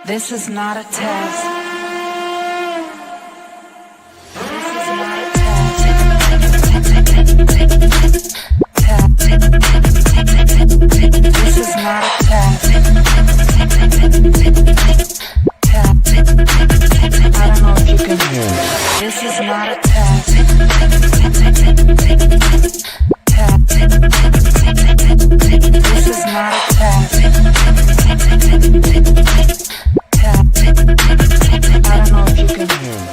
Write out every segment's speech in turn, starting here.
This is not a test. This is not a test. This is not a test. I don't know if you can hear me. This is not a test. This is not a test. I don't know if you can hear me.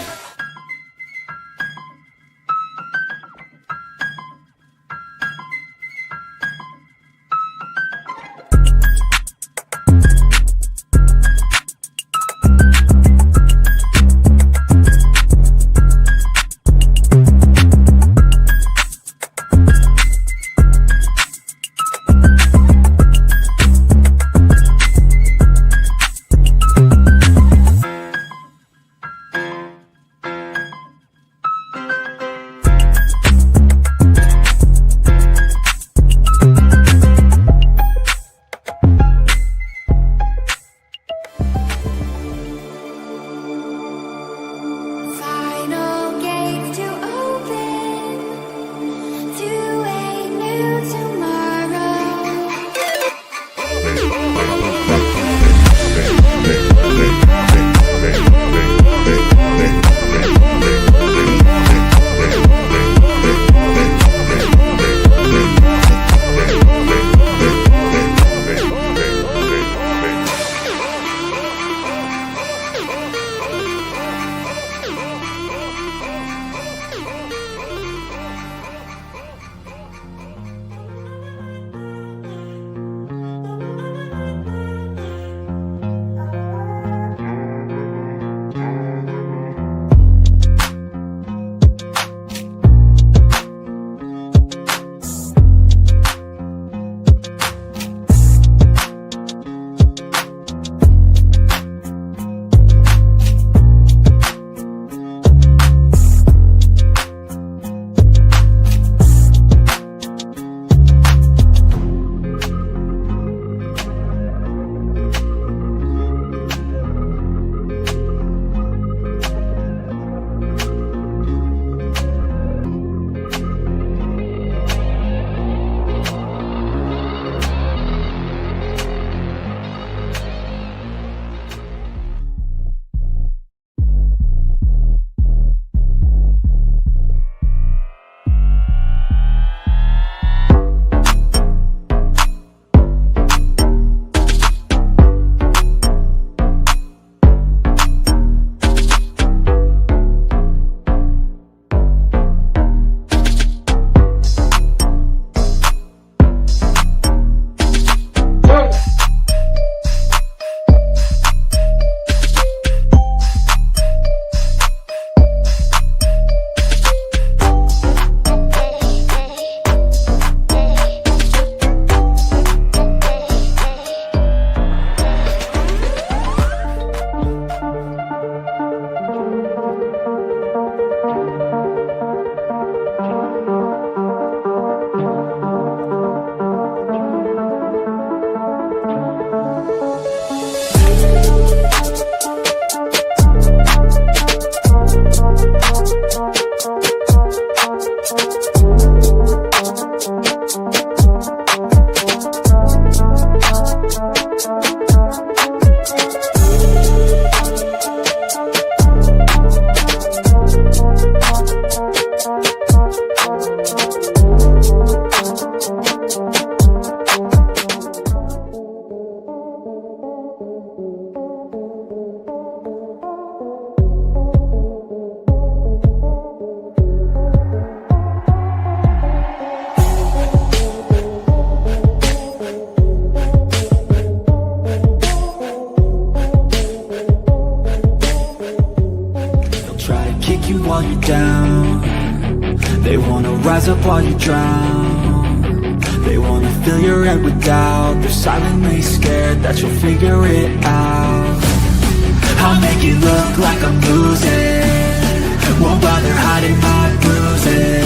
Won't bother hiding my bruises.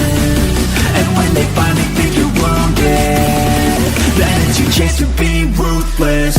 And when they finally think you're wounded, then it's your chance to be ruthless.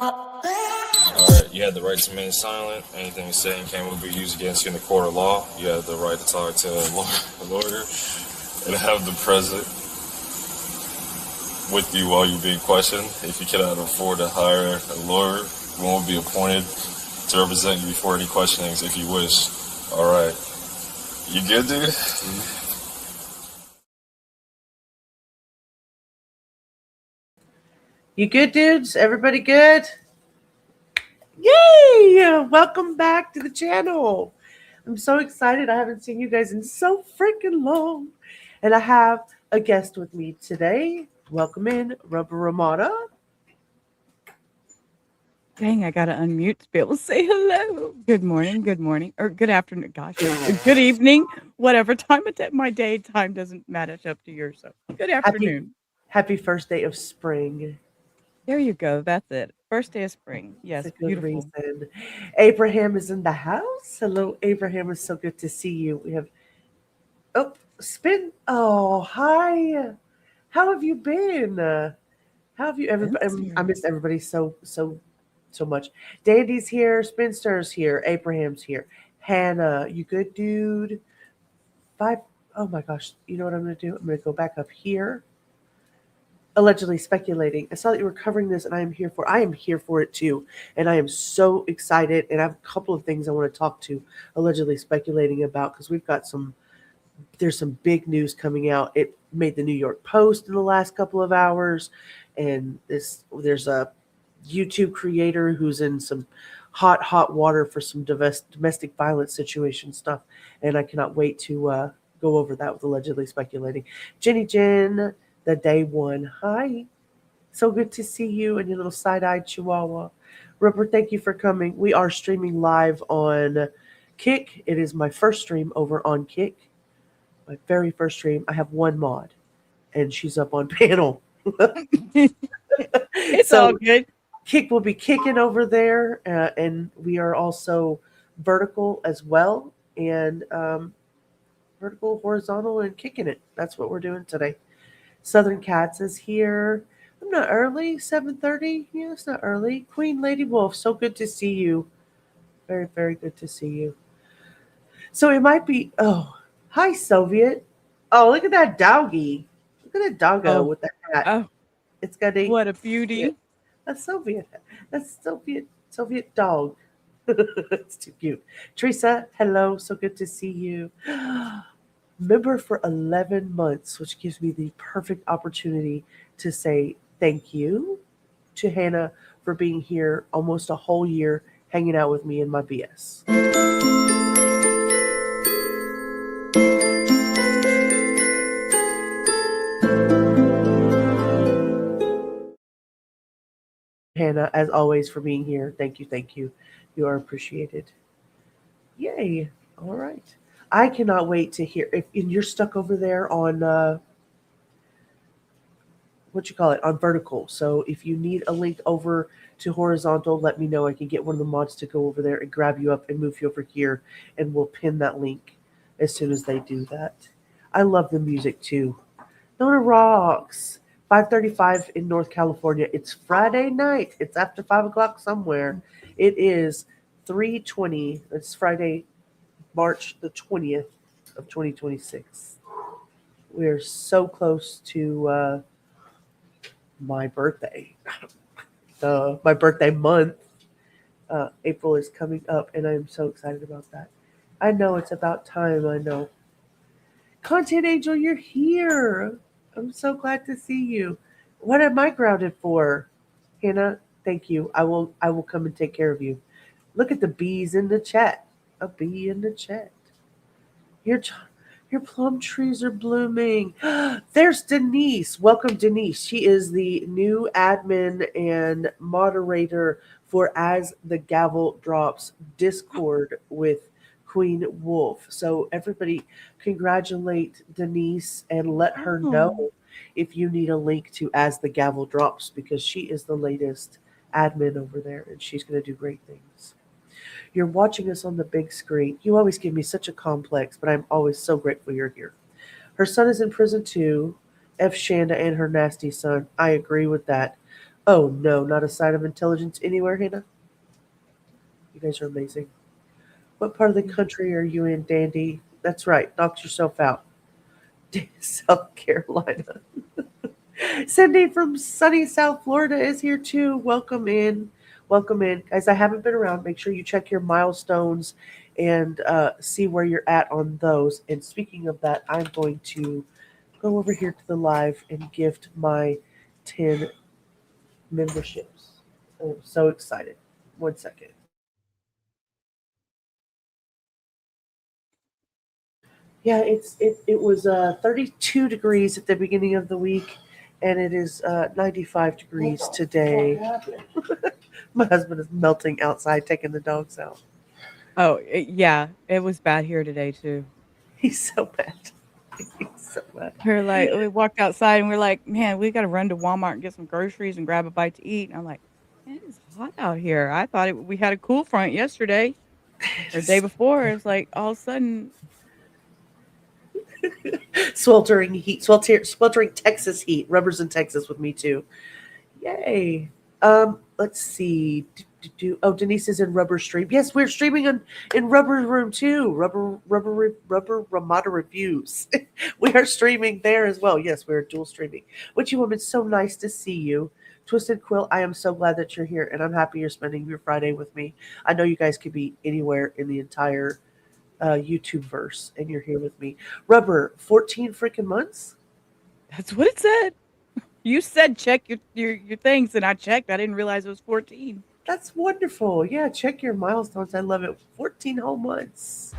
Alright, you have the right to remain silent. Anything you say and can will be used against you in the court of law. You have the right to talk to a lawyer and have the present with you while you're being questioned. If you cannot afford to hire a lawyer, one will be appointed to represent you before any questionings if you wish. Alright. You good, dude? You good, dudes? Everybody good? Yay! Welcome back to the channel. I'm so excited. I haven't seen you guys in so freaking long. And I have a guest with me today. Welcome in, Rubber Ramada. Dang, I gotta unmute to be able to say hello. Good morning, or good afternoon. Gosh, good evening, whatever time of my day. Time doesn't match up to yours. So good afternoon. Happy first day of spring. There you go. That's it. First day of spring. Yes, That's a good beautiful. reason. Abraham is in the house. Hello, Abraham. It's so good to see you. We have Spin. Oh, hi. How have you been? How have you everybody? I missed everybody so much. Dandy's here, Spinster's here, Abraham's here. Hannah, you good, dude? Oh my gosh. You know what I'm going to do? I'm going to go back up here. Allegedly speculating. I saw that you were covering this, and I am here for it too. And I am so excited. And I have a couple of things I want to talk to allegedly speculating about because there's some big news coming out. It made the New York Post in the last couple of hours. And there's a YouTube creator who's in some hot water for some domestic violence situation stuff. And I cannot wait to go over that with allegedly speculating. Jenny Jen, the day one. Hi. So good to see you and your little side-eyed chihuahua. Rupert, thank you for coming. We are streaming live on Kick. It is my first stream over on Kick. My very first stream. I have one mod, and she's up on panel. It's all good. Kick will be kicking over there, and we are also vertical as well, and vertical, horizontal, and kicking it. That's what we're doing today. Southern Cats is here. I'm not early, 7:30. Yeah, it's not early. Queen Lady Wolf, so good to see you. Very, very good to see you. So it might be. Oh, hi, Soviet. Oh, look at that doggy. Look at that doggo with that hat. Oh, It's got what a beauty. A Soviet. That's Soviet dog. It's too cute. Teresa, hello. So good to see you. Member for 11 months, which gives me the perfect opportunity to say thank you to Hannah for being here almost a whole year, hanging out with me in my BS. Hannah, as always, for being here. Thank you, thank you. You are appreciated. Yay. All right. I cannot wait to hear if and you're stuck over there on on vertical. So if you need a link over to horizontal, let me know. I can get one of the mods to go over there and grab you up and move you over here, and we'll pin that link as soon as they do that. I love the music too. Nona rocks. 5:35 in North California. It's Friday night. It's after 5 o'clock somewhere. It is 3:20. It's Friday, March the 20th of 2026. We're so close to my birthday. My birthday month. April is coming up, and I'm so excited about that. I know it's about time. I know. Content Angel, you're here. I'm so glad to see you. What am I grounded for? Hannah, thank you. I will come and take care of you. Look at the bees in the chat. A bee in the chat. Your plum trees are blooming. There's Denise. Welcome, Denise. She is the new admin and moderator for As the Gavel Drops Discord with Queen Wolf. So everybody congratulate Denise and let her know if you need a link to As the Gavel Drops, because she is the latest admin over there and she's going to do great things. You're watching us on the big screen. You always give me such a complex, but I'm always so grateful you're here. Her son is in prison too. F. Shanda and her nasty son. I agree with that. Oh no, not a sign of intelligence anywhere, Hannah. You guys are amazing. What part of the country are you in, Dandy? That's right. Knock yourself out. South Carolina. Cindy from sunny South Florida is here too. Welcome in. Welcome in. Guys, I haven't been around. Make sure you check your milestones and see where you're at on those. And speaking of that, I'm going to go over here to the live and gift my 10 memberships. I'm so excited. One second. Yeah, it was 32 degrees at the beginning of the week, and it is 95 degrees today. My husband is melting outside, taking the dogs out. Oh, yeah, it was bad here today too. He's so mad. He's so mad. We walked outside and we're like, man, we got to run to Walmart and get some groceries and grab a bite to eat. And I'm like, man, it's hot out here. I thought we had a cool front yesterday or the day before. It's like all of a sudden, Sweltering heat, sweltering Texas heat. Rubber's in Texas with me too. Yay. Let's see. Oh, Denise is in Rubber Stream. Yes, we're streaming in Rubber Room too. Rubber Ramada Reviews. We are streaming there as well. Yes, we're dual streaming. Witchy Woman, so nice to see you. Twisted Quill, I am so glad that you're here, and I'm happy you're spending your Friday with me. I know you guys could be anywhere in the entire YouTube verse, and you're here with me. Rubber, 14 freaking months? that's what it said. You said check your things, and I checked. I didn't realize it was 14. That's wonderful. Yeah, check your milestones. I love it. 14 whole months.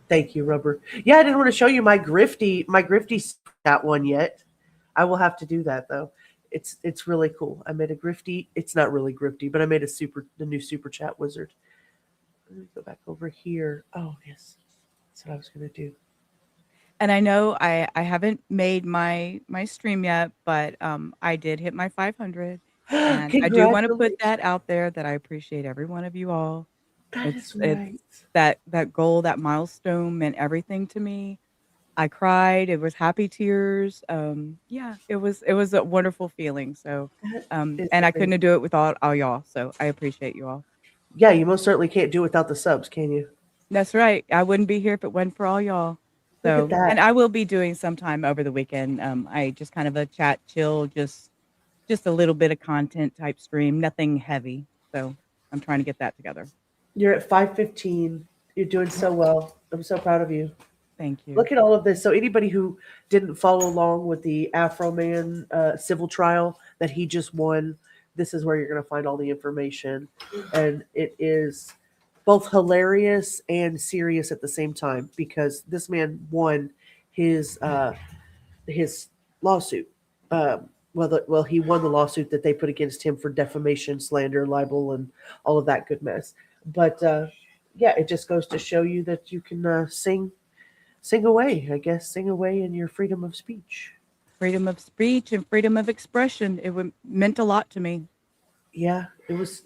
Thank you, Rubber. Yeah, I didn't want to show you my grifty that one yet. I will have to do that though. It's really cool. I made a grifty. It's not really grifty, but I made the new super chat wizard. Let me go back over here. Oh yes, that's what I was gonna do. And I know I haven't made my stream yet, but I did hit my 500, and I do want to put Congratulations. that out there that I appreciate every one of you all. That is It's right. that goal, that milestone meant everything to me. I cried. It was happy tears. Yeah, it was a wonderful feeling. So, That is and I couldn't amazing. do it without all y'all. So I appreciate you all. Yeah, you most certainly can't do without the subs, can you? That's right. I wouldn't be here if it wasn't for all y'all. Look at So, and that. I will be doing sometime over the weekend. I just kind of a chat, chill, just a little bit of content type stream, nothing heavy. So I'm trying to get that together. You're at 5:15. You're doing so well. I'm so proud of you. Thank you. Look at all of this. So anybody who didn't follow along with the Afro Man civil trial that he just won, this is where you're going to find all the information, and it is both hilarious and serious at the same time because this man won his his lawsuit. He won the lawsuit that they put against him for defamation, slander, libel, and all of that good mess. But yeah, it just goes to show you that you can sing away, I guess, sing away in your freedom of speech. Freedom of speech and freedom of expression. Meant a lot to me. Yeah, it was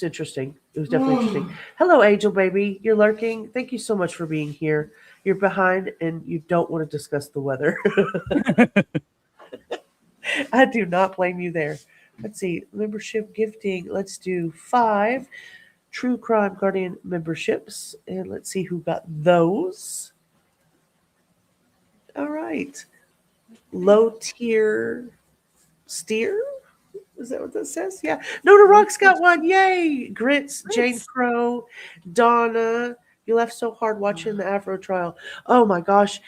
interesting. It was definitely interesting. Hello, Angel baby. You're lurking. Thank you so much for being here. You're behind and you don't want to discuss the weather. I do not blame you there. Let's see. Membership gifting. Let's do 5 True Crime Guardian memberships. And let's see who got those. All right. Low tier steer. Is that what that says? Yeah. Nona Rock's got one. Yay. Grits, Jane Thanks. Crow, Donna. You laughed so hard watching the Afro trial. Oh my gosh.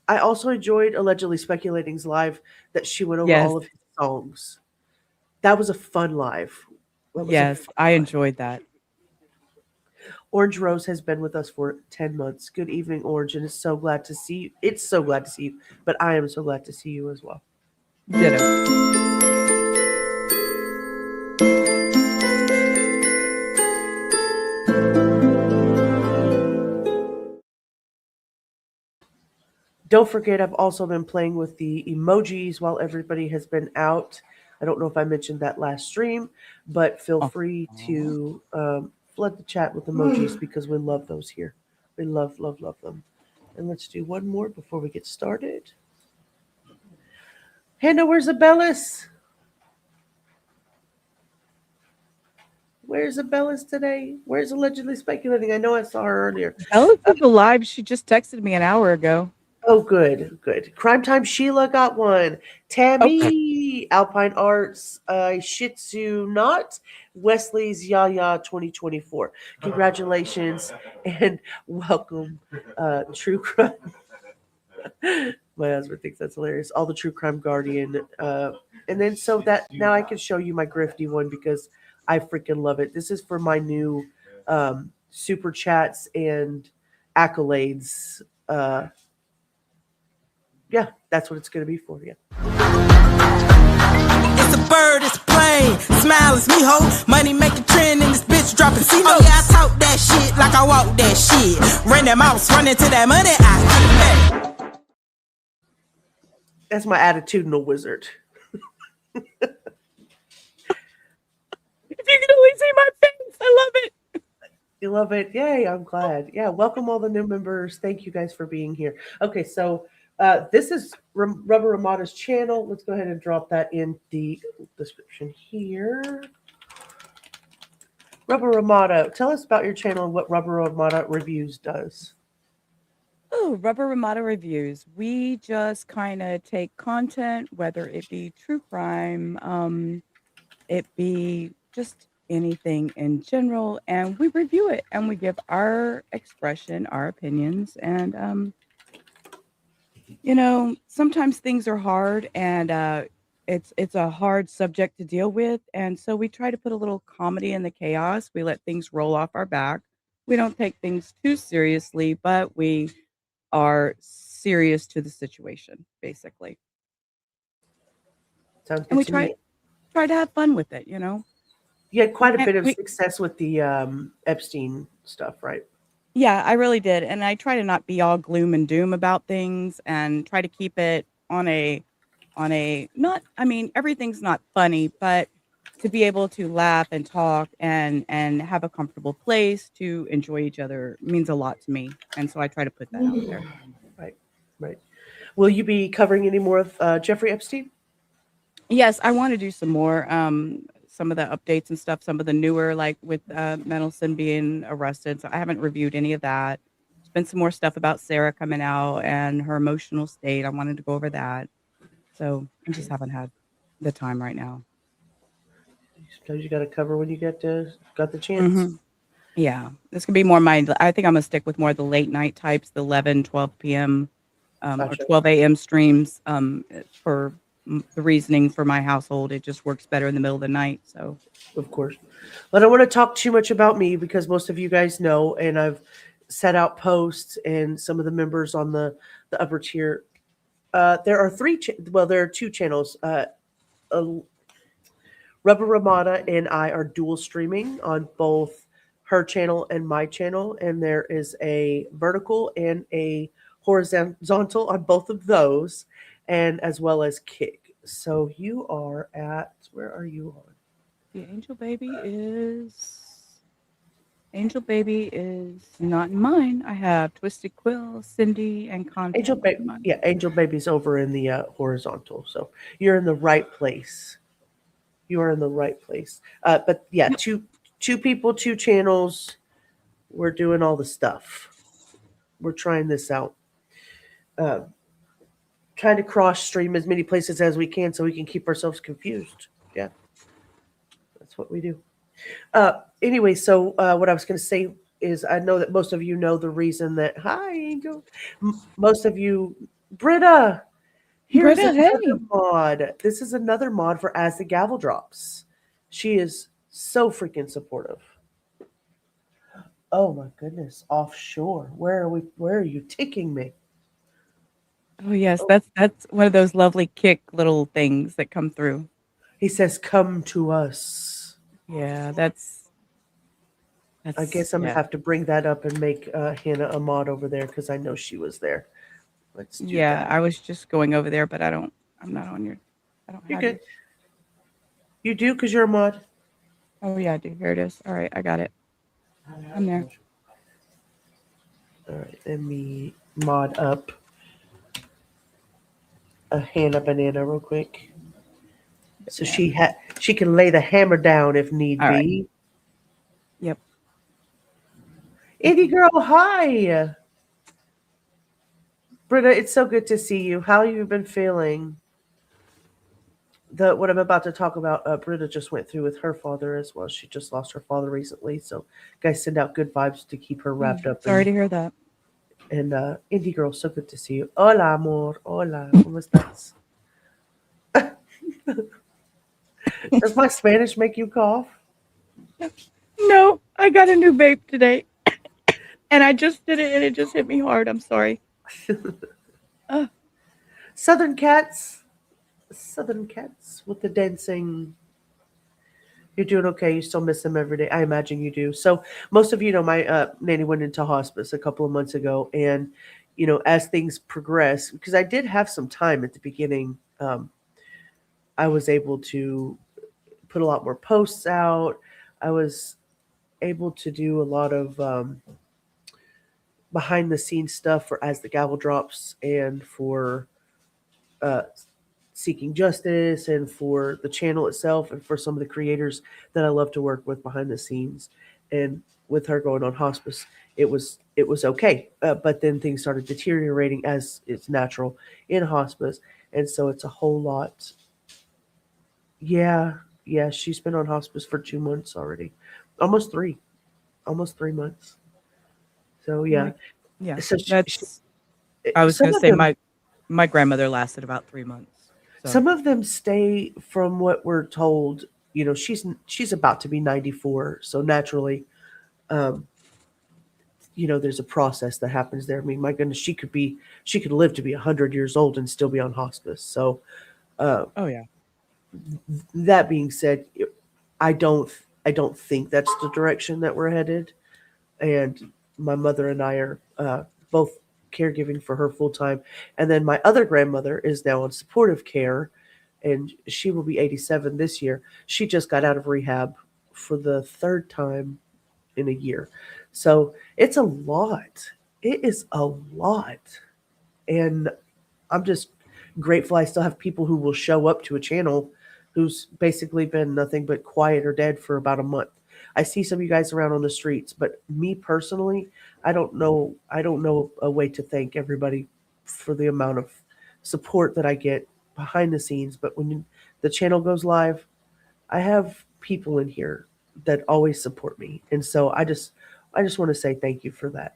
I also enjoyed Allegedly Speculating's live that she went over Yes. all of his songs. That was a fun live. That was a Yes. fun I live. enjoyed that. Orange Rose has been with us for 10 months. Good evening, Orange, and it's so glad to see you. It's so glad to see you, but I am so glad to see you as well. Ditto. Don't forget, I've also been playing with the emojis while everybody has been out. I don't know if I mentioned that last stream, but feel Oh, free to flood the chat with emojis because we love those here. We love, love, love them. And let's do one more before we get started. Hannah, where's Abellis? Where's Abellis today? Where's allegedly speculating? I know I saw her earlier. Bella's alive. She just texted me an hour ago. Oh, good, good. Crime Time Sheila got one. Tammy, Alpine Arts, Shih Tzu Not, Wesley's Yaya 2024. Congratulations and welcome, True Crime. My husband thinks that's hilarious. All the True Crime Guardian. And then so that now I can show you my grifty one because I freaking love it. This is for my new super chats and accolades. Yeah, that's what it's going to be for you. It's a bird, it's a plane. Smile, it's me, ho. Money make a trend in this bitch dropping C-notes. Oh, yeah, I talk that shit like I walk that shit. Run that mouse, run into that money, I get it back. That's my attitudinal wizard. If you can only see my face, I love it. You love it? Yay, I'm glad. Yeah, welcome all the new members. Thank you guys for being here. Okay, so this is Rubber Ramada's channel. Let's go ahead and drop that in the description here. Rubber Ramada, tell us about your channel and what Rubber Ramada Reviews does. Oh, Rubber Ramada Reviews. We just kind of take content, whether it be true crime, it be just anything in general, and we review it and we give our expression, our opinions, and sometimes things are hard and it's a hard subject to deal with, and so we try to put a little comedy in the chaos. We let things roll off our back. We don't take things too seriously, but we are serious to the situation, basically. Sounds good And we to me. try to have fun with it, You had quite a And bit of we- success with the Epstein stuff, right? Yeah, I really did. And I try to not be all gloom and doom about things and try to keep it on a not, I mean, everything's not funny, but to be able to laugh and talk and have a comfortable place to enjoy each other means a lot to me. And so I try to put that out there. Right, right. Will you be covering any more of Jeffrey Epstein? Yes, I want to do some more, some of the updates and stuff, some of the newer, like with Mendelsohn being arrested. So I haven't reviewed any of that. There's been some more stuff about Sarah coming out and her emotional state. I wanted to go over that. So I just haven't had the time right now. Sometimes you got to cover when you got the chance. Yeah, this could be more I think I'm going to stick with more of the late night types, the 11, 12 p.m. Or Gotcha. 12 a.m. streams for the reasoning for my household. It just works better in the middle of the night. So, Of course. But I don't want to talk too much about me because most of you guys know, and I've set out posts and some of the members on the upper tier. There are there are two channels. Rubber Ramada and I are dual streaming on both her channel and my channel, and there is a vertical and a horizontal on both of those, and as well as Kick. So you are at, where are you on? the Angel Baby is not in mine. I have Twisted Quill, Cindy, and Content. Angel Baby, yeah, Angel Baby's over in the horizontal. So you're in the right place. You are in the right place. But yeah, two people, two channels. We're doing all the stuff. We're trying this out. Trying to cross stream as many places as we can so we can keep ourselves confused. Yeah, that's what we do. Anyway, so what I was going to say is I know that most of you know the reason that, hi, Angel. Most of you, Britta, here's another mod. This is another mod for As the Gavel Drops. She is so freaking supportive. Oh my goodness, offshore. Where are you taking me? Oh yes, that's one of those lovely Kick little things that come through. He says, "Come to us." Yeah, that's I guess I'm gonna have to bring that up and make Hannah a mod over there because I know she was there. Let's do that. I was just going over there, but I'm not on your. I don't You're have good. You do because you're a mod. Oh yeah, I do. Here it is. All right, I got it. I'm there. All right, let me mod up a Hannah Banana real quick, so she can lay the hammer down if need All right. be. Yep. Indie girl, hi. Britta, it's so good to see you. How have you been feeling? What I'm about to talk about, Britta just went through with her father as well. She just lost her father recently, so guys, send out good vibes to keep her wrapped up. Sorry to hear that. And Indie girl, so good to see you. Hola, amor. Hola, ¿cómo estás? Does my Spanish make you cough? No, I got a new vape today, and I just did it, and it just hit me hard. I'm sorry. Southern cats with the dancing. You're doing okay. You still miss them every day. I imagine you do. So most of you know my nanny went into hospice a couple of months ago, and as things progress, because I did have some time at the beginning, I was able to put a lot more posts out. I was able to do a lot of behind the scenes stuff for As the Gavel Drops and for uh, Seeking Justice and for the channel itself and for some of the creators that I love to work with behind the scenes. And with her going on hospice, it was okay. But then things started deteriorating as it's natural in hospice. And so it's a whole lot. Yeah, she's been on hospice for 2 months already. Almost 3 months. So yeah. Yeah, So that's. I was some gonna of say them, my grandmother lasted about 3 months. So. some of them stay from what we're told. She's about to be 94, so naturally, um, there's a process that happens there. I mean, my goodness, she could live to be 100 years old and still be on hospice. So, Oh yeah. that being said, I don't think that's the direction that we're headed. And my mother and I are both caregiving for her full time. And then my other grandmother is now on supportive care, and she will be 87 this year. She just got out of rehab for the third time in a year. So it's a lot. It is a lot. And I'm just grateful I still have people who will show up to a channel who's basically been nothing but quiet or dead for about a month. I see some of you guys around on the streets, but me personally, I don't know a way to thank everybody for the amount of support that I get behind the scenes. But when the channel goes live, I have people in here that always support me. And so I just want to say thank you for that.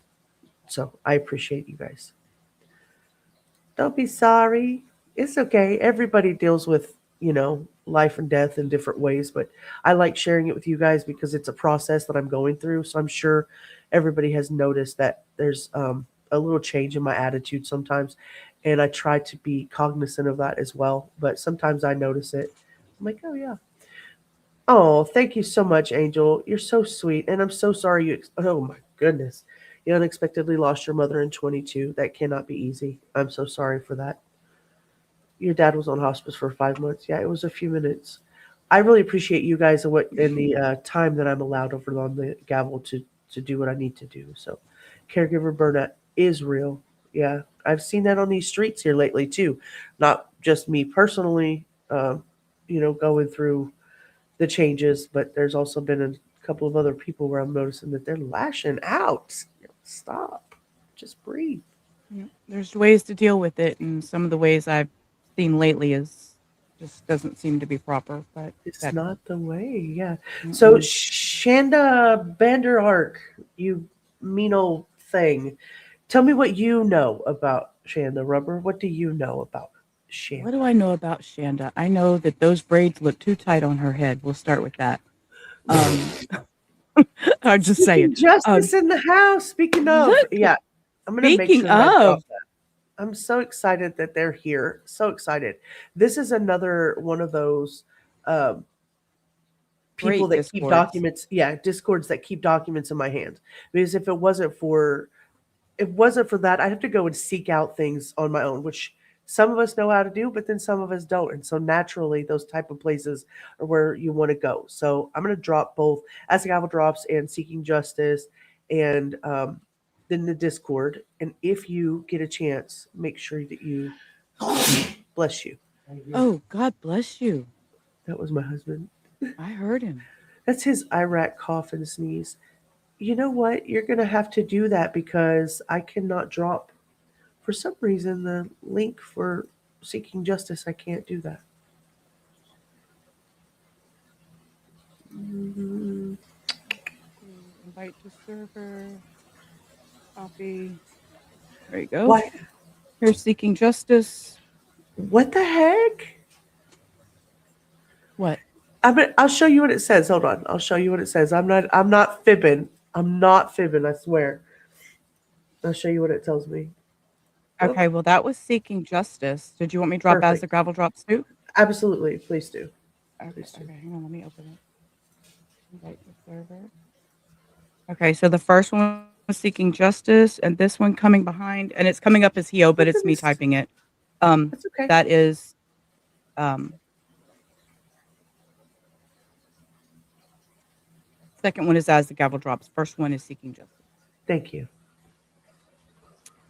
So I appreciate you guys. Don't be sorry. It's okay. Everybody deals with, life and death in different ways, but I like sharing it with you guys because it's a process that I'm going through. So I'm sure everybody has noticed that there's a little change in my attitude sometimes. And I try to be cognizant of that as well. But sometimes I notice it. I'm like, oh, yeah. Oh, thank you so much, Angel. You're so sweet. And I'm so sorry oh, my goodness. You unexpectedly lost your mother in 22. That cannot be easy. I'm so sorry for that. Your dad was on hospice for 5 months. Yeah, it was a few minutes. I really appreciate you guys and the time that I'm allowed over on the gavel to do what I need to do. So, caregiver burnout is real. Yeah, I've seen that on these streets here lately too. Not just me personally, going through the changes, but there's also been a couple of other people where I'm noticing that they're lashing out. Stop. Just breathe. Yeah, there's ways to deal with it, and some of the ways I've seen lately is just doesn't seem to be proper. But It's not the way, yeah. Mm-mm. So Shanda Vander Ark, you mean old thing. Tell me what you know about Shanda Rubber. What do you know about Shanda? What do I know about Shanda? I know that those braids look too tight on her head. We'll start with that. I'm just saying. Justice in the house. Speaking of, yeah, I'm going to make sure that I drop that. I'm so excited that they're here. So excited. This is another one of those people that Discords. keep documents. Yeah, discords that keep documents in my hand. Because if it wasn't for that, I'd have to go and seek out things on my own, which some of us know how to do, but then some of us don't. And so naturally, those type of places are where you want to go. So I'm going to drop both As the Gavel Drops and Seeking Justice, and then the Discord. And if you get a chance, make sure that you bless you. Oh, God bless you. That was my husband. I heard him. That's his Iraq cough and sneeze. You know what? You're going to have to do that because I cannot drop, for some reason, the link for Seeking Justice. I can't do that. Mhm. Invite to server. Copy. There you go. Why? Here's Seeking Justice. What the heck? What? I'll show you what it says. Hold on. I'll show you what it says. I'm not fibbing. I'm not fibbing, I swear. I'll show you what it tells me. Okay, well, that was Seeking Justice. Did you want me to drop As Perfect. the Gravel Drops too? Absolutely. Please do. Okay, Please do. okay, hang on, let me open it. Invite to server. Okay, so the first one was Seeking Justice, and this one coming behind, and it's coming up as Heo, but it's me typing it. That's okay. That is second one is As the Gavel Drops. First one is Seeking Justice. Thank you.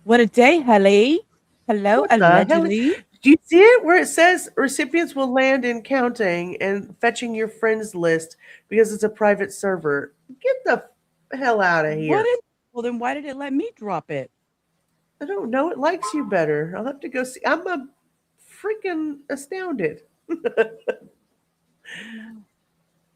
What a day, Helly. Hello, What the hell? allegedly. Do you see it where it says recipients will land in counting and fetching your friends list because it's a private server? Get the hell out of here. Well, then why did it let me drop it? I don't know. It likes you better. I'll have to go see. I'm a freaking astounded.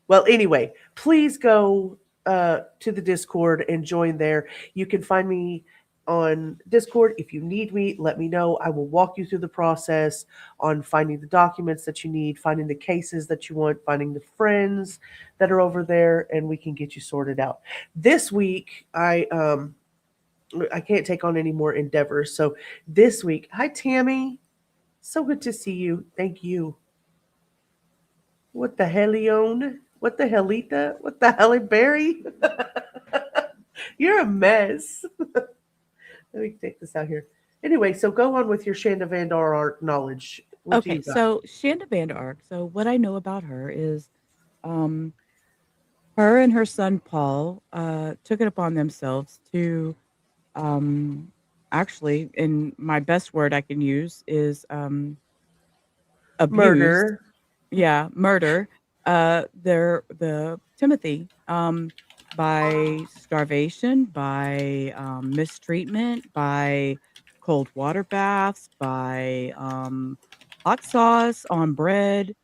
Well, anyway, please go to the Discord and join there. You can find me on Discord. If you need me, let me know. I will walk you through the process on finding the documents that you need, finding the cases that you want, finding the friends that are over there, and we can get you sorted out. This week, I can't take on any more endeavors. So this week, hi Tammy. So good to see you. Thank you. What the hellion? What the hellita? What the helliberry? You're a mess. Let me take this out here. Anyway, so go on with your Shanda Vander Ark knowledge. What do Okay, you got? so Shanda Vander Ark. So what I know about her is her and her son Paul took it upon themselves to actually, in my best word I can use is abuse. Murder. Yeah, murder. The Timothy by starvation, by mistreatment, by cold water baths, by hot sauce on bread.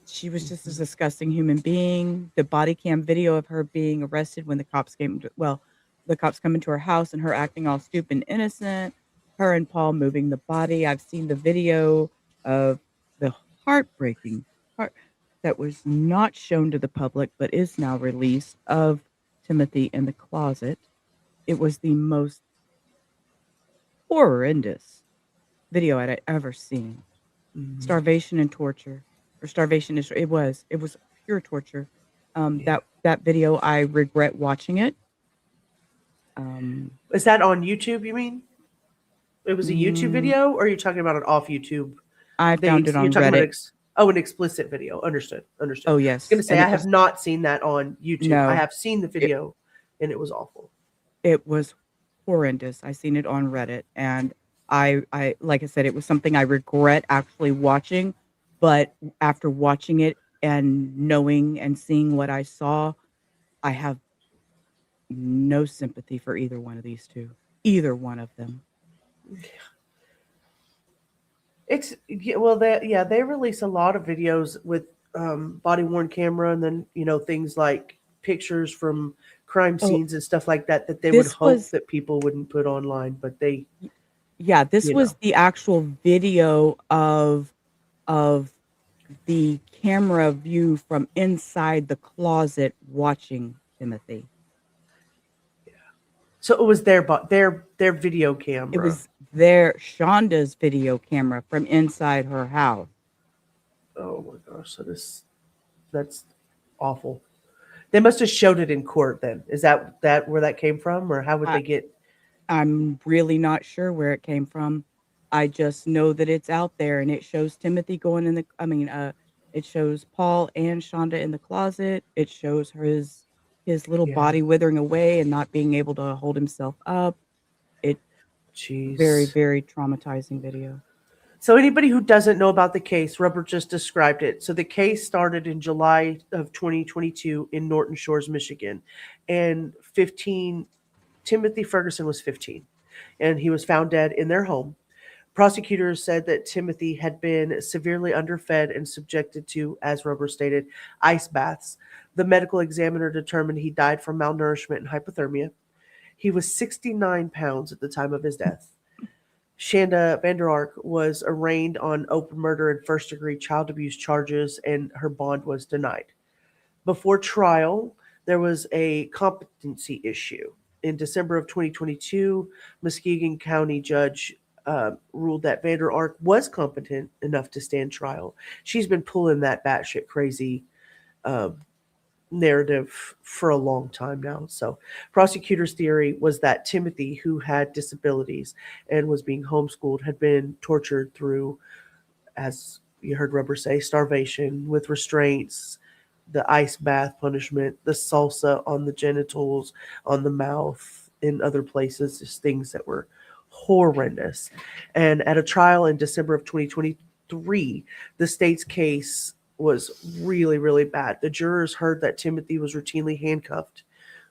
She was just a disgusting human being. The body cam video of her being arrested when the cops came to, well, the cops come into her house and her acting all stupid and innocent. Her and Paul moving the body. I've seen the video of the heartbreaking part that was not shown to the public but is now released of Timothy in the closet. It was the most horrendous video I'd ever seen. Mhm. Starvation and torture, or starvation is it was pure torture. Yeah. That video, I regret watching it. Is that on YouTube, you mean? It was a YouTube video, or are you talking about an off YouTube? I found it on You're talking about Reddit. an explicit video. Understood. Understood. Oh I yes, was going to say, and I have not seen that on YouTube. No. I have seen the video, and it was awful. It was horrendous. I seen it on Reddit, and I like I said, it was something I regret actually watching. But after watching it and knowing and seeing what I saw, I have no sympathy for either one of these two. Either one of them. It's well, they release a lot of videos with body worn camera, and then things like pictures from crime scenes and stuff like that they would hope that people wouldn't put online, but they. Yeah, this was the actual video of the camera view from inside the closet watching Timothy. Yeah. So it was their video camera. It was Shanda's video camera from inside her house. Oh my gosh! So that's awful. They must have showed it in court. Then is that where that came from, or how would they get? I'm really not sure where it came from. I just know that it's out there, and it shows Timothy going in the. It shows Paul and Shonda in the closet. It shows his little Yeah. body withering away and not being able to hold himself up. It very, Jeez. very traumatizing video. So anybody who doesn't know about the case, Rubber just described it. So the case started in July of 2022 in Norton Shores, Michigan, and Timothy Ferguson was 15, and he was found dead in their home. Prosecutors said that Timothy had been severely underfed and subjected to, as Rubber stated, ice baths. The medical examiner determined he died from malnourishment and hypothermia. He was 69 pounds at the time of his death. Shanda Vander Ark was arraigned on open murder and first degree child abuse charges, and her bond was denied. Before trial, there was a competency issue. In December of 2022, Muskegon County judge ruled that Vander Ark was competent enough to stand trial. She's been pulling that batshit crazy um, narrative for a long time now. So, prosecutors' theory was that Timothy, who had disabilities and was being homeschooled, had been tortured through, as you heard Rubber say, starvation with restraints, the ice bath punishment, the salsa on the genitals, on the mouth, in other places, just things that were horrendous. And at a trial in December of 2023, the state's case was really, really bad. The jurors heard that Timothy was routinely handcuffed,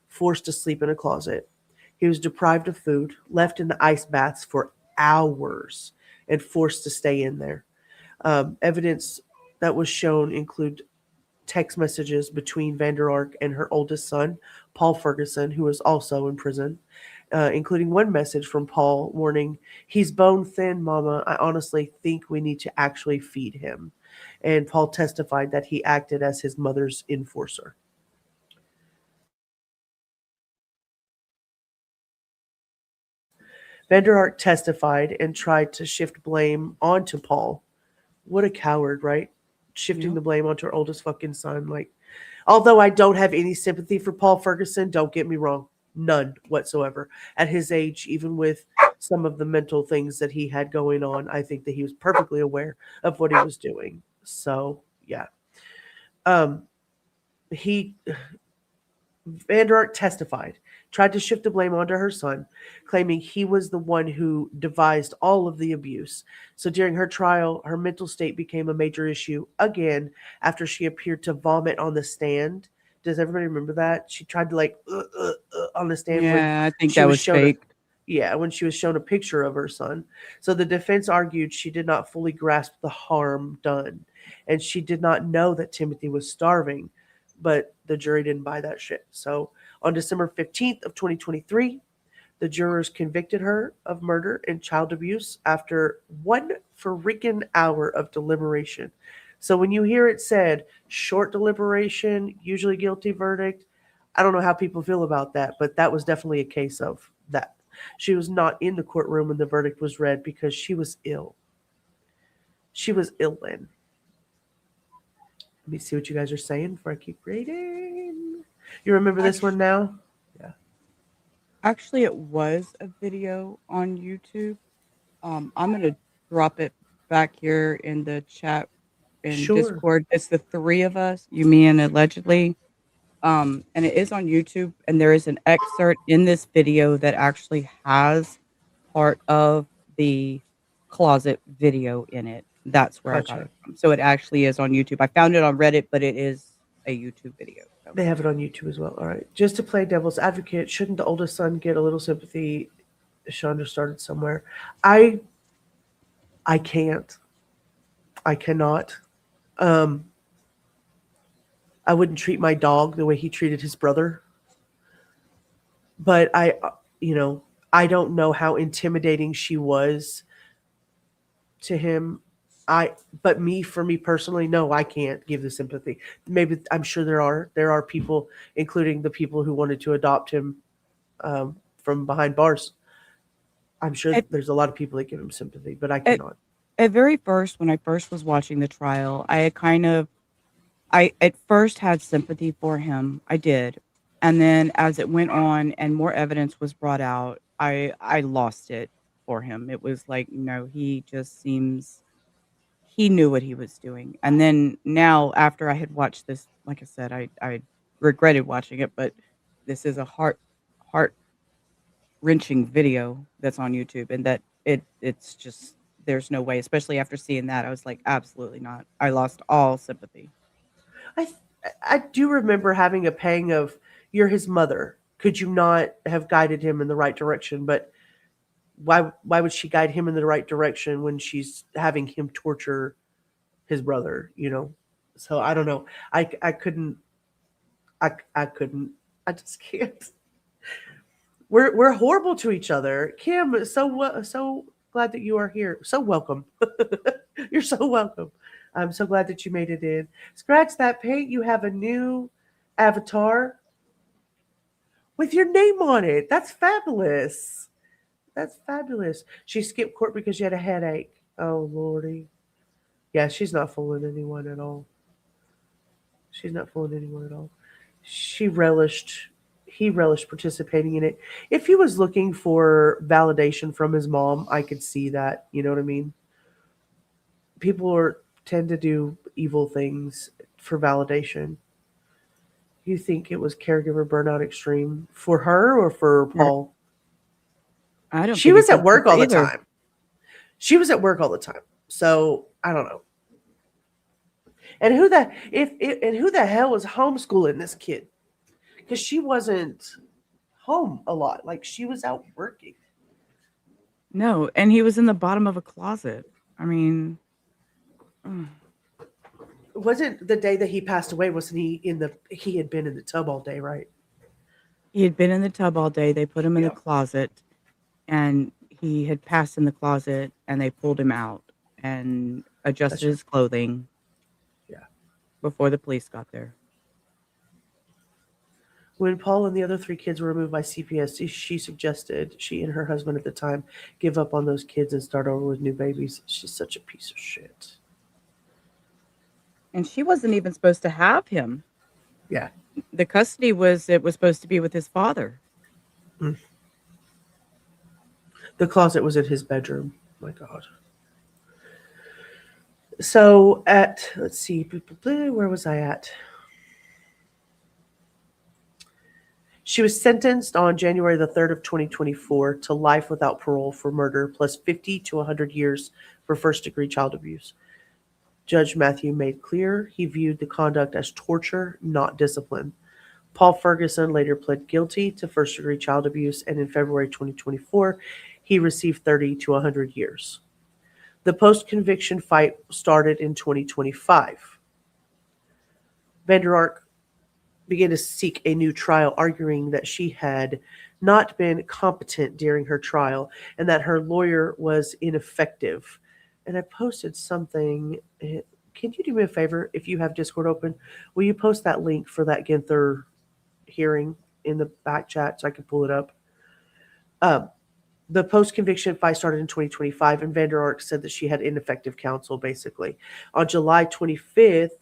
forced to sleep in a closet. He was deprived of food, left in the ice baths for hours, and forced to stay in there. Evidence that was shown include text messages between Vander Ark and her oldest son, Paul Ferguson, who was also in prison, including one message from Paul warning, "He's bone thin, Mama. I honestly think we need to actually feed him." And Paul testified that he acted as his mother's enforcer. Vander Ark testified and tried to shift blame onto Paul. What a coward, right? Shifting Yeah. the blame onto her oldest fucking son. Like, although I don't have any sympathy for Paul Ferguson, don't get me wrong, none whatsoever. At his age, even with some of the mental things that he had going on, I think that he was perfectly aware of what he was doing. So, yeah. Um, he Vander Ark testified, tried to shift the blame onto her son, claiming he was the one who devised all of the abuse. So during her trial, her mental state became a major issue again after she appeared to vomit on the stand. Does everybody remember that? She tried to on the stand when Yeah, I think she that was was shown a fake. yeah, when she was shown a picture of her son. So the defense argued she did not fully grasp the harm done, and she did not know that Timothy was starving, but the jury didn't buy that shit. So on December 15th of 2023, the jurors convicted her of murder and child abuse after 1 freaking hour of deliberation. So when you hear it said short deliberation, usually guilty verdict, I don't know how people feel about that, but that was definitely a case of that. She was not in the courtroom when the verdict was read because she was ill. She was ill then. Let me see what you guys are saying before I keep reading. You remember this one now? Yeah. Actually, it was a video on YouTube. I'm gonna drop it back here in the chat in Sure. Discord. It's the three of us, you, me, and allegedly. And it is on YouTube, and there is an excerpt in this video that actually has part of the closet video in it. That's where I got Gotcha. it from. So it actually is on YouTube. I found it on Reddit, but it is a YouTube video. So. They have it on YouTube as well. All right. Just to play devil's advocate, shouldn't the oldest son get a little sympathy? Shonda started somewhere. I can't. I cannot. Um, I wouldn't treat my dog the way he treated his brother. But I don't know how intimidating she was to him. But for me personally, no, I can't give the sympathy. Maybe I'm sure there are people, including the people who wanted to adopt him from behind bars. I'm sure At, there's a lot of people that give him sympathy, but I at, cannot. at very first, when I first was watching the trial, I at first had sympathy for him. I did. And then as it went on and more evidence was brought out, I lost it for him. It was like, he just seems he knew what he was doing. And then now after I had watched this, like I said, I regretted watching it, but this is a heart wrenching video that's on YouTube, and that it's just there's no way, especially after seeing that, I was like, absolutely not. I lost all sympathy. I I do remember having a pang of, you're his mother. Could you not have guided him in the right direction? But why would she guide him in the right direction when she's having him torture his brother? So I don't know. I couldn't. I couldn't. I just can't. We're horrible to each other. Kim, so glad that you are here. So welcome. You're so welcome. I'm so glad that you made it in. Scratch that paint. You have a new avatar with your name on it. That's fabulous. That's fabulous. She skipped court because she had a headache. Oh, Lordy. Yeah, she's not fooling anyone at all. She's not fooling anyone at all. He relished participating in it. If he was looking for validation from his mom, I could see that. You know what I mean? People tend to do evil things for validation. You think it was caregiver burnout extreme for her or for Paul? I don't She think was it's at work all the either. time. She was at work all the time. So I don't know. And who the hell was homeschooling this kid? Because she wasn't home a lot. Like, she was out working. No, and he was in the bottom of a closet. I mean, Wasn't the day that he passed away? Wasn't he had been in the tub all day, right? he had been in the tub all day. They put him in the Yeah. closet, and he had passed in the closet, and they pulled him out and adjusted his clothing. Yeah. Before the police got there. When Paul and the other 3 kids were removed by CPS, she suggested she and her husband at the time give up on those kids and start over with new babies. She's such a piece of shit. And she wasn't even supposed to have him. Yeah. The custody was supposed to be with his father. The closet was in his bedroom. My God. So let's see, where was I at? She was sentenced on January the 3rd of 2024 to life without parole for murder, plus 50 to 100 years for first-degree child abuse. Judge Matthew made clear he viewed the conduct as torture, not discipline. Paul Ferguson later pled guilty to first-degree child abuse, and in February 2024, he received 30 to 100 years. The post-conviction fight started in 2025. Vander Ark began to seek a new trial, arguing that she had not been competent during her trial and that her lawyer was ineffective. And I posted something. Can you do me a favor if you have Discord open? Will you post that link for that Ginther hearing in the back chat so I can pull it up? The post-conviction fight started in 2025, and Vander Ark said that she had ineffective counsel, basically. On July 25th,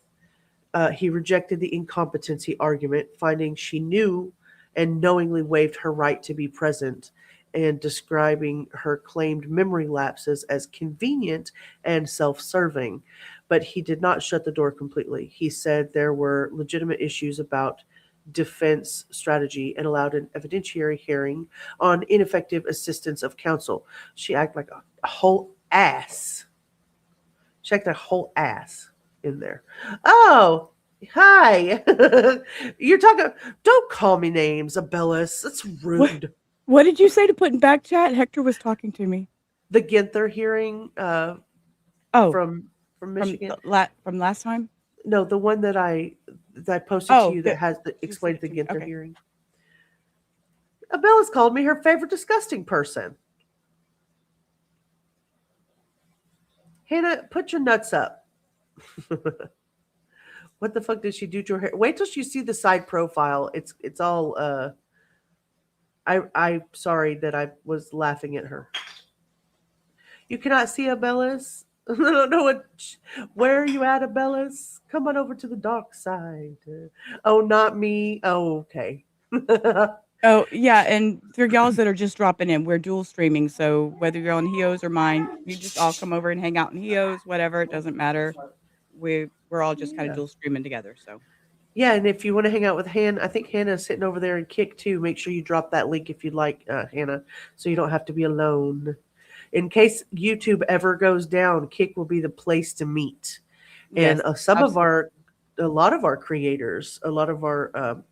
he rejected the incompetency argument, finding she knew and knowingly waived her right to be present, and describing her claimed memory lapses as convenient and self-serving. But he did not shut the door completely. He said there were legitimate issues about defense strategy and allowed an evidentiary hearing on ineffective assistance of counsel. She acted like a whole ass. She acted a whole ass in there. Oh, hi. You're talking. Don't call me names, Abellis. That's rude. What did you say to put in back chat? Hector was talking to me. The Ginther hearing from Michigan. From last time? No, the one that I posted to you that has explained the Ginther hearing. Abellis called me her favorite disgusting person. Hannah, put your nuts up. What the fuck did she do to her hair? Wait till you see the side profile. It's all I'm sorry that I was laughing at her. You cannot see Abellis? I don't know where are you at, Abellis? Come on over to the dark side. Oh, not me. Oh, okay. Oh, yeah, and for y'alls that are just dropping in, we're dual streaming, so whether you're on Hio's or mine, you just all come over and hang out in Hio's, whatever, it doesn't matter. We're all just kinda Yeah. dual streaming together, so. Yeah, and if you want to hang out with Hannah, I think Hannah's sitting over there and Kick too. Make sure you drop that link if you'd like, Hannah, so you don't have to be alone. In case YouTube ever goes down, Kick will be the place to meet. And Yes, absolutely. a lot of our creators, a lot of our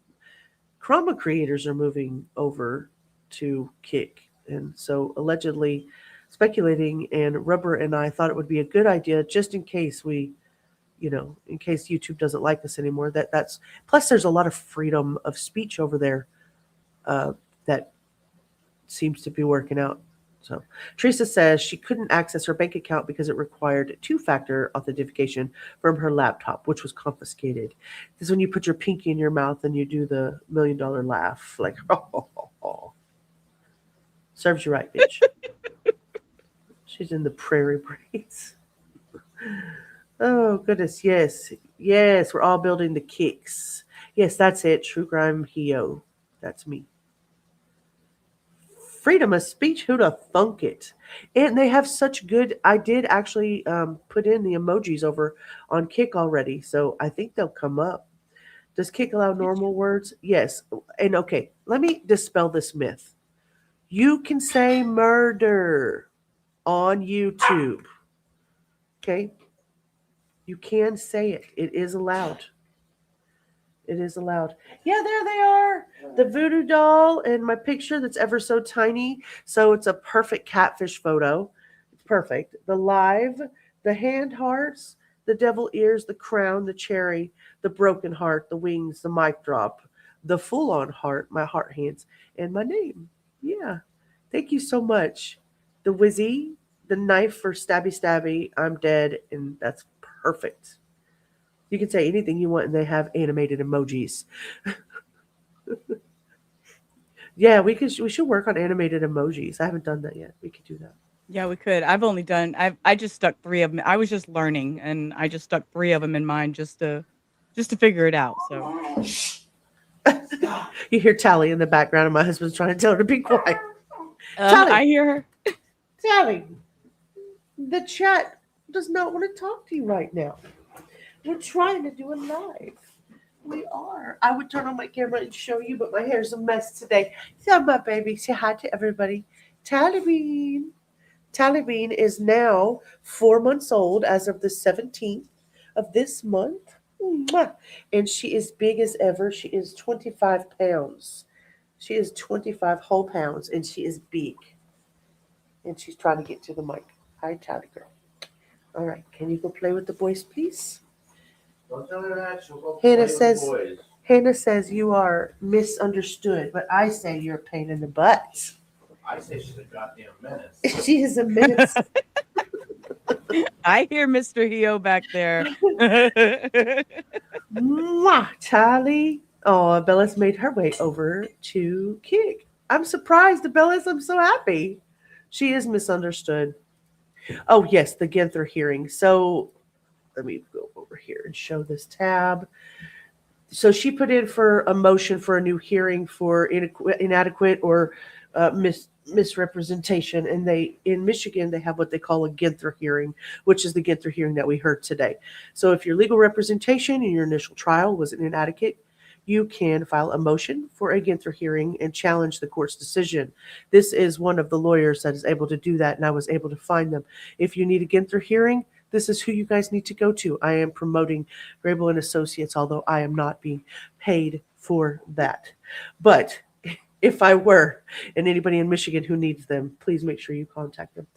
Chroma creators are moving over to Kick. And so allegedly speculating, and Rubber and I thought it would be a good idea just in case in case YouTube doesn't like us anymore. That's plus there's a lot of freedom of speech over there that seems to be working out. So Teresa says she couldn't access her bank account because it required two-factor authentication from her laptop, which was confiscated. This is when you put your pinky in your mouth and you do the $1 million laugh, like, oh. Serves you right, bitch. She's in the prairie braids. Oh, goodness, yes. Yes, we're all building the Kicks. Yes, that's it. True Crime Hio. That's me. Freedom of speech, who'd have thunk it? And they have such good. I did actually put in the emojis over on Kick already, so I think they'll come up. Does Kick allow normal words? Yes. And okay, let me dispel this myth. You can say murder on YouTube. Okay? You can say it. It is allowed. It is allowed. Yeah, there they are. The voodoo doll and my picture that's ever so tiny. So it's a perfect catfish photo. It's perfect. The live, the hand hearts, the devil ears, the crown, the cherry, the broken heart, the wings, the mic drop, the full on heart, my heart hands, and my name. Yeah. Thank you so much. The Wizzy, the knife for stabby stabby, I'm dead, and that's perfect. You can say anything you want, and they have animated emojis. Yeah, we should work on animated emojis. I haven't done that yet. We could do that. Yeah, we could. I just stuck 3 of them. I was just learning, and I just stuck 3 of them in mine just to figure it out, so. You hear Tally in the background, and my husband's trying to tell her to be quiet. Tally, I hear her. Tally, the chat does not want to talk to you right now. We're trying to do a live. We are. I would turn on my camera and show you, but my hair's a mess today. So my baby, say hi to everybody. Tally Bean. Tally Bean is now 4 months old as of the 17th of this month. Mwah. And she is big as ever. She is 25 pounds. She is 25 whole pounds, and she is big. And she's trying to get to the mic. Hi, Tally girl. All right. Can you go play with the boys, please? Don't tell her that. She'll go Hannah play with says- the boys. Hannah says you are misunderstood, but I say you're a pain in the butt. I say she's a goddamn menace. She is a menace. I hear Mr. Hio back there. Mwah, Tally. Oh, Bella's made her way over to Kick. I'm surprised, Bella's. I'm so happy. She is misunderstood. Oh, yes, the Ginther hearing. So let me go over here and show this tab. So she put in for a motion for a new hearing for inadequate or misrepresentation. And in Michigan, they have what they call a Ginther hearing, which is the Ginther hearing that we heard today. So if your legal representation in your initial trial was inadequate, you can file a motion for a Ginther hearing and challenge the court's decision. This is one of the lawyers that is able to do that, and I was able to find them. If you need a Ginther hearing, this is who you guys need to go to. I am promoting Grable and Associates, although I am not being paid for that. But if I were, and anybody in Michigan who needs them, please make sure you contact them.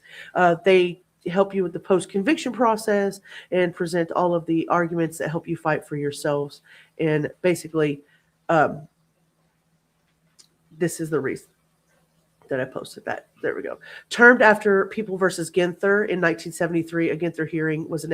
They help you with the post-conviction process and present all of the arguments that help you fight for yourselves. And basically, this is the reason that I posted that. There we go. Termed after People versus Ginther in 1973, a Ginther hearing is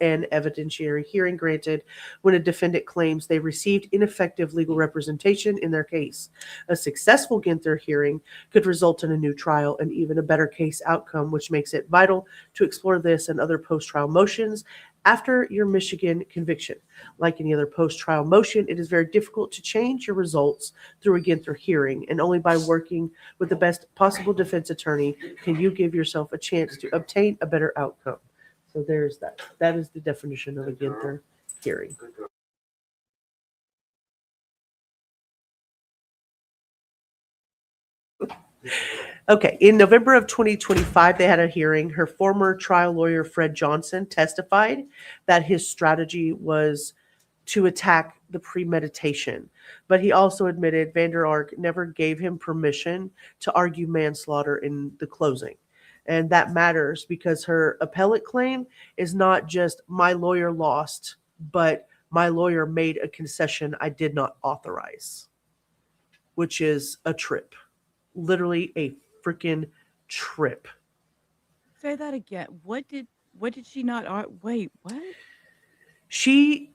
an evidentiary hearing granted when a defendant claims they received ineffective legal representation in their case. A successful Ginther hearing could result in a new trial and even a better case outcome, which makes it vital to explore this and other post-trial motions After your Michigan conviction, like any other post-trial motion, it is very difficult to change your results through hearing, and only by working with the best possible defense attorney can you give yourself a chance to obtain a better outcome. So there's that. That is the definition of a Ginther hearing. Okay, in November of 2025, they had a hearing. Her former trial lawyer, Fred Johnson, testified that his strategy was to attack the premeditation. But he also admitted Vander Ark never gave him permission to argue manslaughter in the closing. And that matters because her appellate claim is not just my lawyer lost, but my lawyer made a concession I did not authorize, which is a trip. Literally a freaking trip. Say that again. What did she not wait, what? She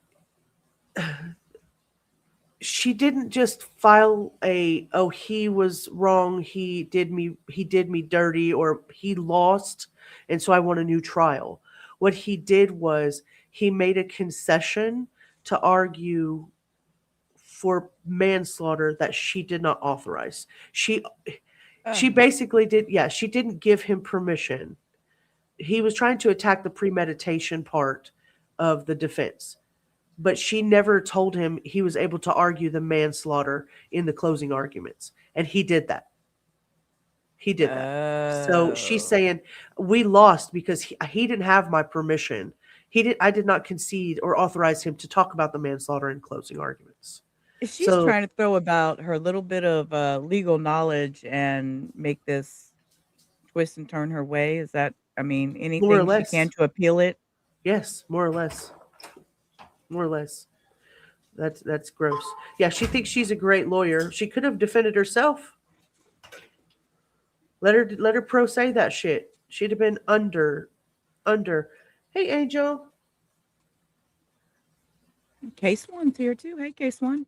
didn't just file he was wrong, he did me dirty, or he lost and so I want a new trial. What he did was he made a concession to argue for manslaughter that she did not authorize. She basically did, she didn't give him permission. He was trying to attack the premeditation part of the defense, but she never told him he was able to argue the manslaughter in the closing arguments. And he did that. He did that. So she's saying we lost because he didn't have my permission. I did not concede or authorize him to talk about the manslaughter in closing arguments. She's trying to throw about her little bit of legal knowledge and make this twist and turn her way. Is that, anything she can to appeal it? Yes, more or less. More or less. That's gross. Yeah, she thinks she's a great lawyer. She could have defended herself. Let her pro say that shit. She'd have been under. Hey, Angel. K-Swan's here too. Hey, K-Swan.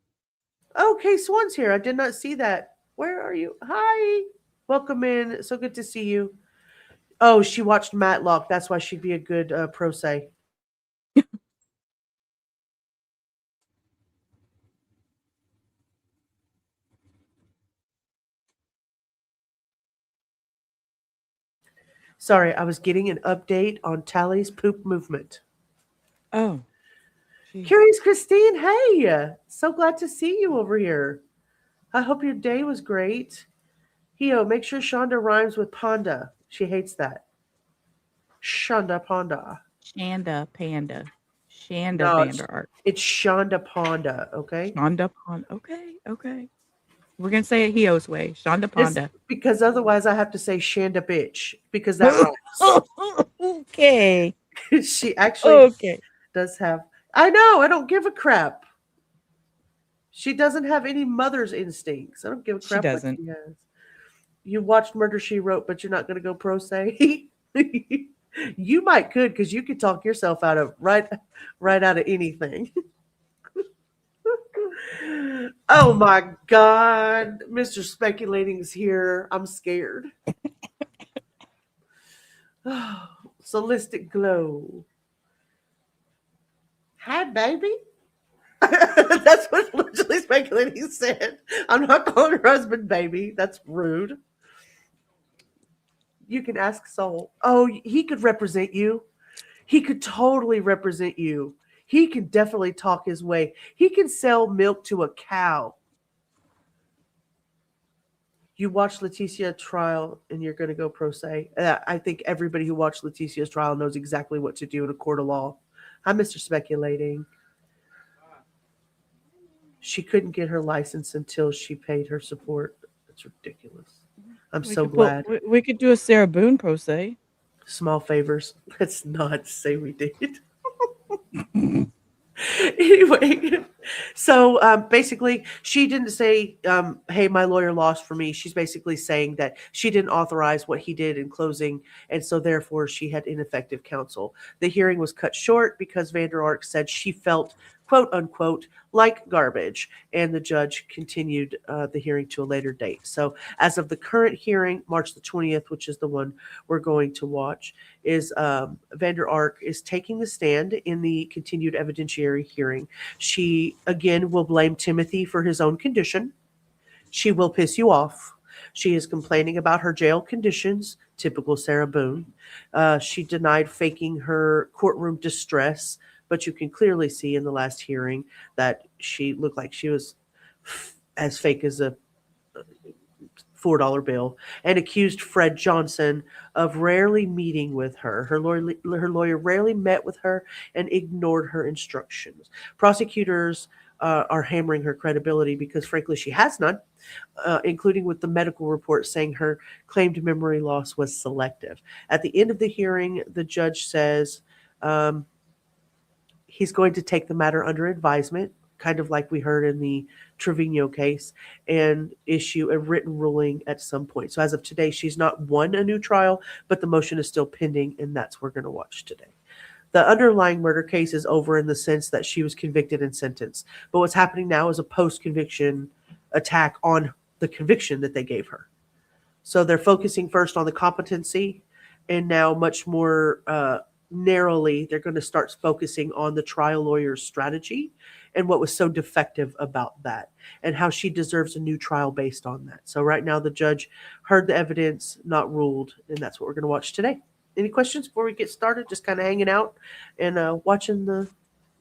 Oh, K-Swan's here. I did not see that. Where are you? Hi. Welcome in. So good to see you. Oh, she watched Matlock. That's why she'd be a good pro se. Sorry, I was getting an update on Tally's poop movement. Oh. Geez. Curious Christine, hey. So glad to see you over here. I hope your day was great. Hio, make sure Shanda rhymes with Panda. She hates that. Shanda Panda. Shanda Panda. Shanda Vander Ark. It's Shanda Panda, okay? Shanda Panda. Okay. We're going to say it Hio's way. Shanda Panda. Because otherwise I have to say Shanda bitch. Because that rhymes. Okay. She actually does have... I know, I don't give a crap. She doesn't have any mother's instincts. I don't give a crap. She doesn't. What she has. You watched Murder, She Wrote, but you're not going to go pro se? You might could, because you could talk yourself out of right out of anything. Oh my God. Mr. Speculating is here. I'm scared. Solistic Glow. Hi, baby. That's what literally Speculating said. I'm not calling her husband baby. That's rude. You can ask Soul. Oh, he could represent you. He could totally represent you. He can definitely talk his way. He can sell milk to a cow. You watch Leticia trial and you're going to go pro se. I think everybody who watched Leticia's trial knows exactly what to do in a court of law. Hi, Mr. Speculating. She couldn't get her license until she paid her support. That's ridiculous. I'm so glad. We could do a Sarah Boone pro se. Small favors. Let's not say we did. Anyway, so basically, she didn't say, hey, my lawyer lost for me. She's basically saying that she didn't authorize what he did in closing, and so therefore she had ineffective counsel. The hearing was cut short because Vander Ark said she felt quote unquote, like garbage. And the judge continued the hearing to a later date. So, as of the current hearing, March the 20th, which is the one we're going to watch, is Vander Ark is taking the stand in the continued evidentiary hearing. She, again, will blame Timothy for his own condition. She will piss you off. She is complaining about her jail conditions, typical Sarah Boone. She denied faking her courtroom distress, but you can clearly see in the last hearing that she looked like she was as fake as a $4 bill, and accused Fred Johnson of rarely meeting with her. Her lawyer rarely met with her and ignored her instructions. Prosecutors are hammering her credibility because, frankly, she has none, including with the medical report saying her claimed memory loss was selective. At the end of the hearing, the judge says he's going to take the matter under advisement, kind of like we heard in the Trevino case, and issue a written ruling at some point. So as of today, she's not won a new trial, but the motion is still pending, and that's what we're going to watch today. The underlying murder case is over in the sense that she was convicted and sentenced. But what's happening now is a post-conviction attack on the conviction that they gave her. So they're focusing first on the competency, and now much more narrowly, they're going to start focusing on the trial lawyer's strategy and what was so defective about that, and how she deserves a new trial based on that. So right now, the judge heard the evidence, not ruled, and that's what we're going to watch today. Any questions before we get started? Just kind of hanging out and watching the...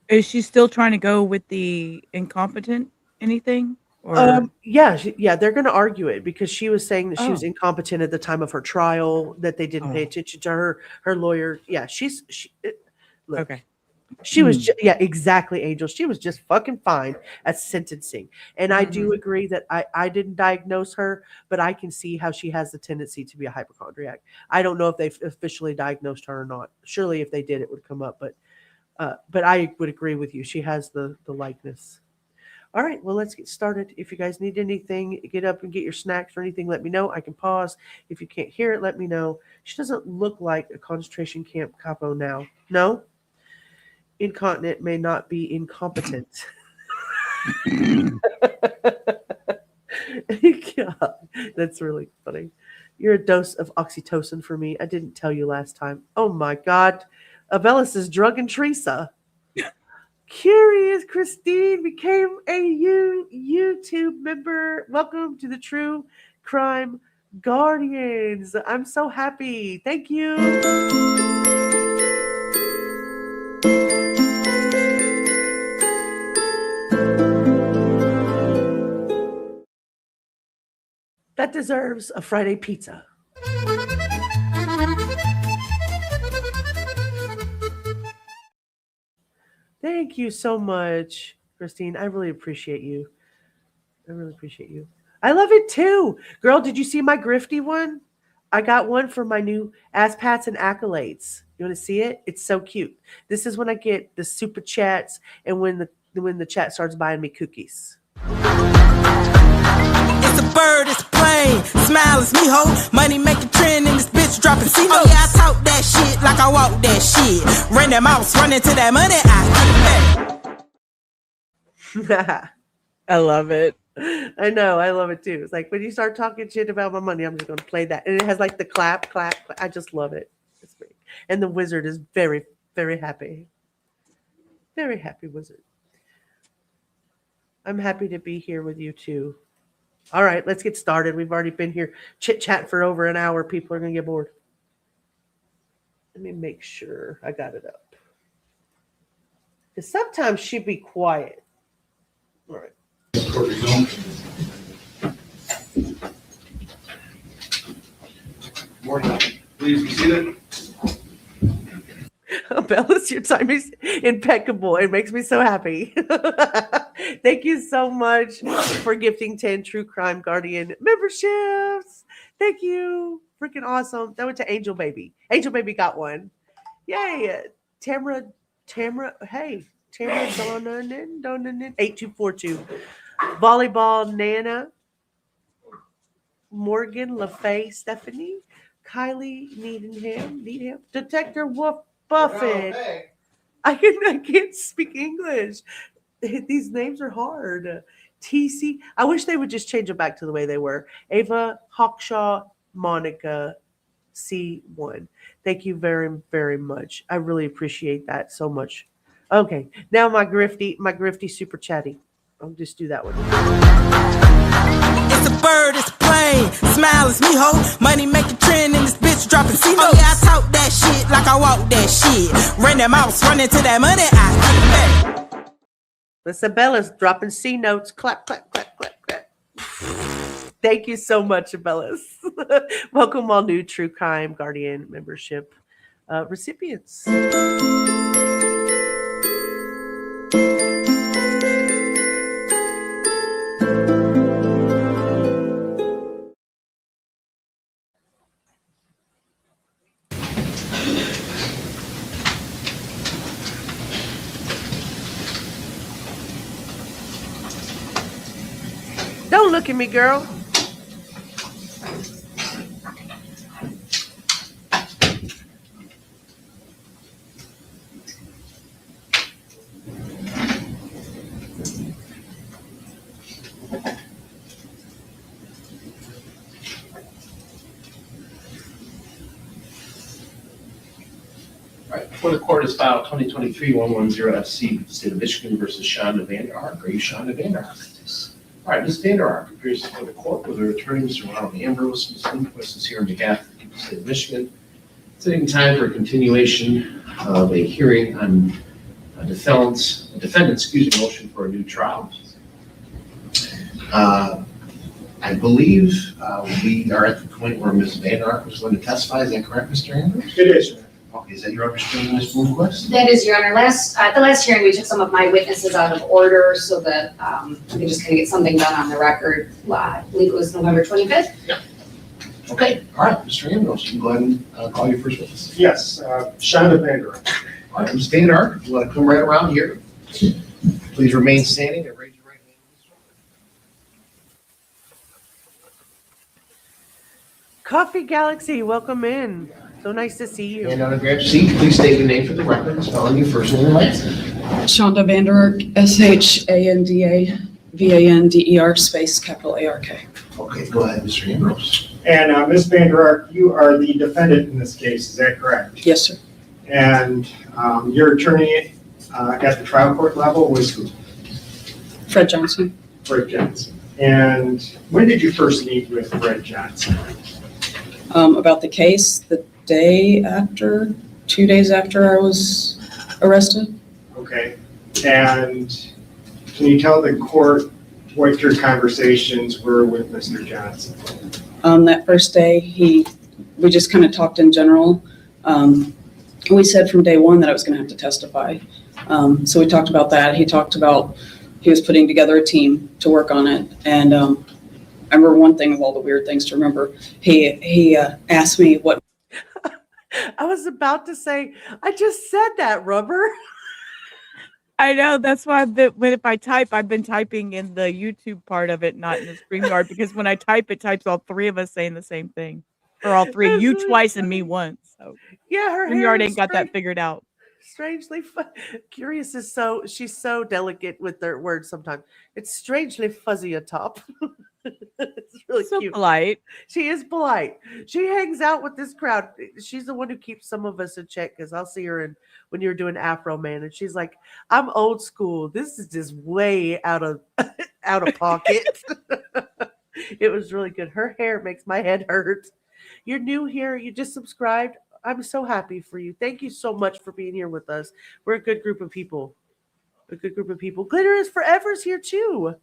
Is she still trying to go with the incompetent anything? Or yeah, they're going to argue it because she was saying that she was Oh. incompetent at the time of her trial, that they didn't pay Oh. attention to her. Her lawyer, yeah, look, Okay. she was, yeah, exactly, Angel. She was just fucking fine at sentencing. And I do Mhm. agree that I didn't diagnose her, but I can see how she has the tendency to be a hypochondriac. I don't know if they've officially diagnosed her or not. Surely if they did, it would come up. But I would agree with you. She has the likeness. All right, well, let's get started. If you guys need anything, get up and get your snacks or anything, let me know. I can pause. If you can't hear it, let me know. She doesn't look like a concentration camp capo now. No? Incontinent may not be incompetent. God, that's really funny. You're a dose of oxytocin for me. I didn't tell you last time. Oh my God. Abelis is drugging Teresa. Curious Christine became a YouTube member. Welcome to the True Crime Guardians. I'm so happy. Thank you. That deserves a Friday pizza. Thank you so much, Christine. I really appreciate you. I really appreciate you. I love it too. Girl, did you see my grifty one? I got one for my new ass pats and accolades. You want to see it? It's so cute. This is when I get the super chats and when the chat starts buying me cookies. It's a bird, it's a plane. Smile, it's me, ho. Money make a trend in this bitch dropping C notes. Oh, yeah, I talk that shit like I walk that shit. Ran that mouse, run into that money. I love it. I know. I love it too. It's like when you start talking shit about my money, I'm just going to play that. And it has like the clap, clap. I just love it. It's great. And the wizard is very, very happy. Very happy wizard. I'm happy to be here with you too. All right, let's get started. We've already been here chit-chat for over an hour. People are going to get bored. Let me make sure I got it up. Because sometimes she'd be quiet. All right. Morning. Please be seated. Bellis, your time is impeccable. It makes me so happy. Thank you so much for gifting 10 True Crime Guardian memberships. Thank you. Freaking awesome. That went to Angel Baby. Angel Baby got one. Yay. Tamara, hey. Tamara Donanen, 8242. Volleyball Nana. Morgan LaFay Stephanie. Kylie Needham. Detector Wolf Buffett. I can't speak English. These names are hard. TC. I wish they would just change them back to the way they were. Ava, Hawkshaw, Monica, C1. Thank you very, very much. I really appreciate that so much. Okay, now my grifty super chatty. I'll just do that one. It's a bird, it's a plane. Smile, it's me, ho. Money make a trend in this bitch dropping C notes. Oh yeah, I talk that shit like I walk that shit. Ran that mouse, running to that money. Miss Abella's dropping C notes. Clap, clap, clap, clap, clap. Thank you so much, Abellas. Welcome all new True Crime Guardian membership recipients. Don't look at me, girl. Right, before the court is filed 2023-110-FC, State of Michigan versus Shanda Vander Ark. Are you Shanda Vander Ark? All right, Ms. Vander Ark appears before the court with her attorney, Mr. Ronald Ambrose. Ms. Lindquist is here on behalf of the State of Michigan. Sitting time for a continuation of a hearing on a defendant's motion for a new trial. I believe we are at the point where Ms. Vander Ark was going to testify. Is that correct, Mr. Ambrose? It is, Your Honor. Okay, is that your understanding, Ms. Lindquist? That is, Your Honor. At the last hearing, we took some of my witnesses out of order so that we could just kind of get something done on the record. I believe it was November 25th. Okay, all right, Mr. Ambrose, you can go ahead and call your first witness. Yes, Shanda Vander Ark. All right, Ms. Vander Ark, if you want to come right around here, please remain standing and raise your right hand. Coffee Galaxy, welcome in. So nice to see you. And on a grab seat, please state your name for the record, spelling your first name and last name. Shanda Vander Ark, SHANDA VANDER space capital ARK. Okay, go ahead, Mr. Ambrose. And Ms. Vander Ark, you are the defendant in this case, is that correct? Yes, sir. And your attorney at the trial court level was who? Fred Johnson. Fred Johnson. And when did you first meet with Fred Johnson? About the case, the day after, 2 days after I was arrested. Okay. And can you tell the court what your conversations were with Mr. Johnson? That first day, we just kind of talked in general. We said from day one that I was going to have to testify. So we talked about that. He talked about he was putting together a team to work on it. And I remember one thing of all the weird things to remember. He asked me what. I was about to say, I just said that, Rubber. I know. That's why if I type, I've been typing in the YouTube part of it, not in the StreamYard, because when I type, it types all three of us saying the same thing. Or all three. You twice and me once. So Yeah, her StreamYard hair ain't got that figured out. Strangely Curious is she's so delicate with their words sometimes. It's strangely fuzzy atop. It's really So cute. polite. She is polite. She hangs out with this crowd. She's the one who keeps some of us in check, because I'll see her when you're doing Afro Man, and she's like, "I'm old school. This is just way out of pocket." It was really good. Her hair makes my head hurt. You're new here. You just subscribed. I'm so happy for you. Thank you so much for being here with us. We're a good group of people. Glitter is Forever's here too.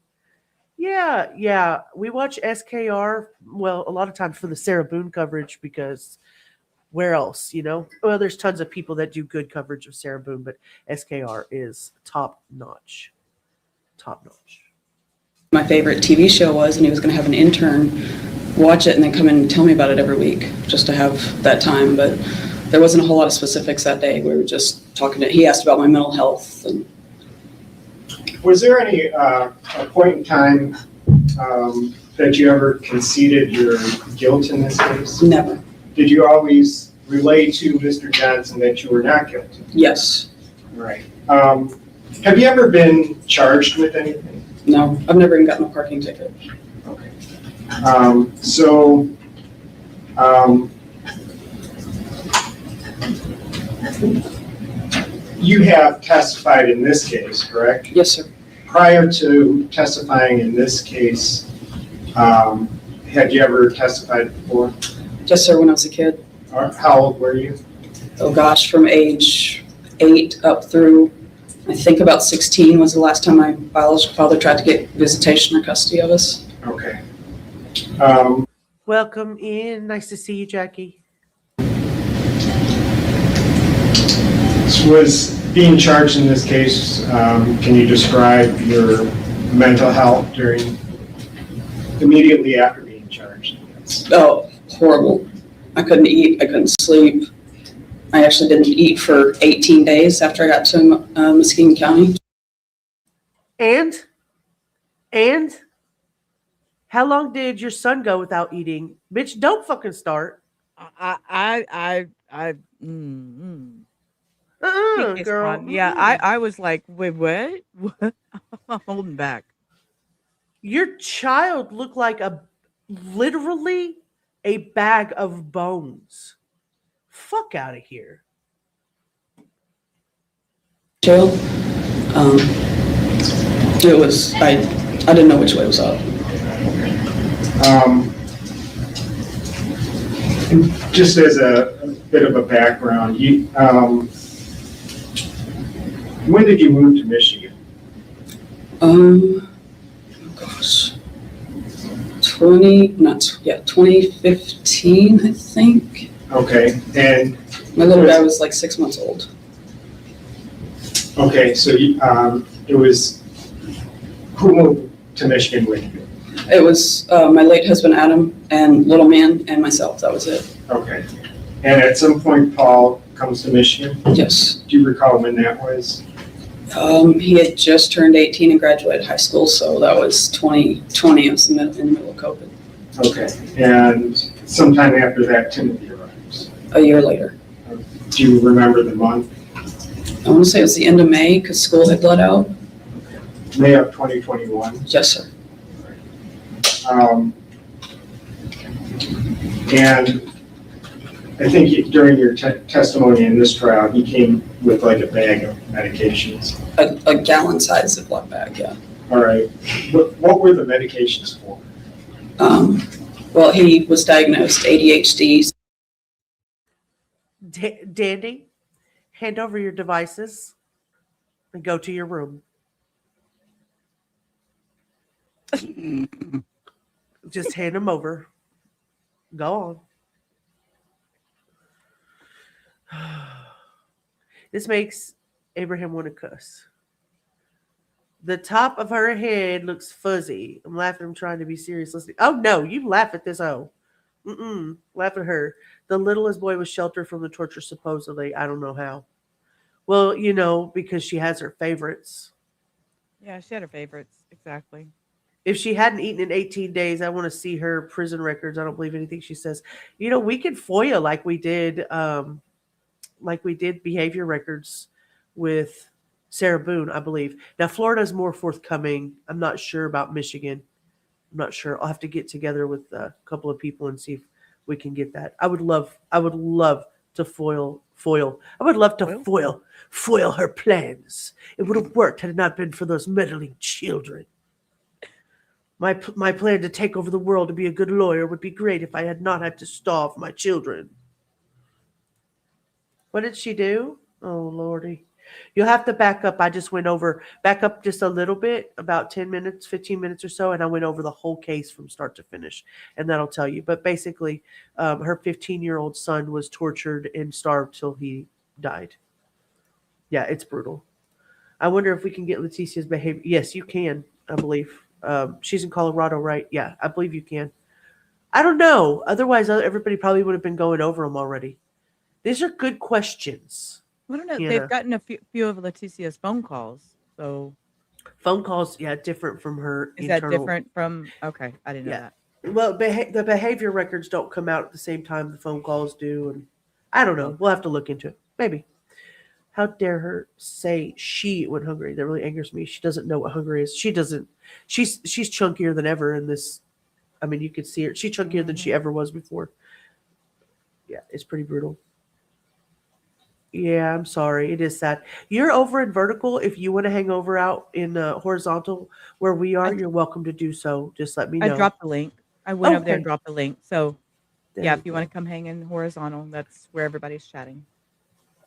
Yeah. We watch SKR, well, a lot of times for the Sarah Boone coverage, because where else, Well, there's tons of people that do good coverage of Sarah Boone, but SKR is top notch. My favorite TV show was, and he was going to have an intern watch it and then come in and tell me about it every week just to have that time. But there wasn't a whole lot of specifics that day. We were just talking he asked about my mental health. And Was there any a point in time that you ever conceded your guilt in this case? never. Did you always relay to Mr. Johnson that you were not guilty? Yes. Right. Have you ever been charged with anything? No, I've never even gotten a parking ticket. Okay. So, you have testified in this case, correct? Yes, sir. Prior to testifying in this case, had you ever testified before? Yes, sir, when I was a kid. Or how old were you? Oh gosh, from age 8 up through, I think about 16 was the last time my biological father tried to get visitation or custody of us. Okay. Welcome in. Nice to see you, Jackie. Was being charged in this case, can you describe your mental health immediately after being charged? Oh, horrible. I couldn't eat, I couldn't sleep. I actually didn't eat for 18 days after I got to Muskegon County. And how long did your son go without eating? Bitch, don't fucking start. Girl. Yeah, I was like, wait, what? What? I'm holding back. Your child looked like literally a bag of bones. Fuck out of here. Jail. It was, I didn't know which way was up. Just as a bit of a background, when did you move to Michigan? Oh gosh, 2015, I think. Okay, and my little guy was like 6 months old. Okay, so it was, who moved to Michigan with you? It was my late husband Adam and little man and myself. That was it. Okay, and at some point Paul comes to Michigan? Yes. Do you recall when that was? He had just turned 18 and graduated high school, so that was 2020. It was in the middle of COVID. Okay, and sometime after that, Timothy arrives. A year later. Do you remember the month? I want to say it was the end of May because school had let out. May of 2021? Yes, sir. And I think during your testimony in this trial, he came with like a bag of medications. A gallon size Ziploc bag, yeah. All right. What were the medications for? Well, he was diagnosed ADHD. Dandy, hand over your devices and go to your room. Just hand them over. Go on. This makes Abraham want to cuss. The top of her head looks fuzzy. I'm laughing. I'm trying to be serious listening. Oh, no, you laugh at this. Oh. Laugh at her. The littlest boy was sheltered from the torture, supposedly. I don't know how. Well, because she has her favorites. Yeah, she had her favorites. Exactly. If she hadn't eaten in 18 days, I want to see her prison records. I don't believe anything she says. We could FOIA like we did behavior records with Sarah Boone, I believe. Now, Florida's more forthcoming. I'm not sure about Michigan. I'm not sure. I'll have to get together with a couple of people and see if we can get that. I would love to foil. I would love to foil her plans. It would have worked had it not been for those meddling children. My plan to take over the world to be a good lawyer would be great if I had not had to starve my children. What did she do? Oh, Lordy. You'll have to back up. I just back up just a little bit, about 10 minutes, 15 minutes or so, and I went over the whole case from start to finish, and that'll tell you. But basically, her 15-year-old son was tortured and starved till he died. Yeah, it's brutal. I wonder if we can get Leticia's behavior. Yes, you can, I believe. She's in Colorado, right? Yeah, I believe you can. I don't know. Otherwise, everybody probably would have been going over them already. These are good questions. I don't know. They've gotten a few of Leticia's phone calls. So phone calls, yeah, different from her. Is that different from? Okay, I didn't know that. Well, the behavior records don't come out at the same time the phone calls do, and I don't know. We'll have to look into it. Maybe. How dare her say she went hungry? That really angers me. She doesn't know what hungry is. She doesn't. She's chunkier than ever in this. I mean, you could see her. She's chunkier than she ever was before. Yeah, it's pretty brutal. Yeah, I'm sorry. It is sad. You're over in vertical. If you want to hang over out in horizontal where we are, you're welcome to do so. Just let me I know. dropped the link. I went over there and Okay. dropped the link. So, There yeah, we if you go. want to come hang in horizontal, that's where everybody's chatting.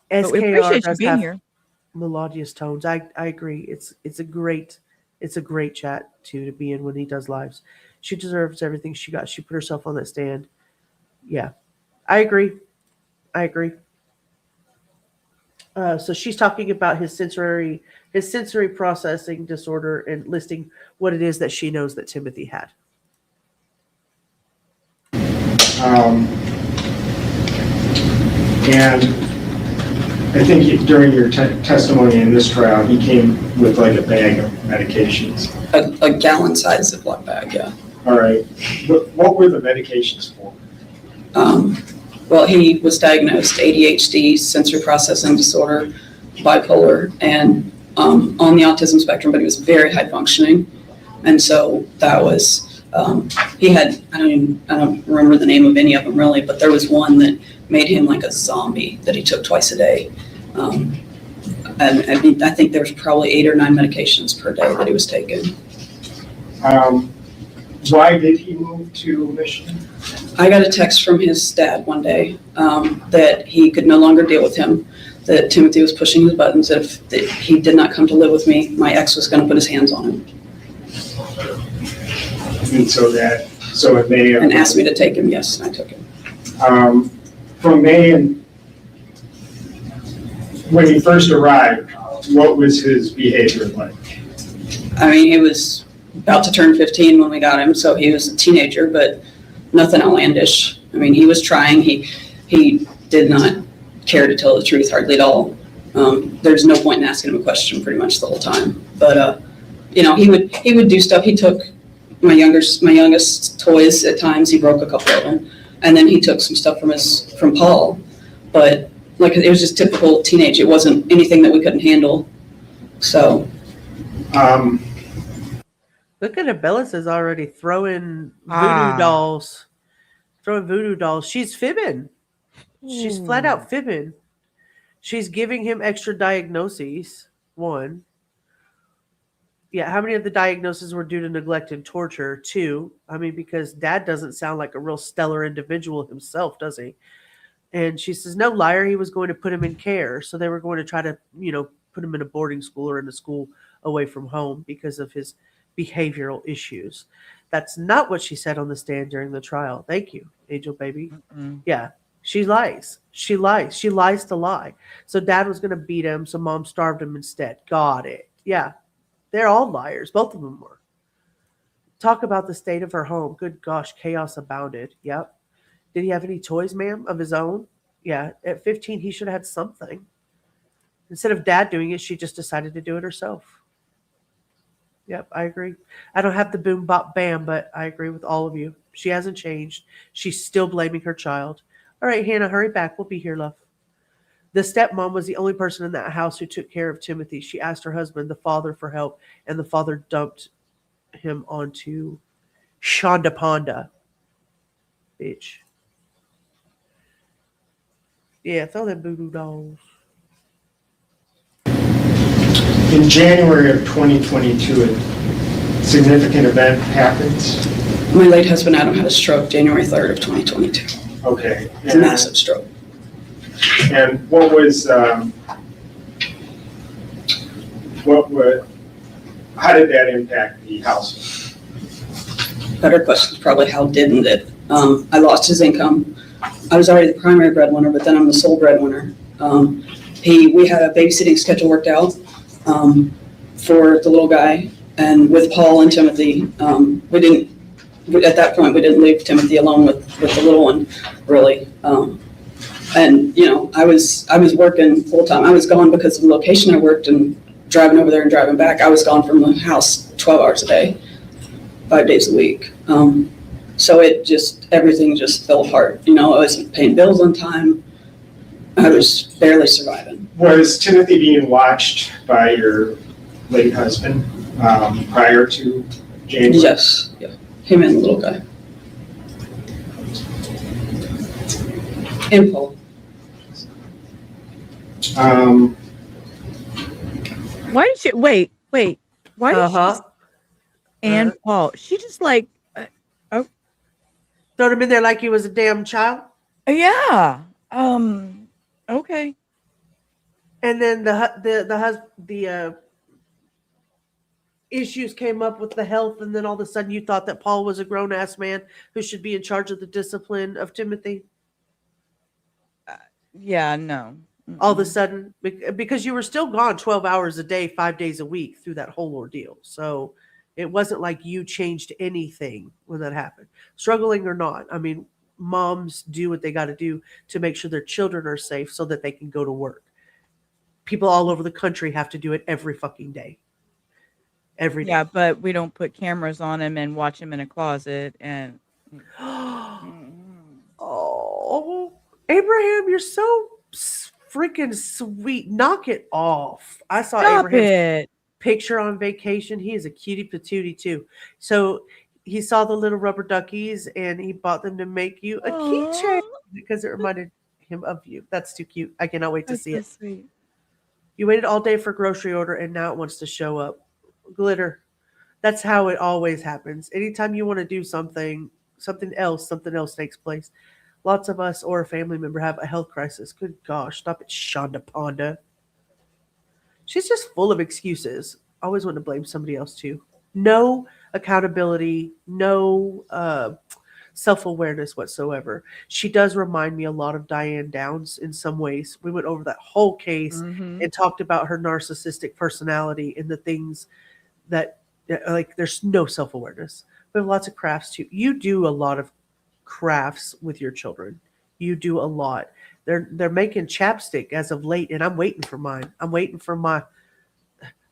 But we SKR appreciate you does being have here. melodious tones. I agree. It's a great chat to be in when he does lives. She deserves everything she got. She put herself on that stand. Yeah, I agree. I agree. So she's talking about his sensory processing disorder and listing what it is that she knows that Timothy had. And I think during your testimony in this trial, he came with like a bag of medications. A gallon size Ziploc bag, yeah. All right. What were the medications for? Well, he was diagnosed ADHD, sensory processing disorder, bipolar, and on the autism spectrum, but he was very high functioning. And so that was, he had, I don't remember the name of any of them really, but there was one that made him like a zombie that he took twice a day. And I think there was probably 8 or 9 medications per day that he was taking. Why did he move to Michigan? I got a text from his dad one day that he could no longer deal with him, that Timothy was pushing his buttons, that if he did not come to live with me, my ex was going to put his hands on him. And so in May of... And asked me to take him, yes, and I took him. From May and when he first arrived, what was his behavior like? I mean, he was about to turn 15 when we got him, so he was a teenager, but nothing outlandish. I mean, he was trying. He did not care to tell the truth hardly at all. There's no point in asking him a question pretty much the whole time. But he would do stuff. He took my youngest toys at times. He broke a couple of them, and then he took some stuff from Paul. But like it was just typical teenage. It wasn't anything that we couldn't handle. So. Look at Abellis is already throwing voodoo dolls. Throwing voodoo dolls. She's fibbing. She's flat out fibbing. She's giving him extra diagnoses. 1. Yeah, how many of the diagnoses were due to neglect and torture? 2. I mean, because Dad doesn't sound like a real stellar individual himself, does he? And she says, no, liar, he was going to put him in care. So they were going to try to, put him in a boarding school or in a school away from home because of his behavioral issues. That's not what she said on the stand during the trial. Thank you, Angel Baby. Yeah, she lies. She lies. She lies to lie. So Dad was going to beat him, so Mom starved him instead. Got it. Yeah, they're all liars. Both of them were. Talk about the state of her home. Good gosh, chaos abounded. Yep. Did he have any toys, ma'am, of his own? Yeah, at 15, he should have had something. Instead of Dad doing it, she just decided to do it herself. Yep, I agree. I don't have the boom bop bam, but I agree with all of you. She hasn't changed. She's still blaming her child. All right, Hannah, hurry back. We'll be here, love. The stepmom was the only person in that house who took care of Timothy. She asked her husband, the father, for help, and the father dumped him onto Shanda Panda. Bitch. Yeah, throw them voodoo dolls. In January of 2022, a significant event happens. My late husband Adam had a stroke January 3rd of 2022. Okay. A massive stroke. And how did that impact the household? Better question is probably how didn't it? I lost his income. I was already the primary breadwinner, but then I'm the sole breadwinner. We had a babysitting schedule worked out for the little guy, and with Paul and Timothy, at that point we didn't leave Timothy alone with the little one, really. And I was working full time. I was gone because of the location I worked and driving over there and driving back. I was gone from the house 12 hours a day, 5 days a week. So everything just fell apart. I wasn't paying bills on time. I was barely surviving. Was Timothy being watched by your late husband prior to January? Yes, yeah, him and the little guy. And Paul. Why did she wait? Why did she and Paul? She just like throw him in there like he was a damn child. Yeah. Okay. And then the issues came up with the health, and then all of a sudden you thought that Paul was a grown ass man who should be in charge of the discipline of Timothy. Yeah. No. All of a sudden, because you were still gone 12 hours a day, 5 days a week through that whole ordeal. So it wasn't like you changed anything when that happened. Struggling or not, I mean, moms do what they got to do to make sure their children are safe so that they can go to work. People all over the country have to do it every fucking day. Every day. Yeah, but we don't put cameras on him and watch him in a closet and. Oh, Abraham, you're so freaking sweet. Knock it off. I saw Abraham's picture on vacation. He is a cutie patootie too. So he saw the little rubber duckies and he bought them to make you a keychain because it reminded him of you. That's too cute. I cannot wait to see it. Sweet. You waited all day for a grocery order and now it wants to show up. Glitter. That's how it always happens. Anytime you want to do something else takes place. Lots of us or a family member have a health crisis. Good gosh, stop it, Shanda Ponda. She's just full of excuses. Always want to blame somebody else too. No accountability, no self-awareness whatsoever. She does remind me a lot of Diane Downs in some ways. We went over that whole case and talked about her narcissistic personality and the things that, like, there's no self-awareness. We have lots of crafts too. You do a lot of crafts with your children. You do a lot. They're making chapstick as of late, and I'm waiting for mine. I'm waiting for my.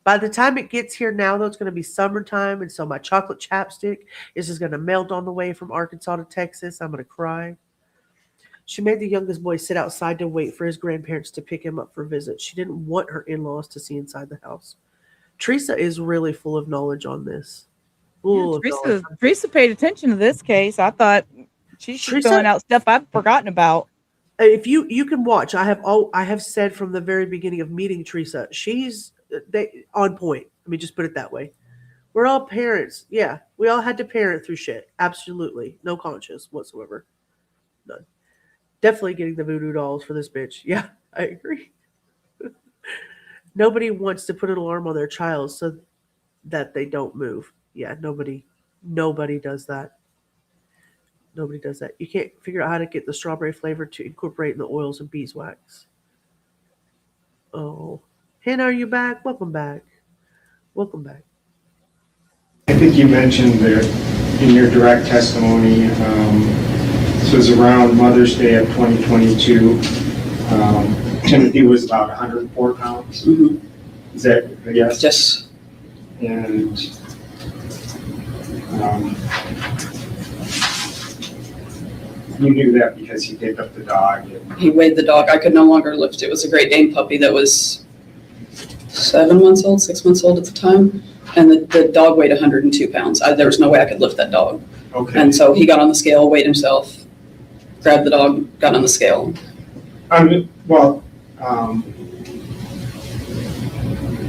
By the time it gets here now, though, it's going to be summertime, and so my chocolate chapstick is just going to melt on the way from Arkansas to Texas. I'm going to cry. She made the youngest boy sit outside to wait for his grandparents to pick him up for a visit. She didn't want her in-laws to see inside the house. Teresa is really full of knowledge on this. Teresa paid attention to this case. I thought she's filling out stuff I've forgotten about. If you can watch, I have said from the very beginning of meeting Teresa, she's on point. Let me just put it that way. We're all parents. Yeah, we all had to parent through shit. Absolutely, no conscience whatsoever. None. Definitely getting the voodoo dolls for this bitch. Yeah, I agree. Nobody wants to put an alarm on their child so that they don't move. Yeah, nobody does that. Nobody does that. You can't figure out how to get the strawberry flavor to incorporate in the oils and beeswax. Oh. Hannah, are you back? Welcome back. Welcome back. I think you mentioned that in your direct testimony, this was around Mother's Day of 2022. Timothy was about 104 pounds. Mm-hmm. Is that a guess? Yes. And you knew that because he picked up the dog. He weighed the dog. I could no longer lift. It was a Great Dane puppy that was 6 months old at the time. And the dog weighed 102 pounds. There was no way I could lift that dog. Okay. And so he got on the scale, weighed himself, grabbed the dog, got on the scale.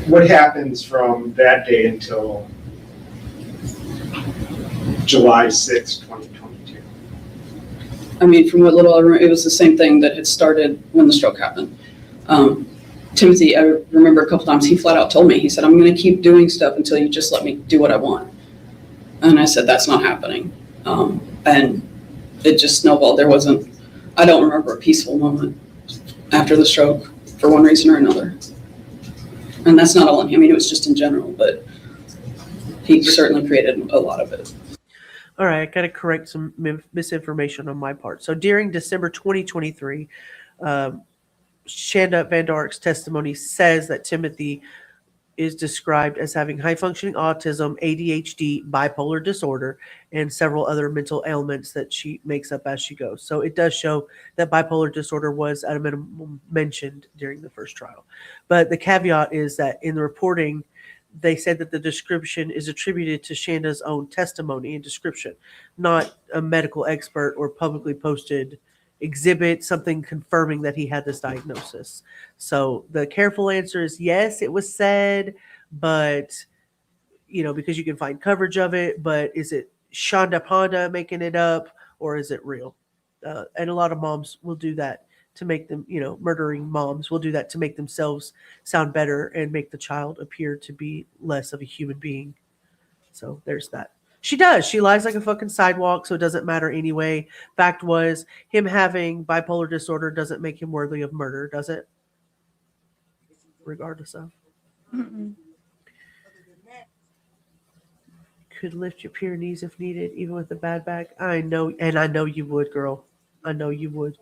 What happens from that day until July 6, 2022? I mean, from what little I remember, it was the same thing that had started when the stroke happened. Timothy, I remember a couple times, he flat out told me, he said, I'm going to keep doing stuff until you just let me do what I want. And I said, that's not happening. And it just snowballed. I don't remember a peaceful moment after the stroke for one reason or another. And that's not all on him. I mean, it was just in general, but he certainly created a lot of it. All right, I got to correct some misinformation on my part. So during December 2023, Shanda Vander Ark's testimony says that Timothy is described as having high functioning autism, ADHD, bipolar disorder, and several other mental ailments that she makes up as she goes. So it does show that bipolar disorder was at a minimum mentioned during the first trial. But the caveat is that in the reporting, they said that the description is attributed to Shanda's own testimony and description, not a medical expert or publicly posted exhibit, something confirming that he had this diagnosis. So the careful answer is yes, it was said, but because you can find coverage of it, but is it Shanda Panda making it up or is it real? And a lot of moms will do that to make them, murdering moms will do that to make themselves sound better and make the child appear to be less of a human being. So there's that. She does. She lies like a fucking sidewalk, so it doesn't matter anyway. Fact was, him having bipolar disorder doesn't make him worthy of murder, does it? Regardless of. Mm-mm. Could lift your pure knees if needed, even with a bad back. I know, and I know you would, girl. I know you would.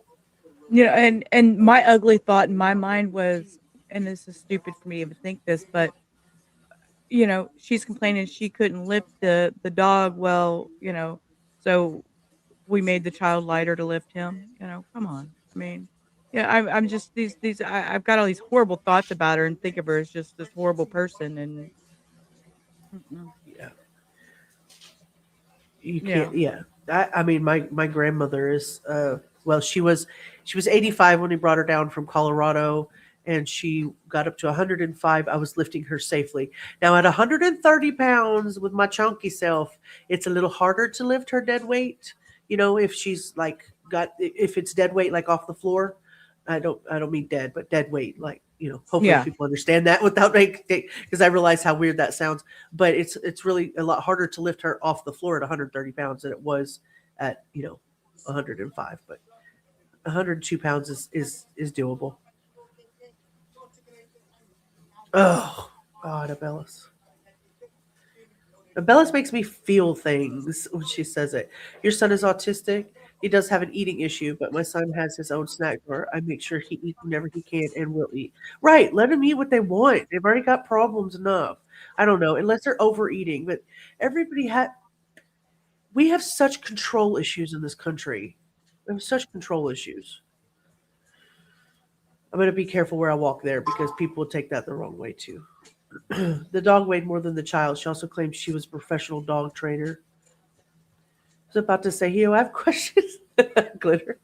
And my ugly thought in my mind was, and this is stupid for me to even think this, but she's complaining she couldn't lift the dog well, so we made the child lighter to lift him. Come on. I mean, I'm just I've got all these horrible thoughts about her and think of her as just this horrible person, and Yeah. You can't. Yeah. I mean, my grandmother is. Well, she was 85 when he brought her down from Colorado, and she got up to 105. I was lifting her safely. Now at 130 pounds with my chunky self, it's a little harder to lift her dead weight. If she's if it's dead weight like off the floor. I don't mean dead, but dead weight, like hopefully Yeah. people understand that without because I realize how weird that sounds. But it's really a lot harder to lift her off the floor at 130 pounds than it was at 105. But 102 pounds is doable. Oh God, Abellis. Abellis makes me feel things when she says it. Your son is autistic. He does have an eating issue, but my son has his own snack drawer. I make sure he eats whenever he can and will eat. Right, let them eat what they want. They've already got problems enough. I don't know, unless they're overeating. But we have such control issues in this country. We have such control issues. I'm going to be careful where I walk there because people will take that the wrong way too. The dog weighed more than the child. She also claimed she was a professional dog trainer. I was about to say, I have questions. Glitter.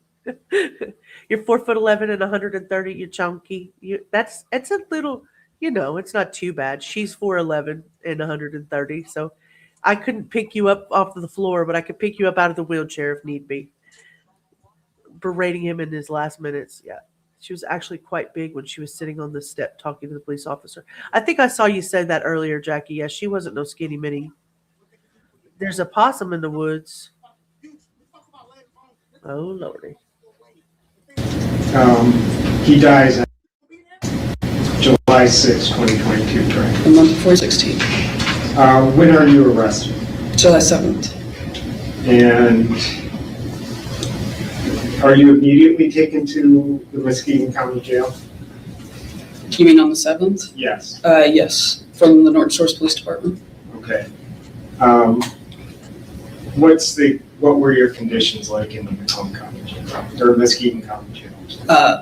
You're 4'11" and 130. You're chunky. It's a little, it's not too bad. She's 4'11" and 130. So I couldn't pick you up off the floor, but I could pick you up out of the wheelchair if need be. Berating him in his last minutes. Yeah. She was actually quite big when she was sitting on the step talking to the police officer. I think I saw you say that earlier, Jackie. Yeah, she wasn't no skinny mini. There's a possum in the woods. Oh, Lordy. He dies on July 6, 2022, correct? The month before 16, When are you arrested? July 7th. And are you immediately taken to the Muskegon County Jail? You mean on the 7th? Yes. Yes, from the North Shores Police Department. Okay. What were your conditions like in the Macomb County Jail or Muskegon County Jail?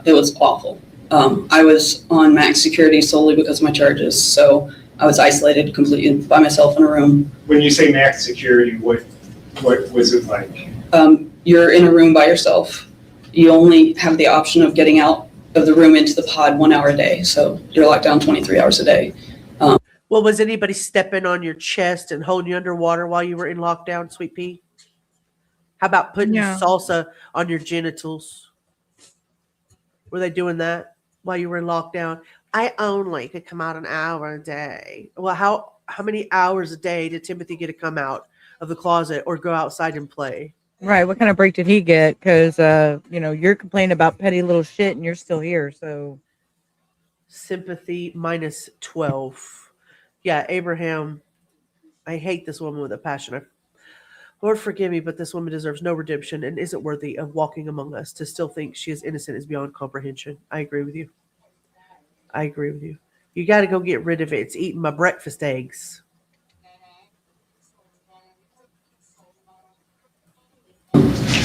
It was awful. I was on max security solely because of my charges, so I was isolated completely by myself in a room. When you say max security, what was it like? You're in a room by yourself. You only have the option of getting out of the room into the pod 1 hour a day, so you're locked down 23 hours a day. Well, was anybody stepping on your chest and holding you underwater while you were in lockdown, Sweet Pea? How about putting salsa on your genitals? Were they doing that while you were in lockdown? I only could come out an hour a day. Well, how many hours a day did Timothy get to come out of the closet or go outside and play? Right. What kind of break did he get? Because, you're complaining about petty little shit and you're still here. So sympathy minus 12. Yeah, Abraham. I hate this woman with a passion. Lord, forgive me, but this woman deserves no redemption and isn't worthy of walking among us. To still think she is innocent is beyond comprehension. I agree with you. You got to go get rid of it. It's eating my breakfast eggs.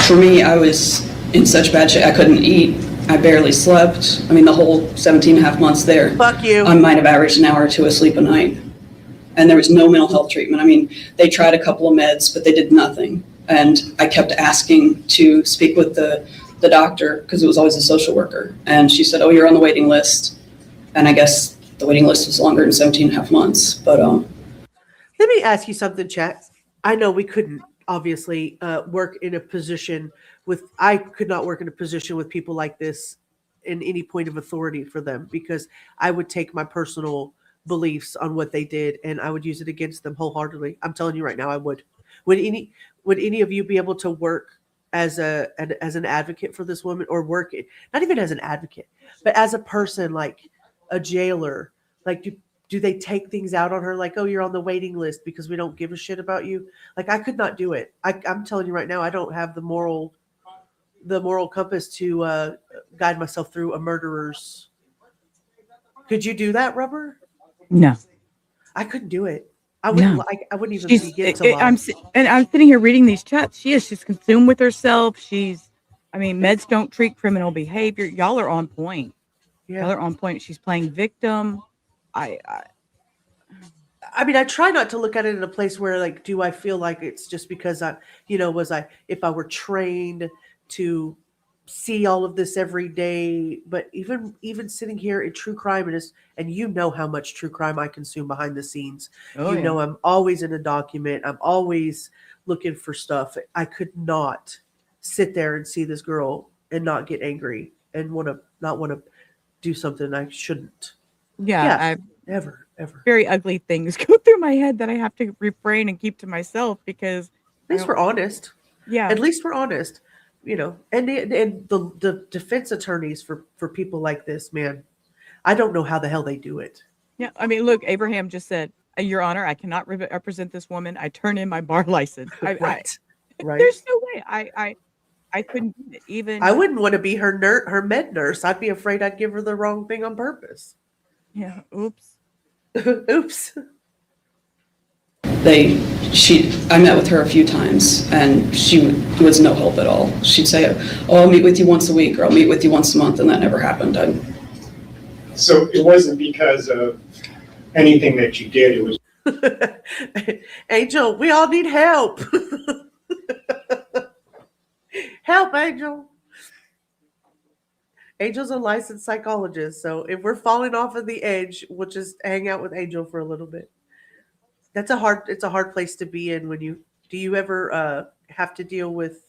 For me, I was in such bad shape. I couldn't eat. I barely slept. I mean, the whole 17 and a half months there. Fuck you. I might have averaged an hour or two of sleep a night. And there was no mental health treatment. I mean, they tried a couple of meds, but they did nothing. And I kept asking to speak with the doctor, because it was always a social worker. And she said, oh, you're on the waiting list. And I guess the waiting list was longer than 17 and a half months. But let me ask you something, chat. I know we couldn't obviously work in a position I could not work in a position with people like this in any point of authority for them, because I would take my personal beliefs on what they did and I would use it against them wholeheartedly. I'm telling you right now, I would. Would any of you be able to work as an advocate for this woman, or work not even as an advocate, but as a person, like a jailer? Like, do they take things out on her? Like, oh, you're on the waiting list because we don't give a shit about you. Like, I could not do it. I'm telling you right now, I don't have the moral compass to guide myself through a murderer's. Could you do that, Rubber? No. I couldn't do it. I wouldn't. No. I wouldn't even begin to lie. I'm sitting here reading these chats. She's consumed with herself. Meds don't treat criminal behavior. Y'all are on point. Yeah. Y'all are on point. She's playing victim. I try not to look at it in a place where, like, do I feel like it's just because if I were trained to see all of this every day, but even sitting here in true crime, and you know how much true crime I consume behind the scenes. Oh, you know, I'm always in a document. I'm always looking for stuff. I could not sit there and see this girl and not get angry and not want to do something I shouldn't. Yeah, ever. Very ugly things go through my head that I have to refrain and keep to myself, because at least we're honest. Yeah, at least we're honest. You know, and the defense attorneys for people like this, man, I don't know how the hell they do it. Yeah, I mean, look, Abraham just said, Your Honor, I cannot represent this woman. I turn in my bar license. Right. There's no way. I couldn't even. I wouldn't want to be her med nurse. I'd be afraid I'd give her the wrong thing on purpose. Yeah. Oops. Oops. I met with her a few times, and she was no help at all. She'd say, oh, I'll meet with you once a week, or I'll meet with you once a month, and that never happened. So it wasn't because of anything that you did. It was Angel, we all need help. Help, Angel. Angel's a licensed psychologist, so if we're falling off of the edge, we'll just hang out with Angel for a little bit. It's a hard place to be in. Do you ever have to deal with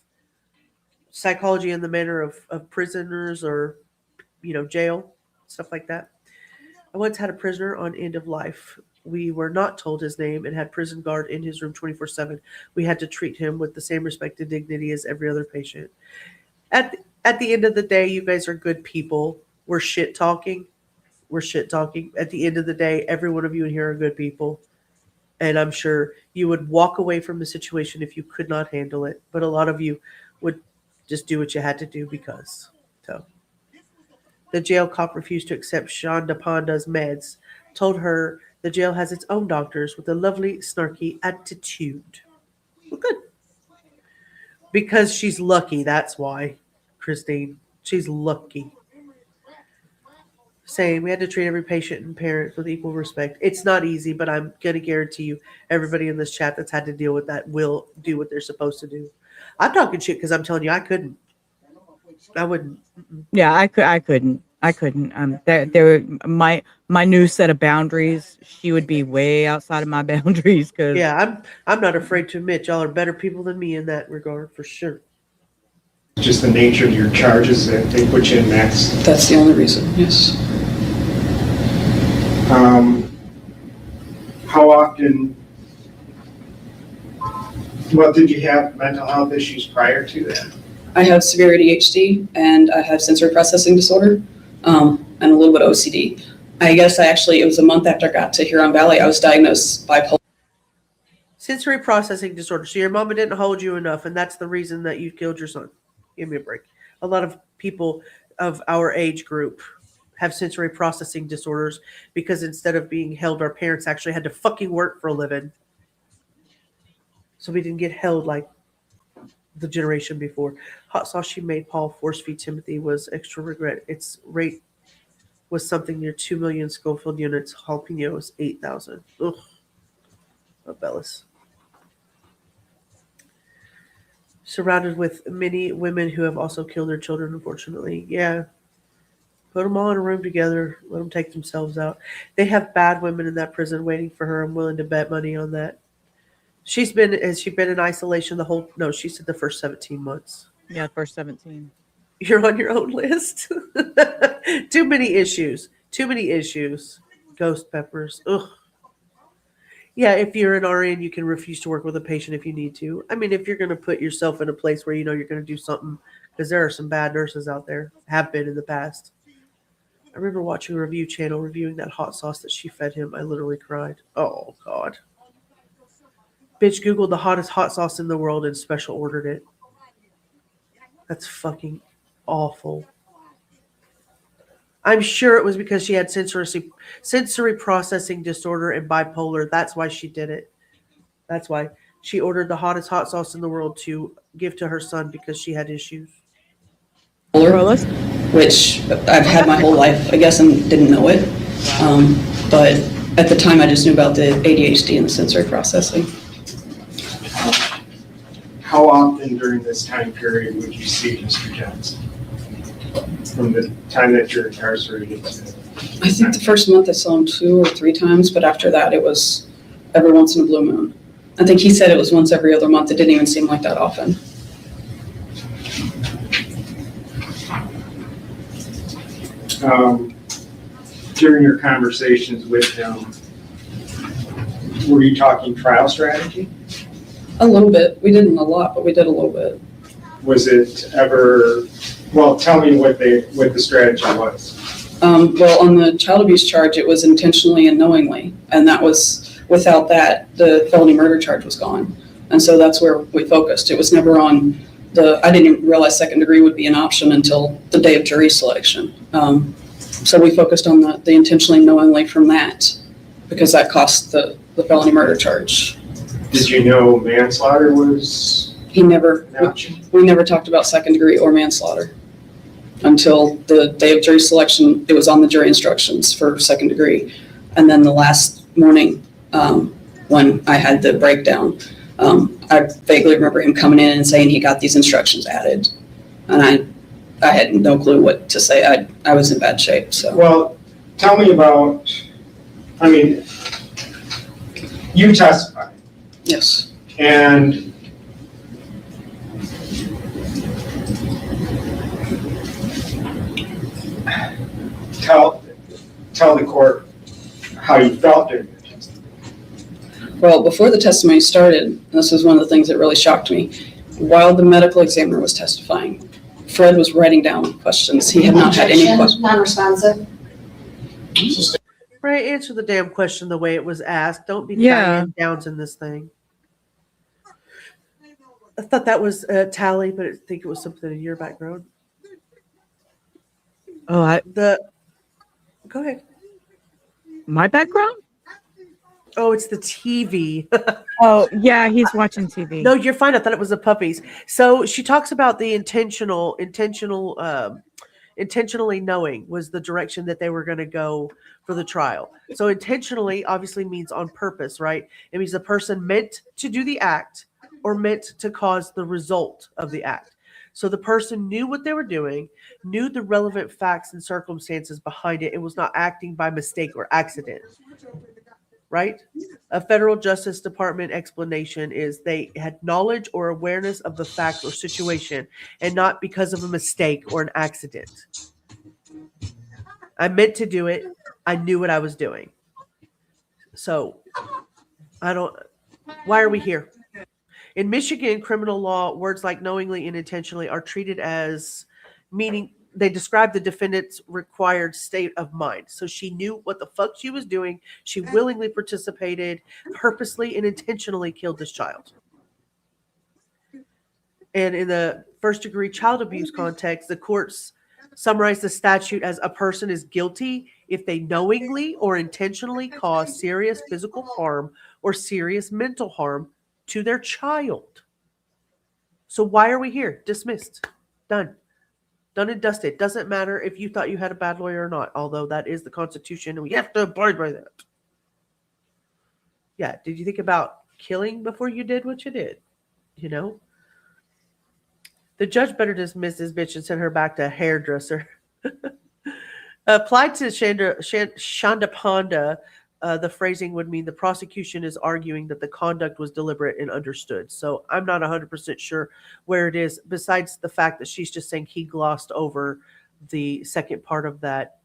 psychology in the manner of prisoners, or jail, stuff like that? I once had a prisoner on end of life. We were not told his name and had prison guard in his room 24/7. We had to treat him with the same respect and dignity as every other patient. At the end of the day, you guys are good people. We're shit talking. At the end of the day, every one of you in here are good people. And I'm sure you would walk away from the situation if you could not handle it. But a lot of you would just do what you had to do because. So the jail cop refused to accept Shanda Panda's meds, told her the jail has its own doctors with a lovely, snarky attitude. Well, good. Because she's lucky, that's why, Christine. She's lucky. Saying we had to treat every patient and parent with equal respect. It's not easy, but I'm going to guarantee you everybody in this chat that's had to deal with that will do what they're supposed to do. I'm talking shit because I'm telling you I couldn't. I wouldn't. Yeah, I couldn't. My new set of boundaries, she would be way outside of my boundaries. Cause yeah, I'm not afraid to admit y'all are better people than me in that regard, for sure. Just the nature of your charges that they put you in next. That's the only reason, yes. How often, did you have mental health issues prior to that? I have severe ADHD, and I have sensory processing disorder, and a little bit of OCD. I guess it was a month after I got to Huron Valley, I was diagnosed bipolar. Sensory processing disorder. So your mama didn't hold you enough, and that's the reason that you killed your son. Give me a break. A lot of people of our age group have sensory processing disorders because instead of being held, our parents actually had to fucking work for a living. So we didn't get held like the generation before. Hot sauce she made Paul force feed Timothy was extra regret. Its rate was something near 2 million Schofield units. Jalapeno was 8,000. Ugh. Oh, Bellis. Surrounded with many women who have also killed their children, unfortunately. Yeah. Put them all in a room together. Let them take themselves out. They have bad women in that prison waiting for her. I'm willing to bet money on that. Has she been in isolation the whole, no, she said the first 17 months. Yeah, first 17. You're on your own list. Too many issues. Too many issues. Ghost peppers. Ugh. Yeah, if you're an RN, you can refuse to work with a patient if you need to. I mean, if you're going to put yourself in a place where you know you're going to do something, because there are some bad nurses out there, have been in the past. I remember watching a review channel reviewing that hot sauce that she fed him. I literally cried. Oh, God. Bitch Googled the hottest hot sauce in the world and special ordered it. That's fucking awful. I'm sure it was because she had sensory processing disorder and bipolar. That's why she did it. That's why she ordered the hottest hot sauce in the world to give to her son because she had issues. Which I've had my whole life, I guess, and didn't know it. But at the time, I just knew about the ADHD and the sensory processing. How often during this time period would you see Mr. Johnson? From the time that you're incarcerated to? I think the first month I saw him 2 or 3 times, but after that it was every once in a blue moon. I think he said it was once every other month. It didn't even seem like that often. During your conversations with him, were you talking trial strategy? A little bit. We didn't a lot, but we did a little bit. Was it ever, well, tell me what the strategy was. Well, on the child abuse charge, it was intentionally and knowingly. And that was, without that, the felony murder charge was gone. And so that's where we focused. It was never on I didn't even realize second degree would be an option until the day of jury selection. So we focused on the intentionally knowingly from that, because that cost the felony murder charge. Did you know manslaughter was an option? We never talked about second degree or manslaughter until the day of jury selection. It was on the jury instructions for second degree. And then the last morning, when I had the breakdown, I vaguely remember him coming in and saying he got these instructions added. And I had no clue what to say. I was in bad shape. So. Well, tell me about, I mean, you testified. Yes. And tell the court how you felt during your testimony. Well, before the testimony started, this was one of the things that really shocked me. While the medical examiner was testifying, Fred was writing down questions. He had not had any questions. Non-responsive. Right, answer the damn question the way it was asked. Don't be Diane Downs in this thing. I thought that was Tally, but I think it was something in your background. Oh, Go ahead. My background? Oh, it's the TV. Oh, yeah, he's watching TV. No, you're fine. I thought it was the puppies. So she talks about the intentionally knowing was the direction that they were going to go for the trial. So intentionally obviously means on purpose, right? It means the person meant to do the act or meant to cause the result of the act. So the person knew what they were doing, knew the relevant facts and circumstances behind it, and was not acting by mistake or accident. Right? A federal justice department explanation is they had knowledge or awareness of the fact or situation and not because of a mistake or an accident. I meant to do it. I knew what I was doing. So why are we here? In Michigan criminal law, words like knowingly and intentionally are treated as meaning they describe the defendant's required state of mind. So she knew what the fuck she was doing. She willingly participated, purposely and intentionally killed this child. And in the first degree child abuse context, the courts summarize the statute as a person is guilty if they knowingly or intentionally cause serious physical harm or serious mental harm to their child. So why are we here? Dismissed. Done. Done and dusted. Doesn't matter if you thought you had a bad lawyer or not, although that is the Constitution and we have to abide by that. Yeah, did you think about killing before you did what you did? You know? The judge better dismiss this bitch and send her back to a hairdresser. Applied to Shanda Vander, the phrasing would mean the prosecution is arguing that the conduct was deliberate and understood. So I'm not 100% sure where it is, besides the fact that she's just saying he glossed over the second part of that.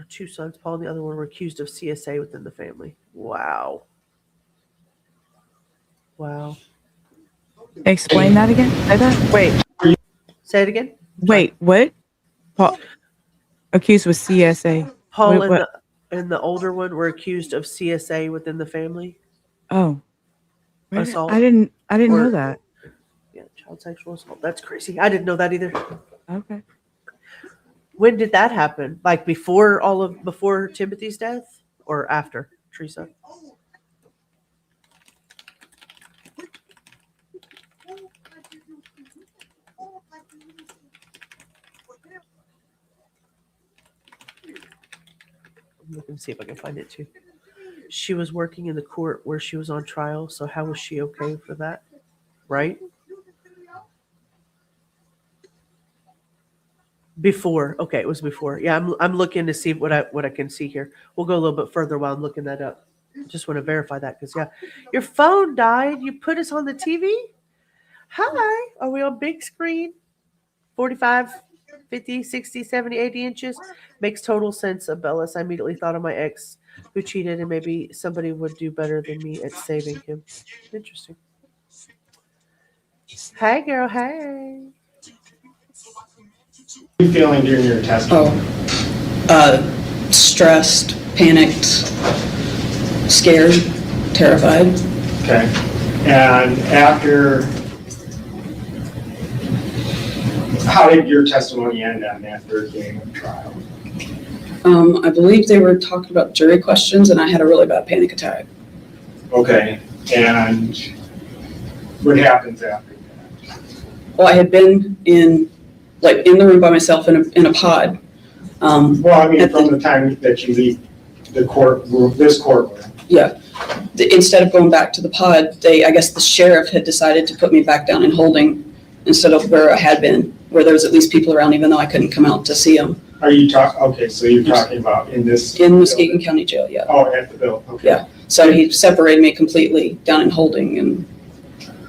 Two sons, Paul and the other one, were accused of CSA within the family. Wow. Wow. Explain that again. Say that. Wait. Say it again. Wait. What? Paul accused with CSA. Paul Wait, and the older one were accused of CSA within the family. Oh. Assault. I didn't know that. Yeah, child sexual assault. That's crazy. I didn't know that either. Okay. When did that happen? Like before Timothy's death or after, Teresa? I'm looking to see if I can find it too. She was working in the court where she was on trial, so how was she okay for that? Right? Before. Okay, it was before. Yeah, I'm looking to see what I can see here. We'll go a little bit further while I'm looking that up. Just want to verify that because yeah, your phone died. You put us on the TV. Hi, are we on big screen? 45, 50, 60, 70, 80 inches. Makes total sense, Abellis. I immediately thought of my ex who cheated and maybe somebody would do better than me at saving him. Interesting. Hey, girl. Hey. How are you feeling during your testimony? Stressed, panicked, scared, terrified. Okay. And how did your testimony end on that third day of trial? I believe they were talking about jury questions, and I had a really bad panic attack. Okay. And what happens after that? Well, I had been in the room by myself in a pod. Well, I mean, from the time that you leave the courtroom, this courtroom. Yeah. Instead of going back to the pod, I guess the sheriff had decided to put me back down in holding instead of where I had been, where there was at least people around, even though I couldn't come out to see them. Are you okay, so you're talking about in Muskegon County Jail, yeah. Oh, at the bill, okay. Yeah. So he separated me completely down in holding. And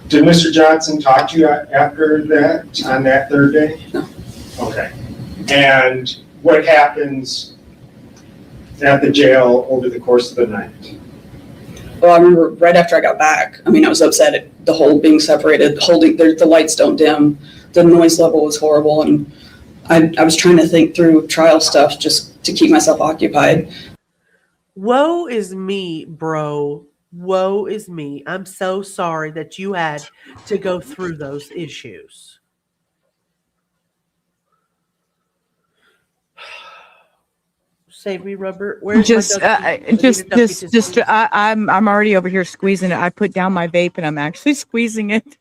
did Mr. Johnson talk to you after that, on that third day? No. Okay. And what happens at the jail over the course of the night? Well, I remember right after I got back, I was upset at the whole being separated, the lights don't dim, the noise level was horrible, and I was trying to think through trial stuff just to keep myself occupied. Woe is me, bro. Woe is me. I'm so sorry that you had to go through those issues. Save me, rubber. Where's I'm already over here squeezing it. I put down my vape and I'm actually squeezing it.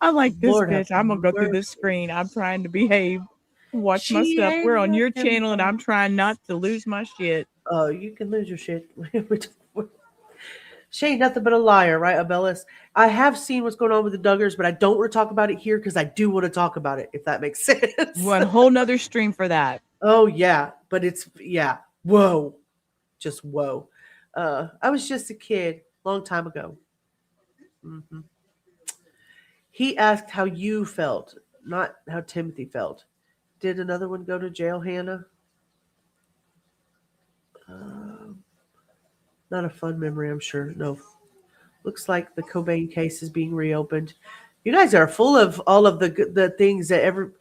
I'm like, this Lord, bitch, I'm gonna go through this screen. I'm trying to behave, watch my stuff. We're on your channel and I'm trying not to lose my shit. Oh, you can lose your shit. She ain't nothing but a liar, right, Abellis? I have seen what's going on with the Duggars, but I don't want to talk about it here because I do want to talk about it, if that makes sense. One whole nother stream for that. Oh, yeah. But whoa. Just whoa. I was just a kid long time ago. Mm-hmm. He asked how you felt, not how Timothy felt. Did another one go to jail, Hannah? Not a fun memory, I'm sure. No. Looks like the Cobain case is being reopened. You guys are full of all of the things that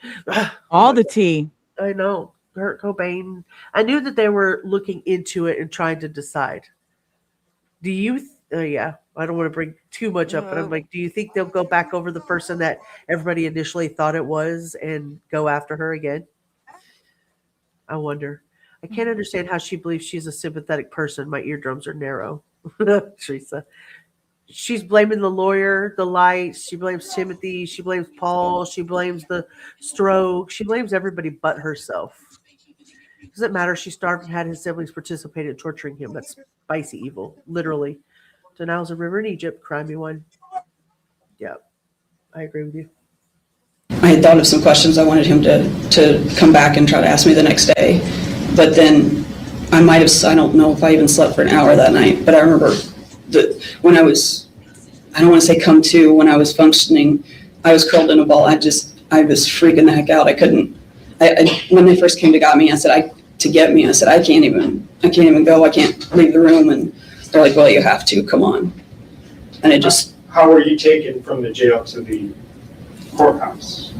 all the tea. I know. Kurt Cobain. I knew that they were looking into it and trying to decide. Do you? Yeah. I don't want to bring too much up, but I'm like, do you think they'll go back over the person that everybody initially thought it was and go after her again? I wonder. I can't understand how she believes she's a sympathetic person. My eardrums are narrow. Teresa. She's blaming the lawyer, the lights. She blames Timothy. She blames Paul. She blames the stroke. She blames everybody but herself. Doesn't matter. She starved and had his siblings participate in torturing him. That's spicy evil, literally. So now's a river in Egypt. Cry me one. Yeah, I agree with you. I had thought of some questions I wanted him to come back and try to ask me the next day. But then I don't know if I even slept for an hour that night, but I remember that when I was, I don't want to say come to, when I was functioning, I was curled in a ball. I was freaking the heck out. I couldn't, when they first came to get me, I said, I can't even go. I can't leave the room. And they're like, well, you have to, come on. And it just. How were you taken from the jail to the courthouse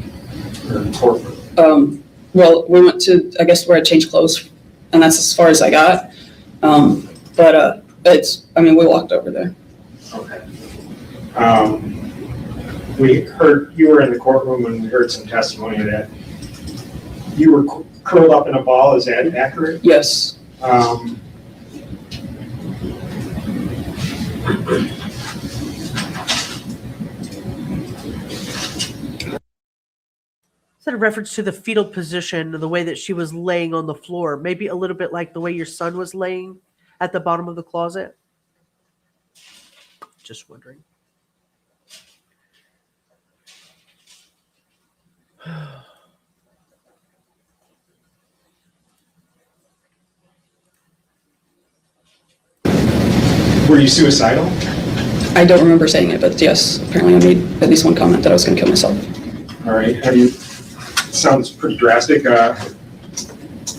or courtroom? Well, we went to, I guess, where I changed clothes, and that's as far as I got. We walked over there. Okay. We heard, you were in the courtroom and we heard some testimony that you were curled up in a ball. Is that accurate? Yes. Is that a reference to the fetal position, the way that she was laying on the floor? Maybe a little bit like the way your son was laying at the bottom of the closet? Just wondering. Were you suicidal? I don't remember saying it, but yes, apparently I made at least one comment that I was going to kill myself. All right. Sounds pretty drastic.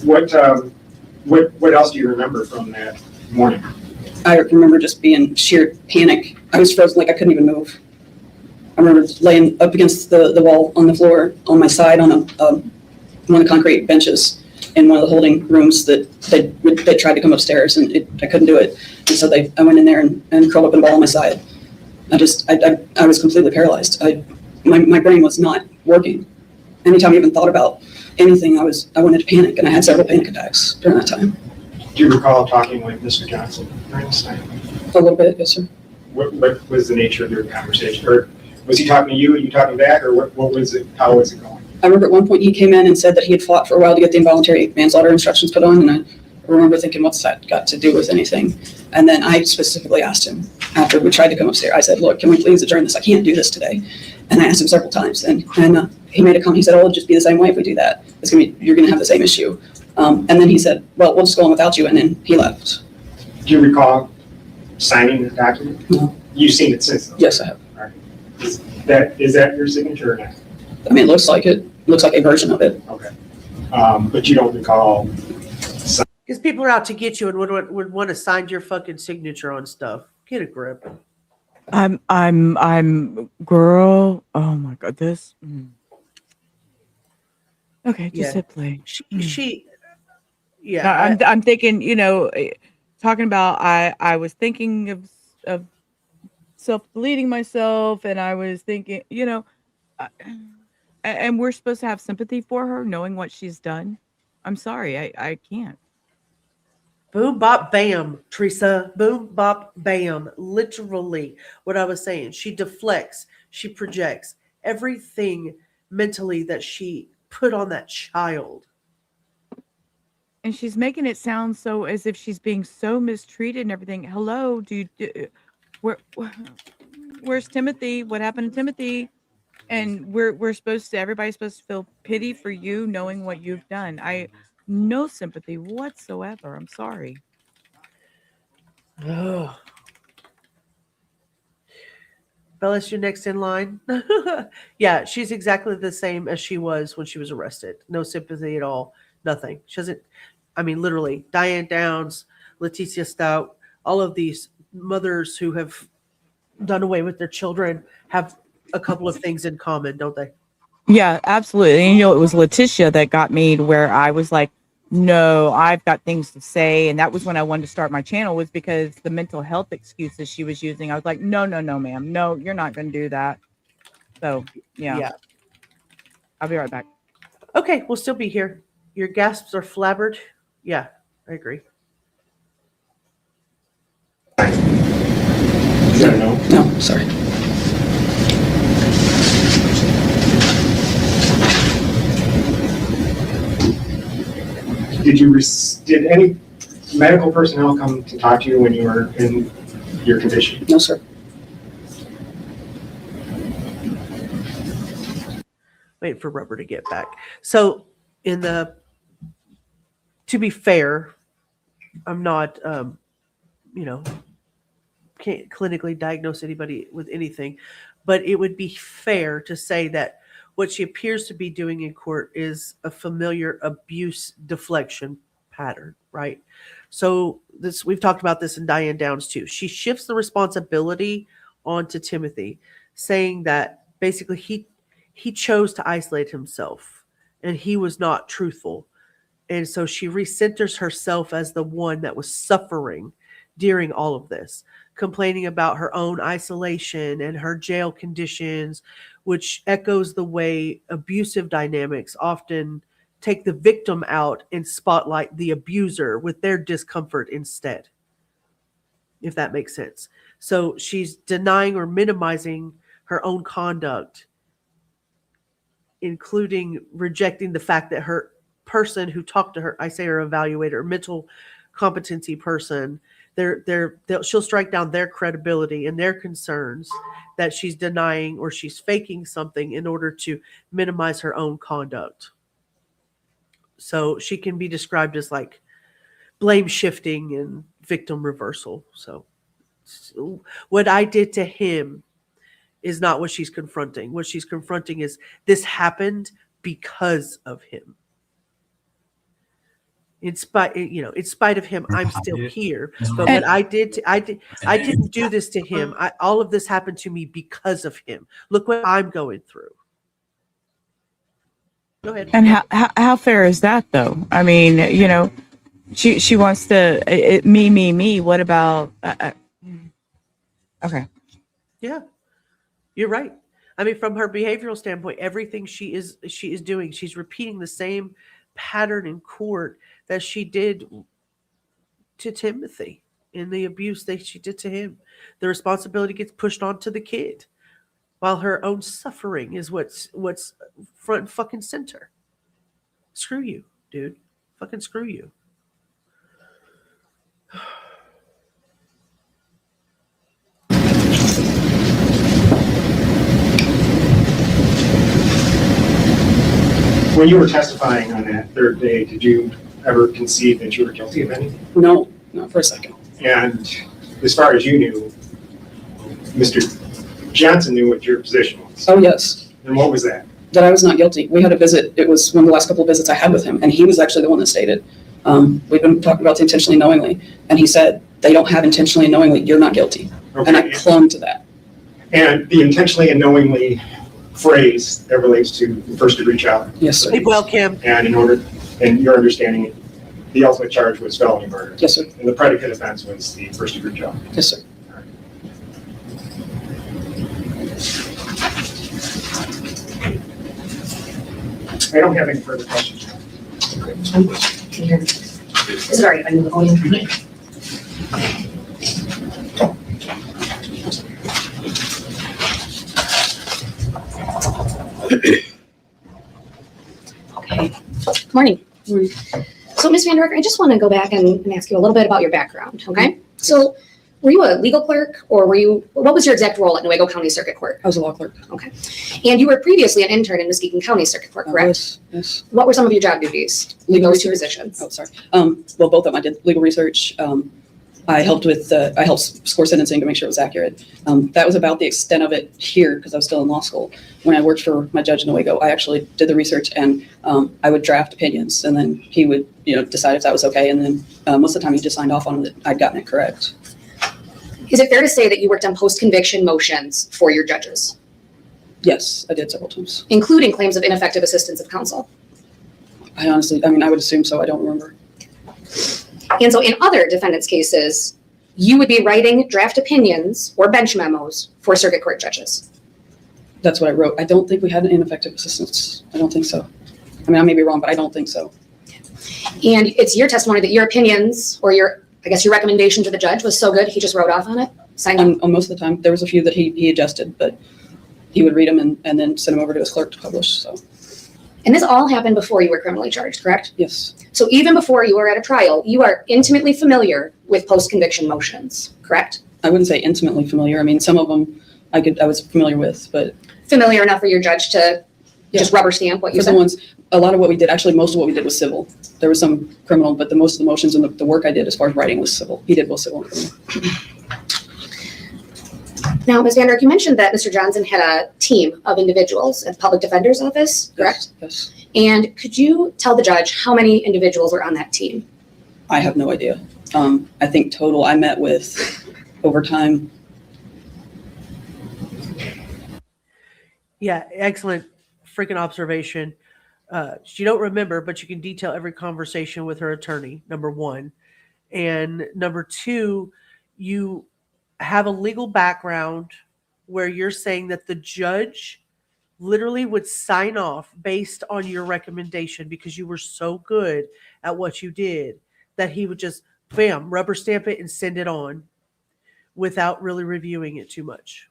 What else do you remember from that morning? I remember just being sheer panic. I was frozen, like I couldn't even move. I remember laying up against the wall on the floor on my side on one of the concrete benches in one of the holding rooms that they tried to come upstairs and I couldn't do it. And so I went in there and curled up in a ball on my side. I was completely paralyzed. My brain was not working. Anytime I even thought about anything, I wanted to panic, and I had several panic attacks during that time. Do you recall talking with Mr. Johnson during this time? A little bit, yes, sir. What was the nature of your conversation? Or was he talking to you and you talking back, or what was it? How was it going? I remember at one point he came in and said that he had fought for a while to get the involuntary manslaughter instructions put on, and I remember thinking, what's that got to do with anything? And then I specifically asked him after we tried to come upstairs. I said, look, can we please adjourn this? I can't do this today. And I asked him several times, and he made a comment. He said, oh, it'll just be the same way if we do that. You're going to have the same issue. And then he said, well, we'll just go on without you, and then he left. Do you recall signing the document? No. You've seen it since then? Yes, I have. All right. Is that your signature or not? I mean, it looks like it. It looks like a version of it. Okay. But you don't recall. Because people are out to get you and would want to sign your fucking signature on stuff. Get a grip. I'm girl. Oh my god, this. Okay, just hit play. She yeah. No, I'm thinking, talking about I was thinking of self-deleting myself, and I was thinking, and we're supposed to have sympathy for her, knowing what she's done. I'm sorry, I can't. Boom, bop, bam, Teresa. Boom, bop, bam. Literally what I was saying. She deflects. She projects everything mentally that she put on that child. And she's making it sound so as if she's being so mistreated and everything. Hello, where's Timothy? What happened to Timothy? And everybody's supposed to feel pity for you, knowing what you've done. No sympathy whatsoever. I'm sorry. Oh. Bella's you next in line. Yeah, she's exactly the same as she was when she was arrested. No sympathy at all. Nothing. She doesn't. I mean, literally, Diane Downs, Leticia Stout, all of these mothers who have done away with their children have a couple of things in common, don't they? Yeah, absolutely. And it was Leticia that got me where I was like, no, I've got things to say. And that was when I wanted to start my channel, was because the mental health excuses she was using. I was like, no, ma'am. No, you're not going to do that. So, yeah. I'll be right back. Okay, we'll still be here. Your gasps are flabbered. Yeah, I agree. No, sorry. Did any medical personnel come to talk to you when you were in your condition? No, sir. Waiting for Rubber to get back. So to be fair, I'm not, can't clinically diagnose anybody with anything, but it would be fair to say that what she appears to be doing in court is a familiar abuse deflection pattern, right? So we've talked about this in Diane Downs too. She shifts the responsibility onto Timothy, saying that basically he chose to isolate himself and he was not truthful. And so she recenters herself as the one that was suffering during all of this, complaining about her own isolation and her jail conditions, which echoes the way abusive dynamics often take the victim out and spotlight the abuser with their discomfort instead, if that makes sense. So she's denying or minimizing her own conduct, including rejecting the fact that her person who talked to her, I say her evaluator, mental competency person, she'll strike down their credibility and their concerns that she's denying or she's faking something in order to minimize her own conduct. So she can be described as like blame shifting and victim reversal. So what I did to him is not what she's confronting. What she's confronting is this happened because of him. In spite of him, I'm still here. But what I did, I didn't do this to him. All of this happened to me because of him. Look what I'm going through. Go ahead. And how fair is that, though? I mean, she wants to me. What about? Okay. Yeah, you're right. I mean, from her behavioral standpoint, everything she is doing, she's repeating the same pattern in court that she did to Timothy in the abuse that she did to him. The responsibility gets pushed onto the kid, while her own suffering is what's front and fucking center. Screw you, dude. Fucking screw you. When you were testifying on that third day, did you ever concede that you were guilty of anything? No, not for a second. And as far as you knew, Mr. Johnson knew what your position was. Oh, yes. And what was that? That I was not guilty. We had a visit. It was one of the last couple of visits I had with him, and he was actually the one that stated, we've been talking about the intentionally knowingly, and he said, they don't have intentionally and knowingly, you're not guilty. Okay. And I clung to that. And the intentionally and knowingly phrase that relates to first degree child. Yes, sir. Sleep well, Kim. And in your understanding, the ultimate charge was felony murder. Yes, sir. And the predicate offense was the first degree child. Yes, sir. I don't have any further questions. Is it already been going? Okay. Good morning. So, Ms. Vander Ark, I just want to go back and ask you a little bit about your background, okay? So, were you a legal clerk, or what was your exact role at Nuevo County Circuit Court? I was a law clerk. Okay. And you were previously an intern in Muskegon County Circuit Court, correct? Yes. What were some of your job duties in those two positions? Oh, sorry. Well, both of them. I did legal research. I helped score sentencing to make sure it was accurate. That was about the extent of it here, because I was still in law school. When I worked for my judge in Nuevo, I actually did the research, and I would draft opinions, and then he would, decide if that was okay. And then most of the time he just signed off on it. I'd gotten it correct. Is it fair to say that you worked on post-conviction motions for your judges? Yes, I did several times. Including claims of ineffective assistance of counsel? I would assume so. I don't remember. And so in other defendants' cases, you would be writing draft opinions or bench memos for circuit court judges. That's what I wrote. I don't think we had an ineffective assistance. I don't think so. I mean, I may be wrong, but I don't think so. And it's your testimony that your opinions or your recommendation to the judge was so good, he just wrote off on it, signed up. On most of the time, there was a few that he adjusted, but he would read them and then send them over to his clerk to publish. So. And this all happened before you were criminally charged, correct? Yes. So even before you were at a trial, you are intimately familiar with post-conviction motions, correct? I wouldn't say intimately familiar. I mean, some of them I was familiar with, but familiar enough for your judge to just rubber stamp what you said? A lot of what we did, actually most of what we did was civil. There was some criminal, but most of the motions and the work I did as far as writing was civil. He did both civil and criminal. Now, Ms. Vander Ark, you mentioned that Mr. Johnson had a team of individuals at the Public Defender's Office, correct? Yes. And could you tell the judge how many individuals were on that team? I have no idea. I think total I met with overtime. Yeah, excellent freaking observation. You don't remember, but you can detail every conversation with her attorney, number one. And number two, you have a legal background where you're saying that the judge literally would sign off based on your recommendation because you were so good at what you did that he would just, bam, rubber stamp it and send it on without really reviewing it too much.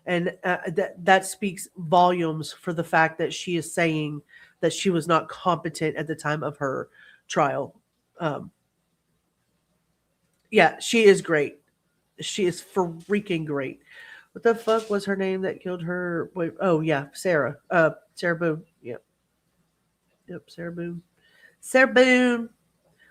And that speaks volumes for the fact that she is saying that she was not competent at the time of her trial. Yeah, she is great. She is freaking great. What the fuck was her name that killed her? Wait, oh, yeah, Sarah. Sarah Boone. Yep. Yep, Sarah Boone. Sarah Boone,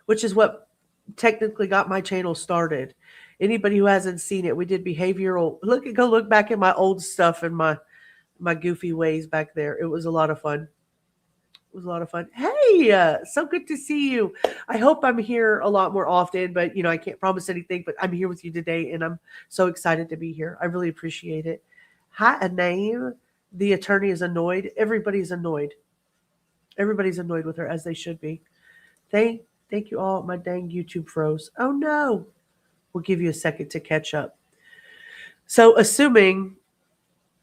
which is what technically got my channel started. Anybody who hasn't seen it, we did behavioral. Go look back at my old stuff and my goofy ways back there. It was a lot of fun. It was a lot of fun. Hey, so good to see you. I hope I'm here a lot more often, but I can't promise anything, but I'm here with you today and I'm so excited to be here. I really appreciate it. Hi, Anaim. The attorney is annoyed. Everybody's annoyed. Everybody's annoyed with her as they should be. Thank you all. My dang YouTube froze. Oh no. We'll give you a second to catch up. So assuming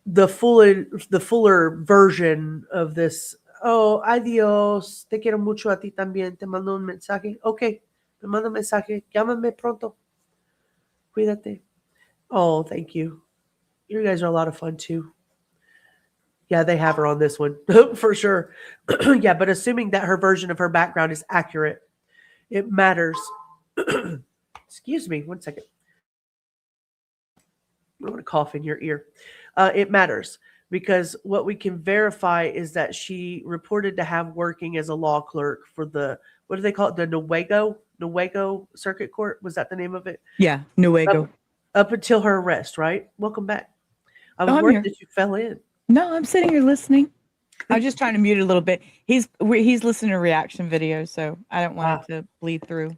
the fuller version of this. Oh, adiós. Te quiero mucho a ti también. Te mando un mensaje. Okay. Me manda un mensaje. Llámame pronto. Cuídate. Oh, thank you. You guys are a lot of fun too. Yeah, they have her on this one for sure. Yeah, but assuming that her version of her background is accurate, it matters. Excuse me, one second. I want to cough in your ear. It matters because what we can verify is that she reported to have working as a law clerk for the, what do they call it? The Newaygo Circuit Court. Was that the name of it? Yeah, Newaygo. Up until her arrest, right? Welcome back. I was worried that you fell in. No, I'm sitting here listening. I was just trying to mute it a little bit. He's listening to reaction videos, so I don't want it to bleed through.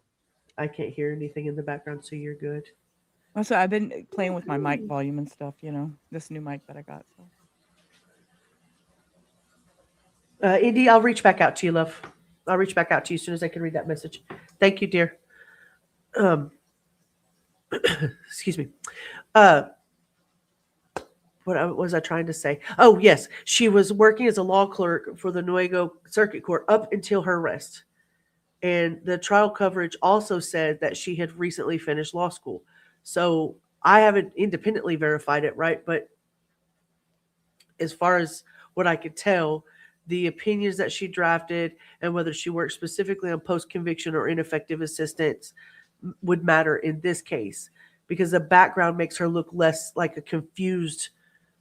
I can't hear anything in the background, so you're good. Also, I've been playing with my mic volume and stuff, this new mic that I got. So. Indy, I'll reach back out to you, love. I'll reach back out to you as soon as I can read that message. Thank you, dear. Excuse me. What was I trying to say? Oh, yes. She was working as a law clerk for the Newaygo Circuit Court up until her arrest. And the trial coverage also said that she had recently finished law school. So I haven't independently verified it, right? But as far as what I could tell, the opinions that she drafted and whether she worked specifically on post-conviction or ineffective assistance would matter in this case because the background makes her look less like a confused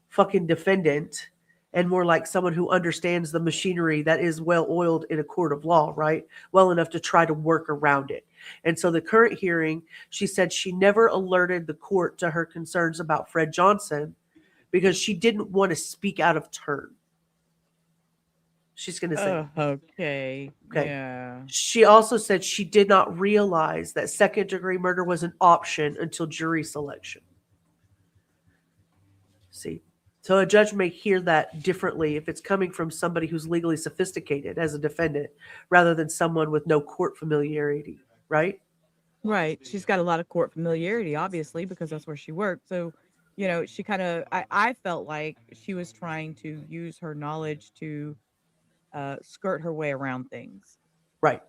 fucking defendant and more like someone who understands the machinery that is well oiled in a court of law, right? Well enough to try to work around it. And so the current hearing, she said she never alerted the court to her concerns about Fred Johnson because she didn't want to speak out of turn. She's going to say. Okay. Yeah. She also said she did not realize that second-degree murder was an option until jury selection. See, So a judge may hear that differently if it's coming from somebody who's legally sophisticated as a defendant rather than someone with no court familiarity, right? Right. She's got a lot of court familiarity, obviously, because that's where she worked. So, she kind of, I felt like she was trying to use her knowledge to skirt her way around things. Right.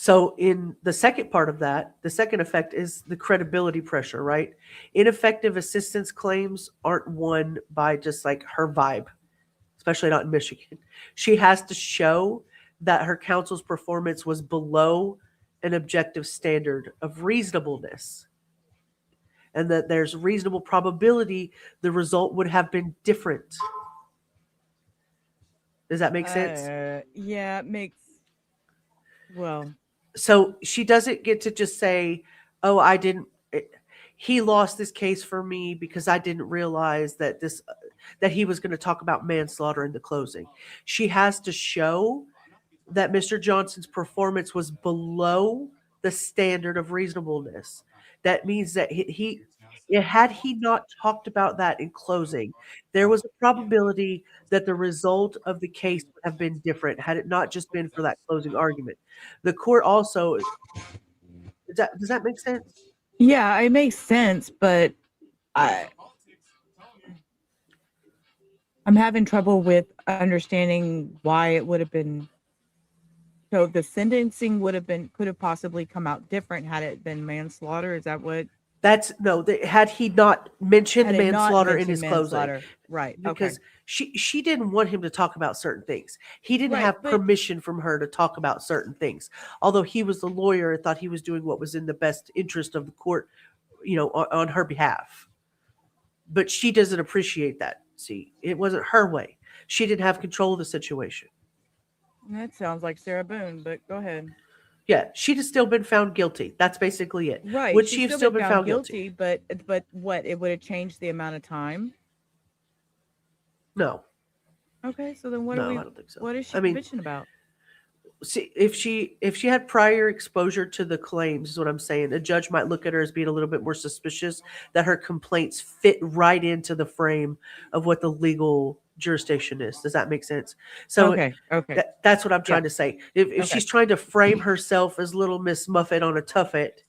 So in the second part of that, the second effect is the credibility pressure, right? Ineffective assistance claims aren't won by just like her vibe, especially not in Michigan. She has to show that her counsel's performance was below an objective standard of reasonableness and that there's reasonable probability the result would have been different. Does that make sense? Yeah, it makes, well, so she doesn't get to just say, oh, he lost this case for me because I didn't realize that he was going to talk about manslaughter in the closing. She has to show that Mr. Johnson's performance was below the standard of reasonableness. That means that had he not talked about that in closing, there was a probability that the result of the case would have been different had it not just been for that closing argument. The court also, does that make sense? yeah, it makes sense, but I'm having trouble with understanding why it would have been. So the sentencing could have possibly come out different had it been manslaughter. Is that what? Had he not mentioned manslaughter in his closing. Right. Because she didn't want him to talk about certain things. He didn't have permission from her to talk about certain things. Although he was the lawyer and thought he was doing what was in the best interest of the court, on her behalf. But she doesn't appreciate that. See, it wasn't her way. She didn't have control of the situation. That sounds like Sarah Boone, but go ahead. Yeah, she'd have still been found guilty. That's basically it. Right. Would she have still been found guilty? But what? It would have changed the amount of time? No. Okay, so then I don't think so. What is she bitching about? See, if she had prior exposure to the claims, is what I'm saying, a judge might look at her as being a little bit more suspicious that her complaints fit right into the frame of what the legal jurisdiction is. Does that make sense? So okay. That's what I'm trying to say. If she's trying to frame herself as little Miss Muffet on a tuffet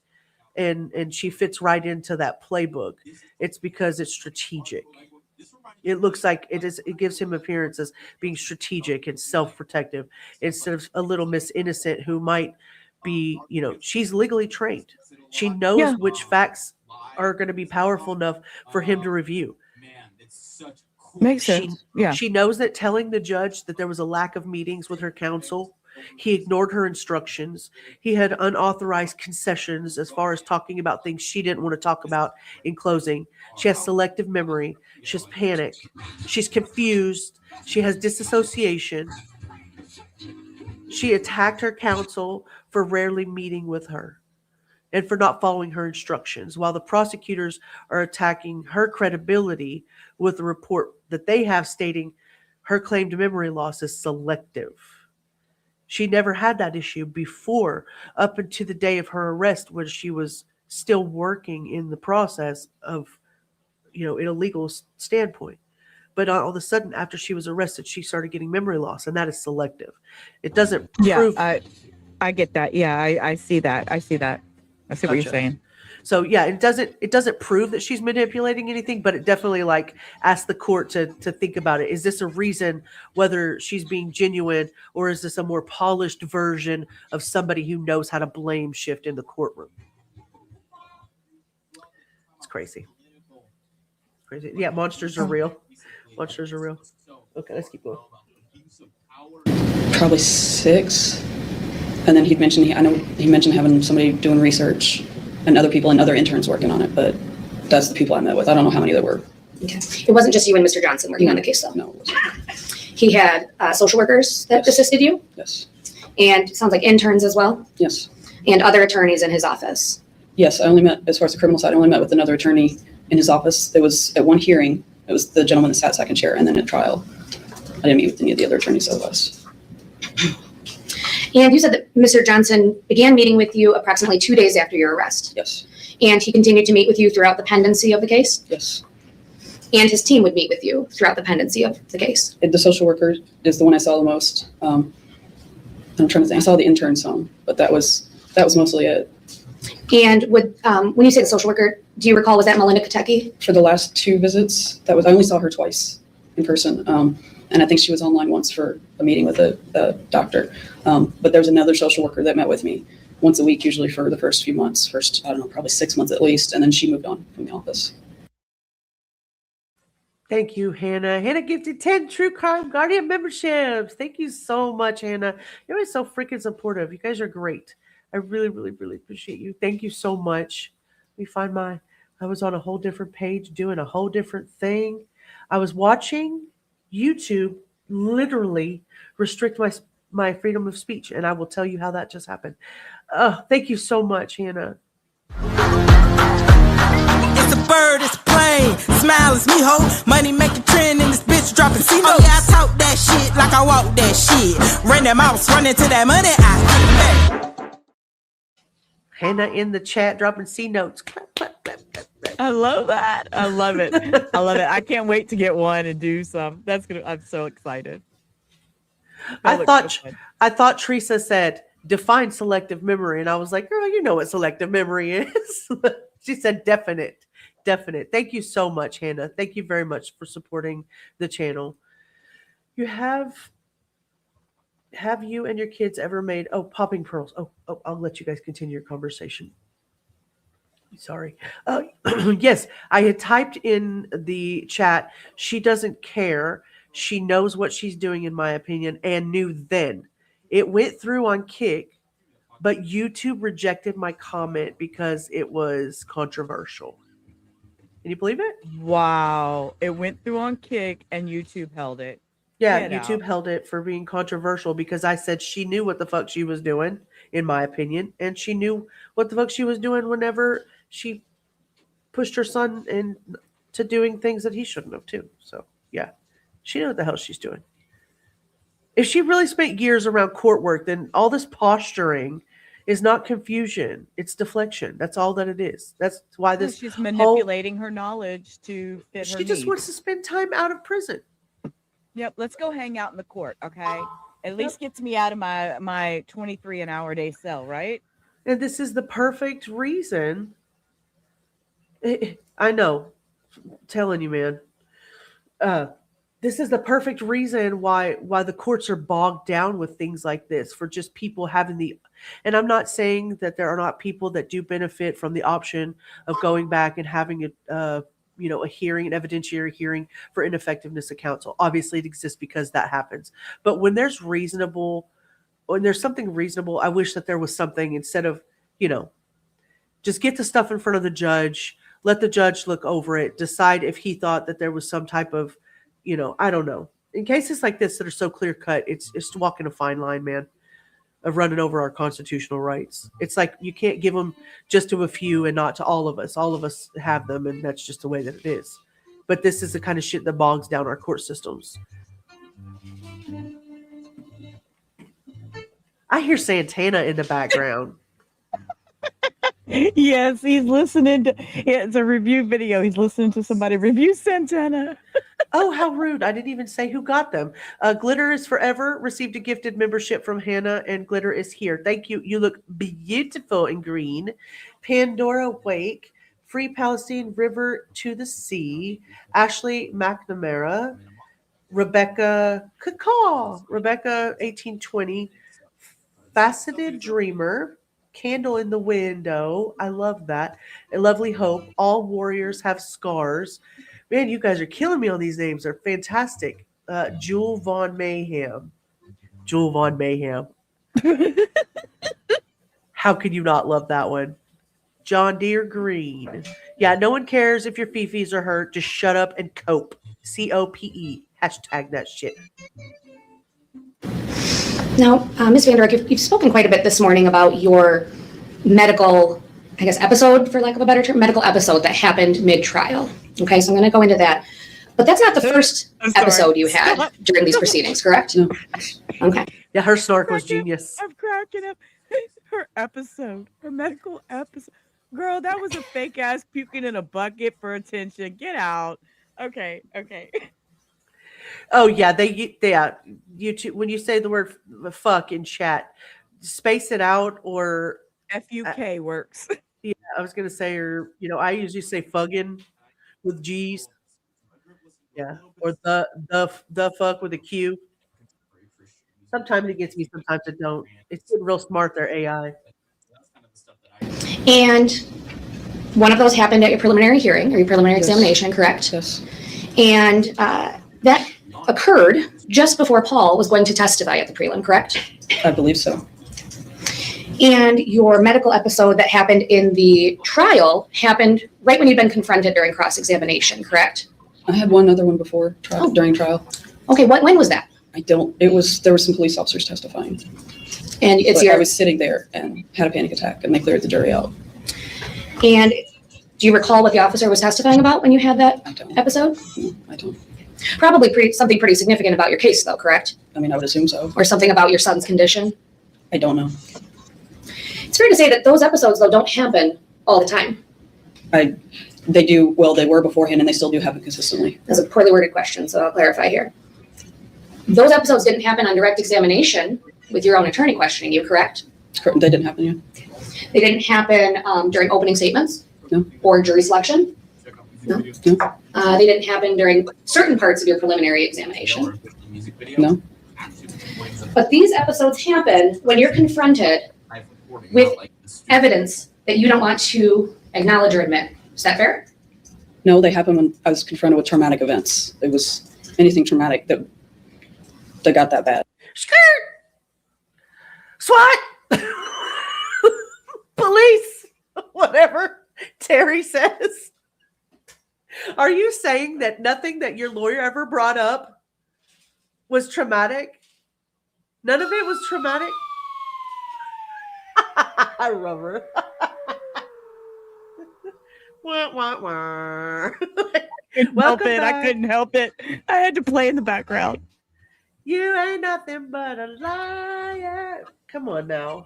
and she fits right into that playbook, it's because it's strategic. It looks like it gives him appearance as being strategic and self-protective instead of a little Miss Innocent who might be, she's legally trained. She knows which facts are going to be powerful enough for him to review. Makes sense. She knows that telling the judge that there was a lack of meetings with her counsel, he ignored her instructions. He had unauthorized concessions as far as talking about things she didn't want to talk about in closing. She has selective memory. She has panic. She's confused. She has disassociation. She attacked her counsel for rarely meeting with her and for not following her instructions, while the prosecutors are attacking her credibility with a report that they have stating her claim to memory loss is selective. She never had that issue before, up until the day of her arrest, when she was still working in the process of, in a legal standpoint. But all of a sudden, after she was arrested, she started getting memory loss, and that is selective. It doesn't prove. I get that. Yeah, I see that. I see what you're saying. So yeah, it doesn't prove that she's manipulating anything, but it definitely asks the court to think about it. Is this a reason whether she's being genuine, or is this a more polished version of somebody who knows how to blame shift in the courtroom? It's crazy. Yeah, monsters are real. Monsters are real. Okay, let's keep going. Probably 6. And then he mentioned having somebody doing research and other people and other interns working on it, but that's the people I met with. I don't know how many there were. Okay. It wasn't just you and Mr. Johnson working on the case, though? No, it wasn't. He had social workers that assisted you? Yes. And it sounds like interns as well? Yes. And other attorneys in his office? Yes, I only met, as far as the criminal side, I only met with another attorney in his office. It was at one hearing. It was the gentleman that sat second chair, and then at trial, I didn't meet with any of the other attorneys otherwise. And you said that Mr. Johnson began meeting with you approximately 2 days after your arrest. Yes. And he continued to meet with you throughout the pendency of the case? Yes. and his team would meet with you throughout the pendency of the case? The social worker is the one I saw the most. I'm trying to think. I saw the intern some, but that was mostly it. And would when you say the social worker, do you recall, was that Melinda Katecki? For the last 2 visits, I only saw her twice in person. And I think she was online once for a meeting with a doctor. But there was another social worker that met with me once a week, usually for the first few months, I don't know, probably 6 months at least. And then she moved on from the office. Thank you, Hannah. Hannah gifted 10 True Crime Guardian memberships. Thank you so much, Hannah. You're always so freaking supportive. You guys are great. I really, really, really appreciate you. Thank you so much. I was on a whole different page doing a whole different thing. I was watching YouTube literally restrict my freedom of speech, and I will tell you how that just happened. Thank you so much, Hannah. It's a bird, it's a plane. Smile, it's me, ho. Money make a trend in this bitch dropping C notes. Oh yeah, I talk that shit like I walk that shit. Ran that mouse, running to that money. Hannah in the chat dropping C notes. Clap, clap, clap, clap, clap. I love that. I love it. I love it. I can't wait to get one and do some. I'm so excited. I thought Teresa said define selective memory, and I was like, girl, you know what selective memory is. She said definite. Thank you so much, Hannah. Thank you very much for supporting the channel. You have you and your kids ever made popping pearls? I'll let you guys continue your conversation. Sorry. Yes, I had typed in the chat. She doesn't care. She knows what she's doing, in my opinion, and knew then. It went through on Kick, but YouTube rejected my comment because it was controversial. Can you believe it? Wow. It went through on Kick and YouTube held it. Yeah, YouTube held it for being controversial because I said she knew what the fuck she was doing, in my opinion, and she knew what the fuck she was doing whenever she pushed her son into doing things that he shouldn't have too. So, yeah, she knew what the hell she's doing. If she really spent years around court work, then all this posturing is not confusion. It's deflection. That's all that it is. That's why this she's manipulating her knowledge to fit her She just needs. wants to spend time out of prison. Yep, let's go hang out in the court, okay? At least gets me out of my 23 an hour day cell, right? And this is the perfect reason. I know. I'm telling you, man. This is the perfect reason why the courts are bogged down with things like this, for just people having and I'm not saying that there are not people that do benefit from the option of going back and having a hearing, an evidentiary hearing for ineffectiveness of counsel. Obviously it exists because that happens. But when there's something reasonable, I wish that there was something instead of, just get the stuff in front of the judge, let the judge look over it, decide if he thought that there was some type of, I don't know. In cases like this that are so clear cut, it's walking a fine line, man, of running over our constitutional rights. It's like you can't give them just to a few and not to all of us. All of us have them, and that's just the way that it is. But this is the kind of shit that bogs down our court systems. I hear Santana in the background. Yes, he's listening to it's a review video. He's listening to somebody review Santana. Oh, how rude. I didn't even say who got them. Glitter is Forever received a gifted membership from Hannah, and Glitter is here. Thank you. You look beautiful in green. Pandora Wake, Free Palestine, River to the Sea, Ashley McNamara, Rebecca Cacaw, Rebecca 1820, Faceted Dreamer, Candle in the Window. I love that. A Lovely Hope. All Warriors Have Scars. Man, you guys are killing me on these names. They're fantastic. Jewel Von Mayhem. How could you not love that one? John Deere Green. Yeah, no one cares if your fifis are hurt. Just shut up and cope. COPE. Hashtag that shit. Now, Ms. Vander Ark, you've spoken quite a bit this morning about your medical, episode, for lack of a better term, medical episode that happened mid-trial. Okay, so I'm going to go into that. But that's not the first episode you had during these proceedings, correct? No. Okay. Yeah, her snark was genius. I'm cracking up. Her medical episode. Girl, that was a fake ass puking in a bucket for attention. Get out. Okay. Oh yeah, YouTube. When you say the word fuck in chat, space it out, or FUK works. yeah, I was gonna say, or I usually say fuggin with G's. Yeah, or the fuck with a Q. Sometimes it gets me, sometimes it don't. It's getting real smart, their AI. And one of those happened at your preliminary hearing or your preliminary examination, correct? Yes. And that occurred just before Paul was going to testify at the prelim, correct? I believe so. And your medical episode that happened in the trial happened right when you'd been confronted during cross-examination, correct? I had one other one before during trial. Okay, when was that? There were some police officers testifying. And I was sitting there and had a panic attack, and they cleared the jury out. And do you recall what the officer was testifying about when you had that episode? No, I don't. Probably something pretty significant about your case, though, correct? I mean, I would assume so. Or something about your son's condition? I don't know. It's fair to say that those episodes, though, don't happen all the time. They do, well, they were beforehand, and they still do happen consistently. That's a poorly worded question, so I'll clarify here. Those episodes didn't happen on direct examination with your own attorney questioning you, correct? They didn't happen yet. They didn't happen during opening statements? No. Or jury selection? No. They didn't happen during certain parts of your preliminary examination? No. But these episodes happen when you're confronted with evidence that you don't want to acknowledge or admit. Is that fair? No, they happen when I was confronted with traumatic events. It was anything traumatic that got that bad. Skirt! SWAT! Police! Whatever Terry says. Are you saying that nothing that your lawyer ever brought up was traumatic? None of it was traumatic? I love her. Wah, wah, wah. I couldn't help it. I had to play in the background. You ain't nothing but a liar. Come on now.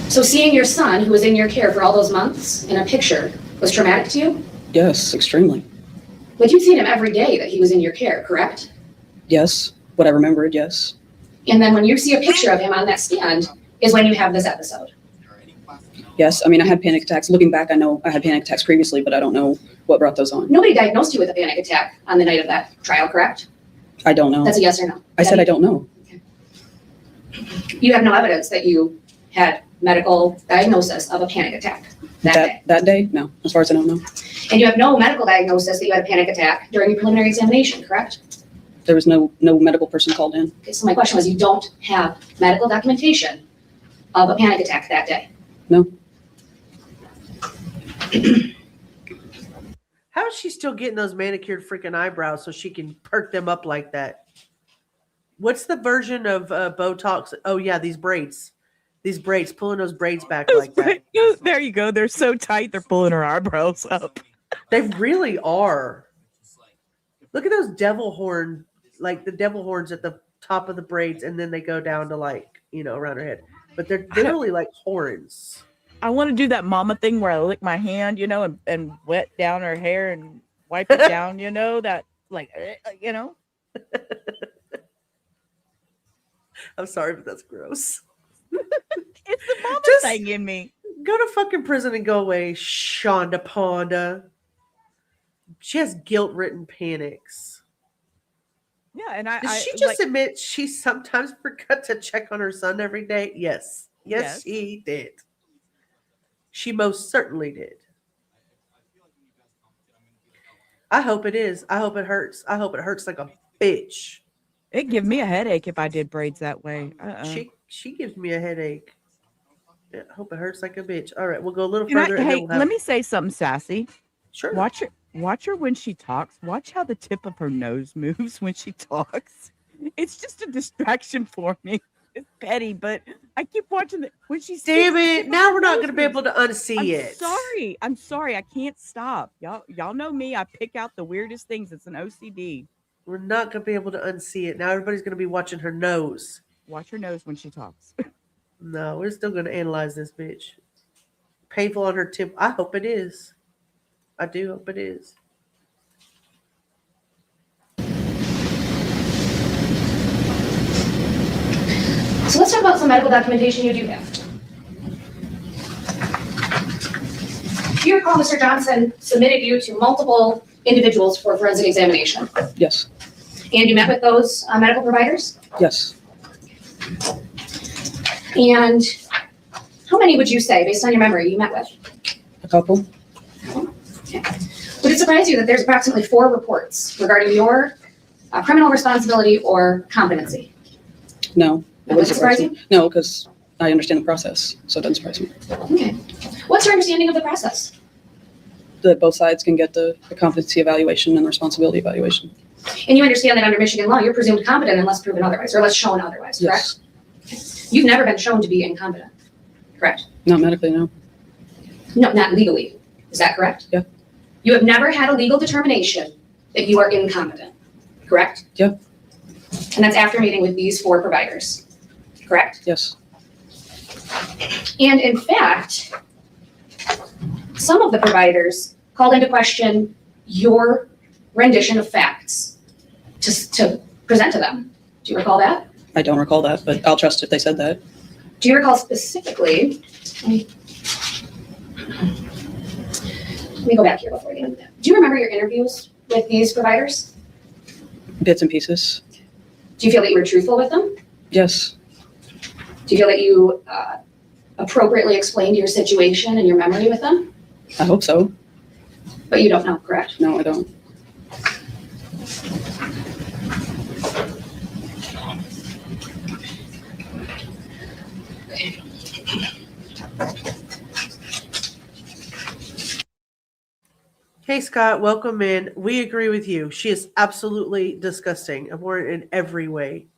So seeing your son, who was in your care for all those months, in a picture, was traumatic to you? Yes, extremely. But you'd seen him every day that he was in your care, correct? Yes. What I remembered, yes. And then when you see a picture of him on that stand is when you have this episode. Yes, I mean, I had panic attacks. Looking back, I know I had panic attacks previously, but I don't know what brought those on. Nobody diagnosed you with a panic attack on the night of that trial, correct? I don't know. That's a yes or no? I said I don't know. Okay. You have no evidence that you had medical diagnosis of a panic attack that day? That day? No, as far as I don't know. And you have no medical diagnosis that you had a panic attack during your preliminary examination, correct? There was no medical person called in. Okay, so my question was, you don't have medical documentation of a panic attack that day? No. How is she still getting those manicured freaking eyebrows so she can perk them up like that? What's the version of Botox? Oh, yeah, these braids. Pulling those braids back like that. There you go. They're so tight, they're pulling her eyebrows up. They really are. Look at those devil horn, like the devil horns at the top of the braids, and then they go down to around her head. But they're literally like horns. I want to do that mama thing where I lick my hand, and wet down her hair and wipe it down, that I'm sorry, but that's gross. It's the mama thing in me. Go to fucking prison and go away, Shanda Ponda. She has guilt-ridden panics. Yeah, and Did she just admit she sometimes forgot to check on her son every day? Yes, she did. She most certainly did. I hope it is. I hope it hurts. I hope it hurts like a bitch. It'd give me a headache if I did braids that way. She gives me a headache. I hope it hurts like a bitch. All right, we'll go a little further. Let me say something sassy. Sure. Watch her when she talks. Watch how the tip of her nose moves when she talks. It's just a distraction for me. It's petty, but I keep watching it when she's. Damn it! Now we're not going to be able to unsee it. I'm sorry. I can't stop. Y'all know me. I pick out the weirdest things. It's an OCD. We're not going to be able to unsee it. Now everybody's going to be watching her nose. Watch her nose when she talks. No, we're still going to analyze this bitch. Painful on her tip. I hope it is. I do hope it is. So let's talk about some medical documentation you do have. Do you recall Mr. Johnson submitted you to multiple individuals for forensic examination? Yes, And you met with those medical providers? yes. And how many would you say, based on your memory, you met with? A couple? Okay. Would it surprise you that there's approximately 4 reports regarding your criminal responsibility or competency? No. That wouldn't surprise you? No, because I understand the process, so it doesn't surprise me. Okay. What's your understanding of the process? That both sides can get the competency evaluation and the responsibility evaluation. And you understand that under Michigan law, you're presumed competent unless proven otherwise, or unless shown otherwise, correct? Yes. You've never been shown to be incompetent, correct? Not medically, no. No, not legally. Is that correct? Yeah. You have never had a legal determination that you are incompetent, correct? Yeah. And that's after meeting with these 4 providers, correct? Yes. And in fact, some of the providers called into question your rendition of facts to present to them. Do you recall that? I don't recall that, but I'll trust if they said that. Do you recall specifically? Let me go back here before we get into that. Do you remember your interviews with these providers? Bits and pieces. Do you feel that you were truthful with them? Yes. Do you feel that you appropriately explained your situation and your memory with them? I hope so. But you don't know, correct? No, I don't. Hey, Scott, welcome in. We agree with you. She is absolutely disgusting. Abhorrent in every way.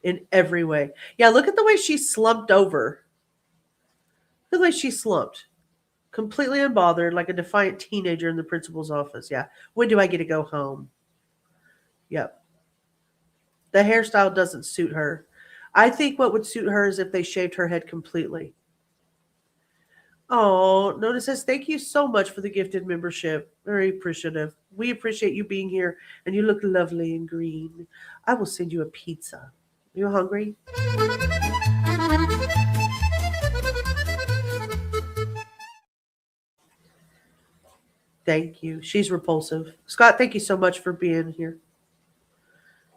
In every way. Yeah, look at the way she slumped over. Look at the way she slumped. Completely unbothered, like a defiant teenager in the principal's office. Yeah. When do I get to go home? Yep. The hairstyle doesn't suit her. I think what would suit her is if they shaved her head completely. Oh, Nona says, thank you so much for the gifted membership. Very appreciative. We appreciate you being here, and you look lovely and green. I will send you a pizza. You hungry? Thank you. She's repulsive. Scott, thank you so much for being here.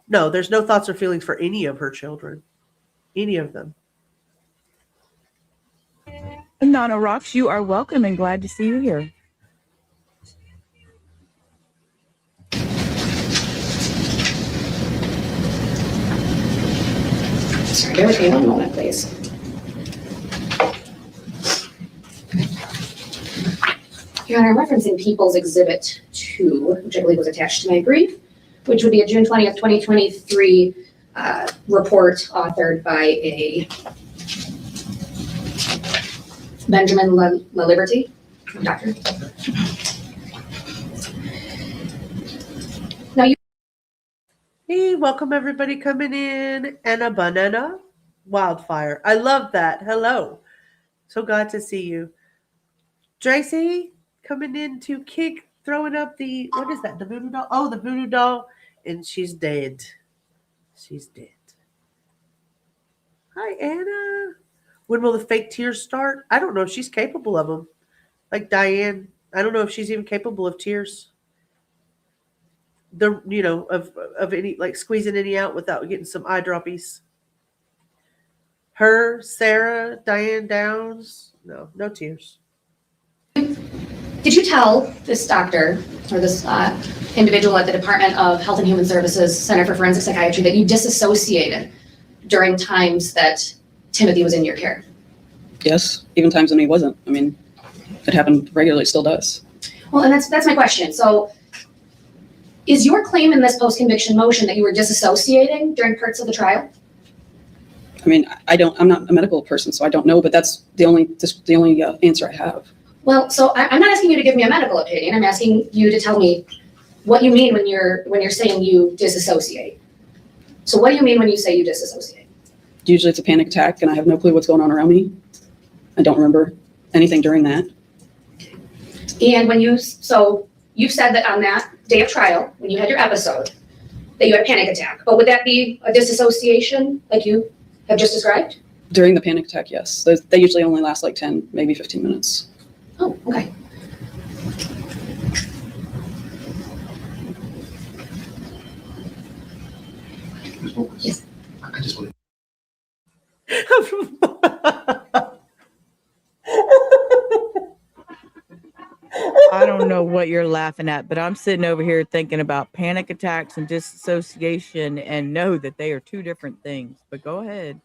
No, there's no thoughts or feelings for any of her children. Any of them. Nana Rocks, you are welcome and glad to see you here. Sorry, bear with me 1 moment, please. Your Honor, I'm referencing People's Exhibit 2, which I believe was attached to my brief, which would be a June 20th, 2023 report authored by a Benjamin La Liberty, doctor. Now you. Hey, welcome everybody coming in. Anna Banana Wildfire. I love that. Hello. So glad to see you. Tracy coming in to kick, throwing up the, what is that? The voodoo doll? Oh, the voodoo doll. And she's dead. She's dead. Hi, Anna. When will the fake tears start? I don't know if she's capable of them. Like Diane, I don't know if she's even capable of tears. Of any, like squeezing any out without getting some eye droppies. Her, Sarah, Diane Downs, no tears. Did you tell this doctor or this individual at the Department of Health and Human Services Center for Forensic Psychiatry that you disassociated during times that Timothy was in your care? Yes, even times when he wasn't. I mean, it happened regularly, still does. Well, and that's my question. So is your claim in this post-conviction motion that you were disassociating during parts of the trial? I mean, I'm not a medical person, so I don't know, but that's the only answer I have. Well, so I'm not asking you to give me a medical opinion. I'm asking you to tell me what you mean when you're saying you disassociate. So what do you mean when you say you disassociate? Usually it's a panic attack and I have no clue what's going on around me. I don't remember anything during that. And when you said that on that day of trial, when you had your episode, that you had a panic attack. But would that be a disassociation like you have just described? During the panic attack, yes. They usually only last like 10, maybe 15 minutes. Oh, okay. Yes. I just want I don't know what you're laughing at, but I'm sitting over here thinking about panic attacks and disassociation and know that they are two different things. But go ahead.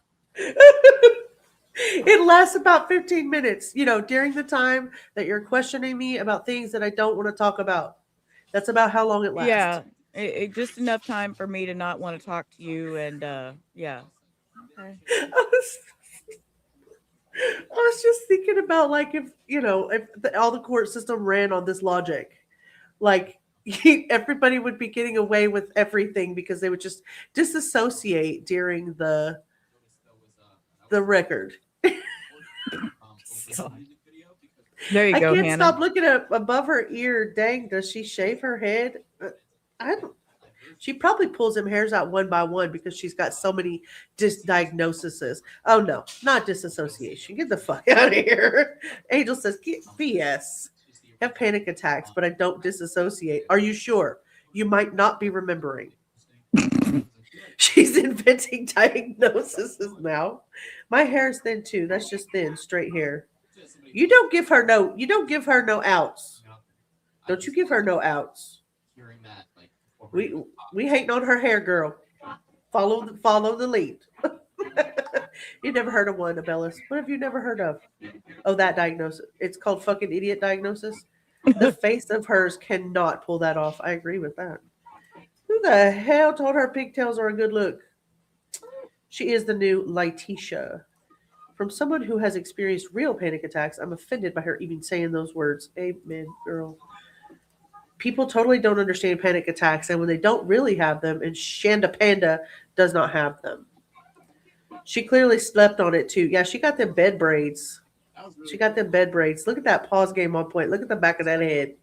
It lasts about 15 minutes, during the time that you're questioning me about things that I don't want to talk about. That's about how long it lasts. Yeah, it just enough time for me to not want to talk to you. And yeah. Okay. I was just thinking about if all the court system ran on this logic, like everybody would be getting away with everything because they would just disassociate during the record. There you go, I can't Hannah. stop looking above her ear. Dang, does she shave her head? She probably pulls them hairs out one by one because she's got so many diagnoses. Oh no, not disassociation. Get the fuck out of here. Angel says, BS. Have panic attacks, but I don't disassociate. Are you sure? You might not be remembering. She's inventing diagnoses now. My hair is thin too. That's just thin, straight hair. You don't give her no outs. Don't you give her no outs. We hating on her hair, girl. Follow the lead. You never heard of one, Abellis. What have you never heard of? Oh, that diagnosis. It's called fucking idiot diagnosis. The face of hers cannot pull that off. I agree with that. Who the hell told her pigtails are a good look? She is the new Letitia. From someone who has experienced real panic attacks, I'm offended by her even saying those words. Amen, girl. People totally don't understand panic attacks, and when they don't really have them, and Shanda Panda does not have them. She clearly slept on it too. Yeah, she got them bed braids. Look at that pause game on point. Look at the back of that head.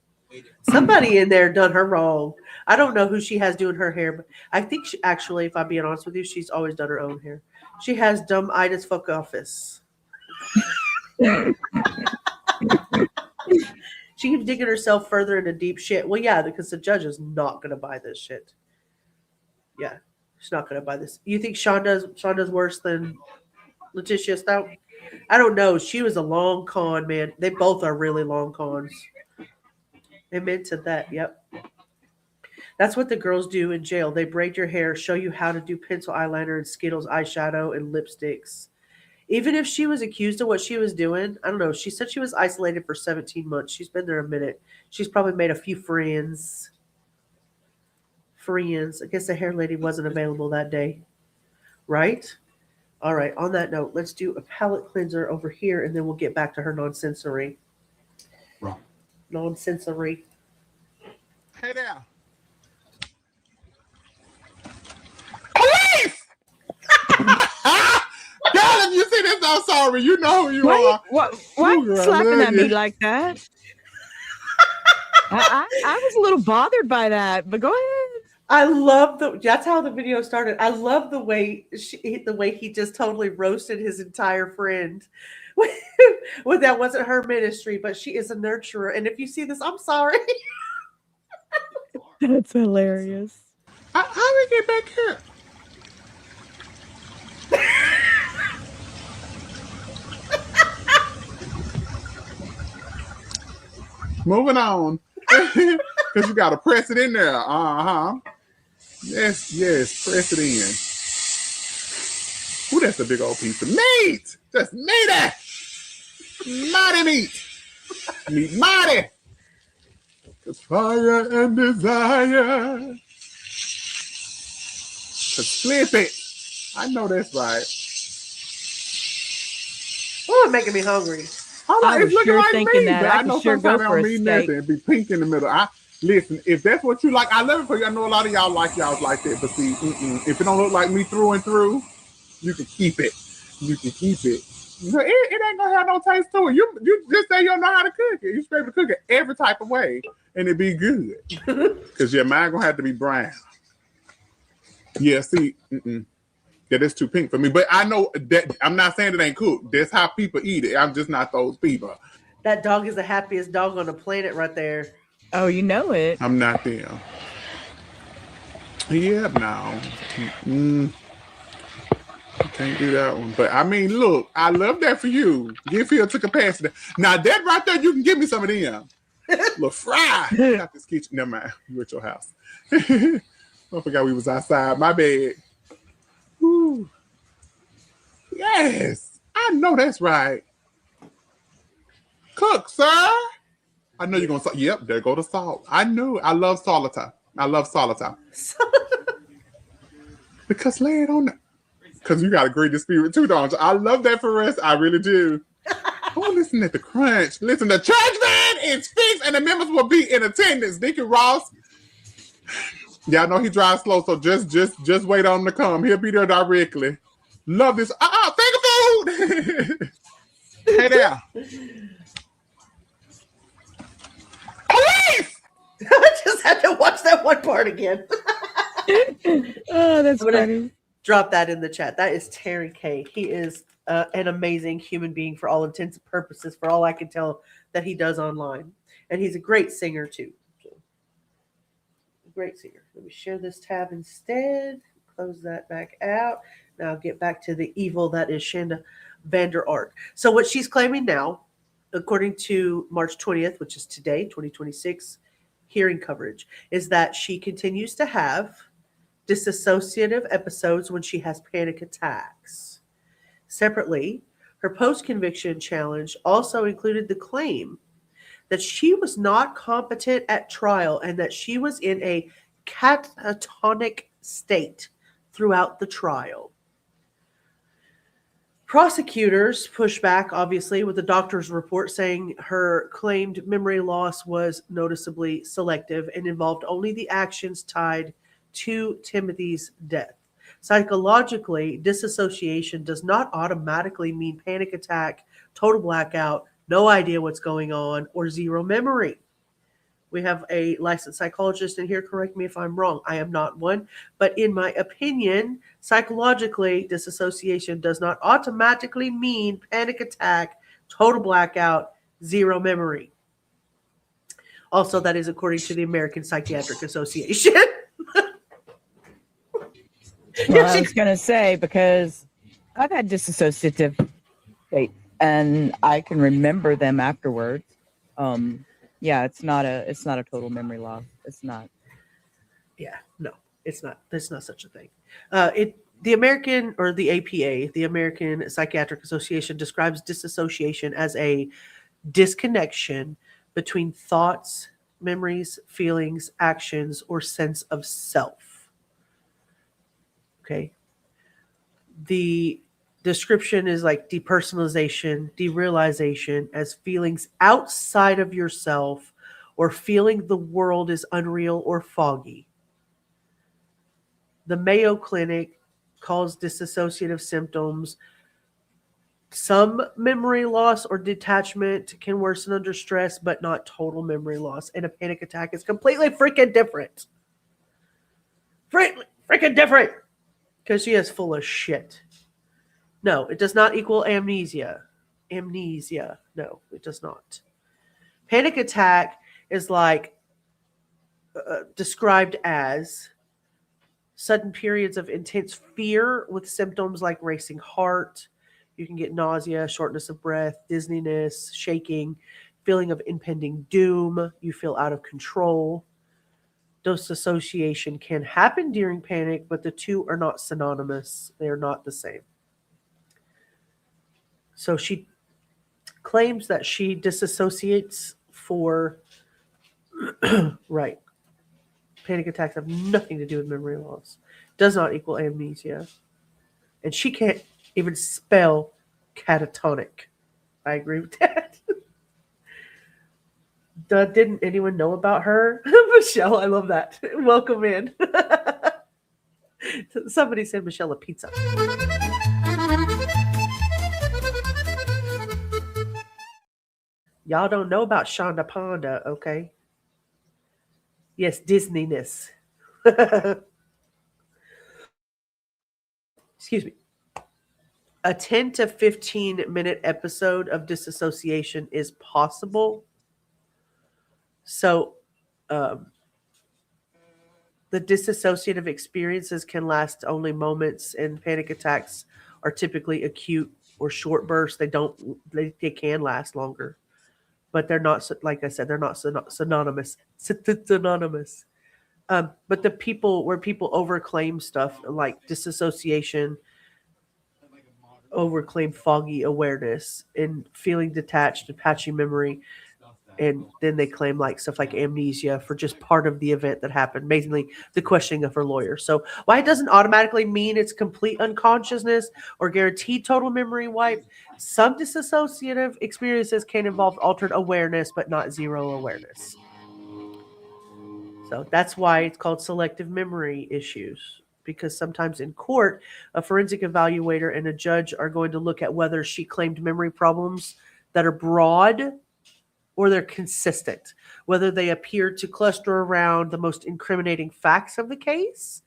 Somebody in there done her wrong. I don't know who she has doing her hair, but I think she, actually, if I'm being honest with you, she's always done her own hair. She has dumb-itis fuck office. She keeps digging herself further into deep shit. Well, yeah, because the judge is not going to buy this shit. Yeah, she's not going to buy this. You think Shanda's worse than Letitia Stout? I don't know. She was a long con, man. They both are really long cons. Amen to that. Yep. That's what the girls do in jail. They braid your hair, show you how to do pencil eyeliner and Skittles eyeshadow and lipsticks. Even if she was accused of what she was doing, I don't know. She said she was isolated for 17 months. She's been there a minute. She's probably made a few friends. I guess the hair lady wasn't available that day. Right? All right. On that note, let's do a palette cleanser over here, and then we'll get back to her non-sensory. Wrong. Non-sensory. Hey there. God, if you see this, I'm sorry. You know who you are. Why are you slapping at me like that? I was a little bothered by that, but go ahead. I love that's how the video started. I love the way he just totally roasted his entire friend. Well, that wasn't her ministry, but she is a nurturer. And if you see this, I'm sorry. That's hilarious. How we get back here? Moving on. Because you got to press it in there. Uh-huh. Yes, press it in. Ooh, that's a big old piece of meat. Just meaty. Mighty meat. Meat mighty. Cause fire and desire. Cause flip it. I know that's right. Oh, it's making me hungry. I was sure like thinking me, that. but I I know could sure go sometimes for I a don't mean steak. nothing. Be pink in the middle. Listen, if that's what you like, I love it for you. I know a lot of y'all like y'all like that, but see, if it don't look like me through and through, You can keep it. You can keep it. It ain't gonna have no taste to it. You just say you don't know how to cook it. You should be able to cook it every type of way, and it be good. Because your mind gonna have to be brown. Yeah, see, yeah, that's too pink for me. But I know that I'm not saying it ain't cooked. That's how people eat it. I'm just not those people. That dog is the happiest dog on the planet right there. Oh, you know it. I'm not them. Yeah, no. Can't do that one. But I mean, look, I love that for you. Give here to capacity. Now that right there, you can give me some of them. Little fry. Got this kitchen. Never mind. You at your house. I forgot we was outside. My bad. Woo. Yes. I know that's right. Cook, sir. I know you're gonna say, yep, there go the salt. I knew. I love salata. I love salata. Because lay it on the because you got a great spirit too, don't you? I love that for us. I really do. Oh, listen at the crunch. Listen, the church van is fixed and the members will be in attendance. Deacon Ross. Y'all know he drives slow, so just wait on him to come. He'll be there directly. Love this. Finger food. Hey there. Police! I just had to watch that one part again. Oh, that's funny. Drop that in the chat. That is Terry K. He is an amazing human being for all intents and purposes, for all I can tell that he does online. And he's a great singer, too. So, great singer. Let me share this tab instead. Close that back out. Now I'll get back to the evil that is Shanda Vander Ark. So what she's claiming now, according to March 20th, which is today, 2026, hearing coverage, is that she continues to have dissociative episodes when she has panic attacks. Separately, her post-conviction challenge also included the claim that she was not competent at trial and that she was in a catatonic state throughout the trial. Prosecutors pushed back, obviously, with the doctor's report saying her claimed memory loss was noticeably selective and involved only the actions tied to Timothy's death. Psychologically, disassociation does not automatically mean panic attack, total blackout, no idea what's going on, or zero memory. We have a licensed psychologist in here. Correct me if I'm wrong. I am not one. But in my opinion, psychologically, disassociation does not automatically mean panic attack, total blackout, zero memory. Also, that is according to the American Psychiatric Association. Well, I was going to say, because I've had disassociative states and I can remember them afterwards. Yeah, it's not a total memory loss. It's not. Yeah, no, it's not. There's not such a thing. The American, or the APA, the American Psychiatric Association, describes disassociation as a disconnection between thoughts, memories, feelings, actions, or sense of self. Okay. The description is like depersonalization, derealization as feelings outside of yourself or feeling the world is unreal or foggy. The Mayo Clinic calls dissociative symptoms some memory loss or detachment can worsen under stress, but not total memory loss. And a panic attack is completely freaking different. Freaking different. Because she is full of shit. No, it does not equal amnesia. Amnesia. No, it does not. Panic attack is like described as sudden periods of intense fear with symptoms like racing heart. You can get nausea, shortness of breath, dizziness, shaking, feeling of impending doom. You feel out of control. Disassociation can happen during panic, but the two are not synonymous. They are not the same. So she claims that she disassociates for, right. Panic attacks have nothing to do with memory loss. Does not equal amnesia. And she can't even spell catatonic. I agree with that. Didn't anyone know about her? Michelle, I love that. Welcome in. Somebody send Michelle a pizza. Y'all don't know about Shanda Panda, okay? Yes, Disneyness. Excuse me. A 10 to 15-minute episode of disassociation is possible. So, the dissociative experiences can last only moments, and panic attacks are typically acute or short bursts. They can last longer, but they're not, like I said, they're not synonymous. Synonymous. But the people where people overclaim stuff like disassociation, overclaim foggy awareness and feeling detached and patchy memory, and then they claim like stuff like amnesia for just part of the event that happened, mainly the questioning of her lawyer. So while it doesn't automatically mean it's complete unconsciousness or guaranteed total memory wipe, some dissociative experiences can involve altered awareness but not zero awareness. So that's why it's called selective memory issues, because sometimes in court, a forensic evaluator and a judge are going to look at whether she claimed memory problems that are broad or they're consistent, whether they appear to cluster around the most incriminating facts of the case,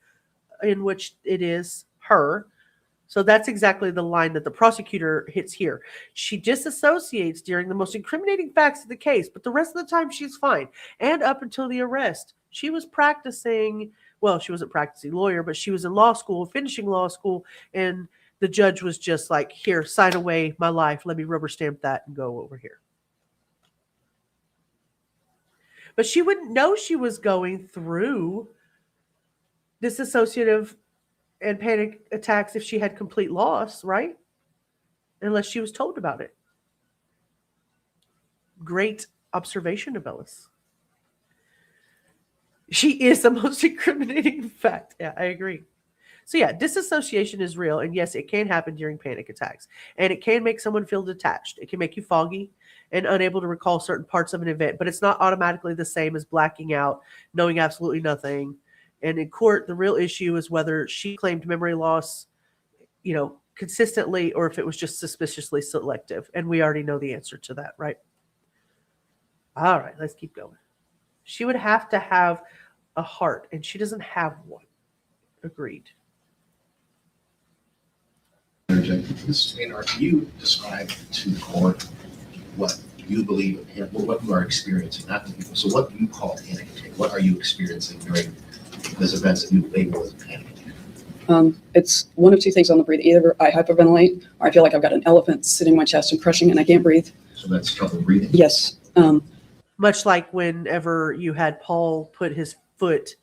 in which it is her. So that's exactly the line that the prosecutor hits here. She disassociates during the most incriminating facts of the case, but the rest of the time she's fine. And up until the arrest, she was practicing, well, she wasn't practicing lawyer, but she was in law school, finishing law school, and the judge was just like, here, sign away my life. Let me rubber stamp that and go over here. But she wouldn't know she was going through dissociative and panic attacks if she had complete loss, right? Unless she was told about it. Great observation, Abellis. She is the most incriminating fact. Yeah, I agree. So yeah, disassociation is real, and yes, it can happen during panic attacks, and it can make someone feel detached. It can make you foggy and unable to recall certain parts of an event, but it's not automatically the same as blacking out, knowing absolutely nothing. And in court, the real issue is whether she claimed memory loss, consistently, or if it was just suspiciously selective. And we already know the answer to that, right? All right, let's keep going. She would have to have a heart, and she doesn't have one. Agreed. Mrs. Vander Ark, can you describe to the court what you believe and what you are experiencing, not the people? So what do you call panic attack? What are you experiencing during these events that you label as panic attack? It's one of two things on the breathe. Either I hyperventilate or I feel like I've got an elephant sitting in my chest and crushing and I can't breathe. So that's trouble breathing? Yes. Much like whenever you had Paul put his foot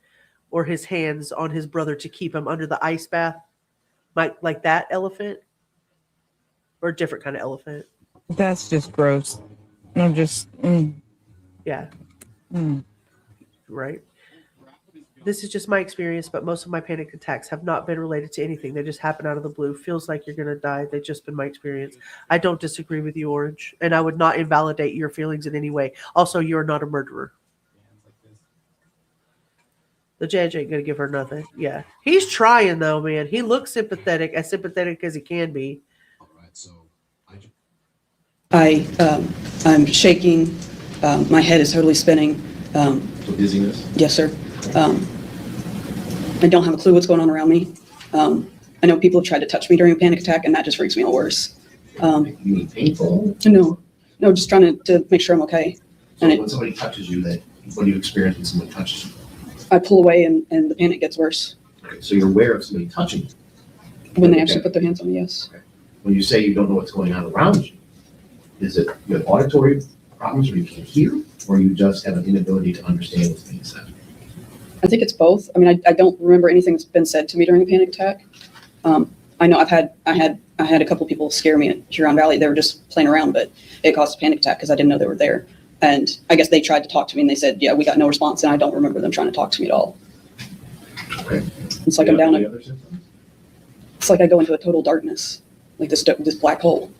or his hands on his brother to keep him under the ice bath, like that elephant, or a different kind of elephant. That's just gross. I'm just, Yeah. Right. This is just my experience, but most of my panic attacks have not been related to anything. They just happen out of the blue. Feels like you're going to die. They've just been my experience. I don't disagree with you, Orange, and I would not invalidate your feelings in any way. Also, you're not a murderer. The judge ain't going to give her nothing. Yeah. He's trying, though, man. He looks sympathetic as he can be. All right, so I'm shaking. My head is totally spinning. So dizziness? Yes, sir. I don't have a clue what's going on around me. I know people have tried to touch me during a panic attack, and that just freaks me out worse. You mean painful? No, just trying to make sure I'm okay. So when somebody touches you, what do you experience when someone touches you? I pull away, and the panic gets worse. Okay, so you're aware of somebody touching you? When they actually put their hands on me, yes. Okay. When you say you don't know what's going on around you, is it you have auditory problems where you can't hear, or you just have an inability to understand what's being said? I think it's both. I mean, I don't remember anything that's been said to me during a panic attack. I know I had a couple people scare me at Huron Valley. They were just playing around, but it caused a panic attack because I didn't know they were there. And I guess they tried to talk to me, and they said, "Yeah, we got no response." And I don't remember them trying to talk to me at all. Okay. It's like I'm down. It's like I go into a total darkness, like this black hole.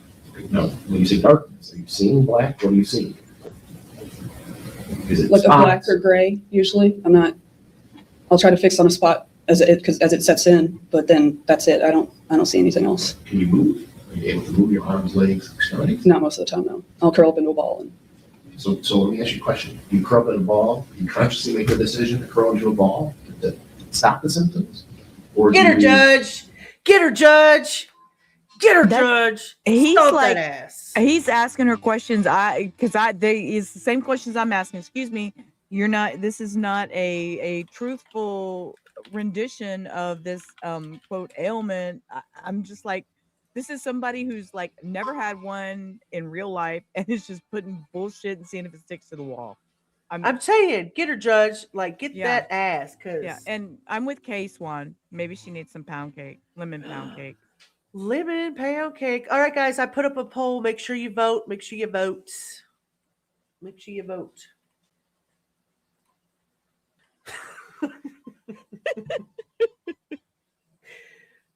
No, when you say darkness, are you seeing black? What are you seeing? Is it Like spots? a black or gray? Usually, I'm not. I'll try to fix on a spot as it sets in, but then that's it. I don't see anything else. Can you move? Are you able to move your arms, legs, extremities? Not most of the time, no. I'll curl up into a ball and So let me ask you a question. Do you curl up in a ball? Do you consciously make a decision to curl into a ball to stop the symptoms? Or Get her, Judge. Get her, Judge. Get her, Judge. He's Stomp like, that ass. he's asking her questions. It's the same questions I'm asking. Excuse me, this is not a truthful rendition of this quote ailment. I'm just like, this is somebody who's like never had one in real life and is just putting bullshit and seeing if it sticks to the wall. I'm saying, get her, Judge. Like, get Yeah. that ass, cause Yeah, and I'm with K Swan. Maybe she needs some lemon pound cake. lemon pound cake. All right, guys, I put up a poll. Make sure you vote. Make sure you vote. Make sure you vote.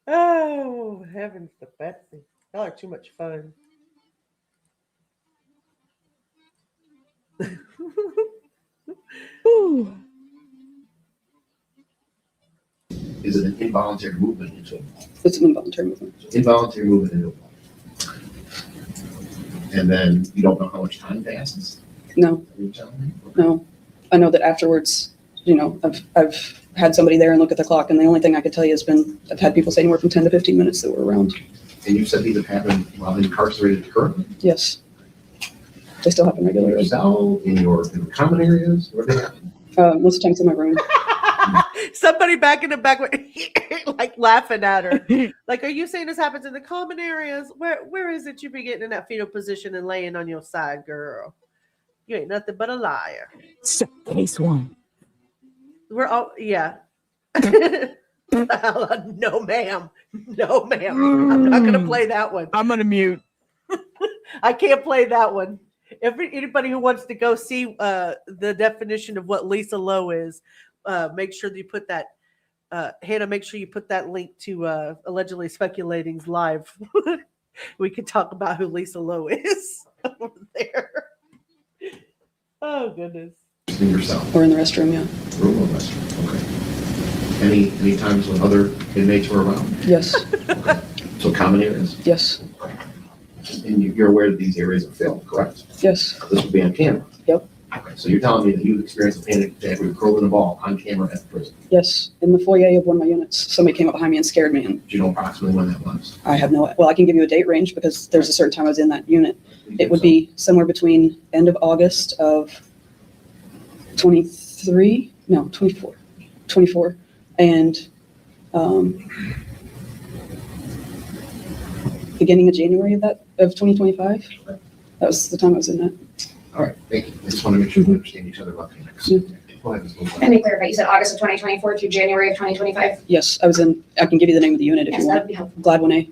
Oh, heavens to Betsy. Y'all are too much fun. Is it an involuntary movement into a ball? It's an involuntary movement. Involuntary movement into a ball. And then you don't know how much time passes? No, Are you telling me? no. I know that afterwards, I've had somebody there and look at the clock, and the only thing I could tell you has been, I've had people say anywhere from 10 to 15 minutes that were around. And you said these have happened while incarcerated currently? Yes. They still happen In your regularly. cell, in the common areas? Where they happen? Most of the times in my room. Somebody back in the back, like laughing at her. Like, are you saying this happens in the common areas? Where is it you be getting in that fetal position and laying on your side, girl? You ain't nothing but a liar. Case one. We're all, yeah. No, ma'am. No, ma'am. I'm not going to play that one. I'm gonna mute. I can't play that one. Anybody who wants to go see the definition of what Lisa Lowe is, make sure that you put that, Hannah, make sure you put that link to Allegedly Speculating's live. We could talk about who Lisa Lowe is over there. Oh, goodness. In your cell? Or in the restroom, yeah. Room or restroom? Okay. Any times when other inmates were around? Yes. Okay. So common areas? Yes. And you're aware that these areas are filmed, correct? Yes. This would be on camera? Yep. Okay, so you're telling me that you've experienced a panic attack where you curled in a ball on camera at the prison? Yes. In the foyer of one of my units, somebody came up behind me and scared me. And Do you know approximately when that was? I have I can give you a date range because there's a certain time I was in that unit. It would be somewhere between end of August of 24, and beginning of January of 2025. That was the time I was in that. All right, thank you. I just want to make sure we understand each other about the next. Go ahead, Ms. Goldstein. Let me clarify. You said August of 2024 through January of 2025? Yes, I was in. I can give you the name of the unit if Yes, you that want. would be helpful. Gladwin A.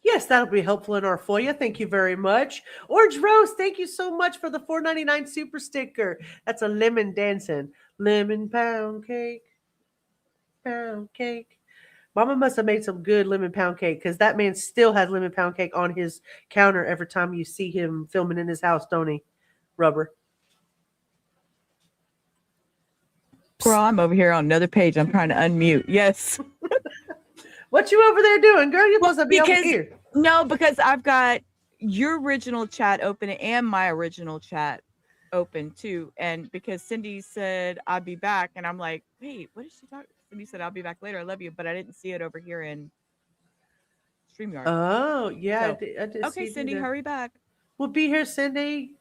Yes, that'll be helpful in our FOIA. Thank you very much. Orange Rose, thank you so much for the $4.99 super sticker. That's a lemon dancing. Lemon pound cake. Pound cake. Mama must have made some good lemon pound cake because that man still has lemon pound cake on his counter every time you see him filming in his house, don't he? Rubber. Girl, I'm over here on another page. I'm trying to unmute. Yes. What you over there doing, girl? You're supposed to be over here. No, because I've got your original chat open and my original chat open too. And because Cindy said I'll be back, and I'm like, wait, what is she talking? Cindy said I'll be back later. I love you, but I didn't see it over here in StreamYard. Oh, yeah. So, I did okay, see Cindy, that. hurry back. We'll be here, Cindy.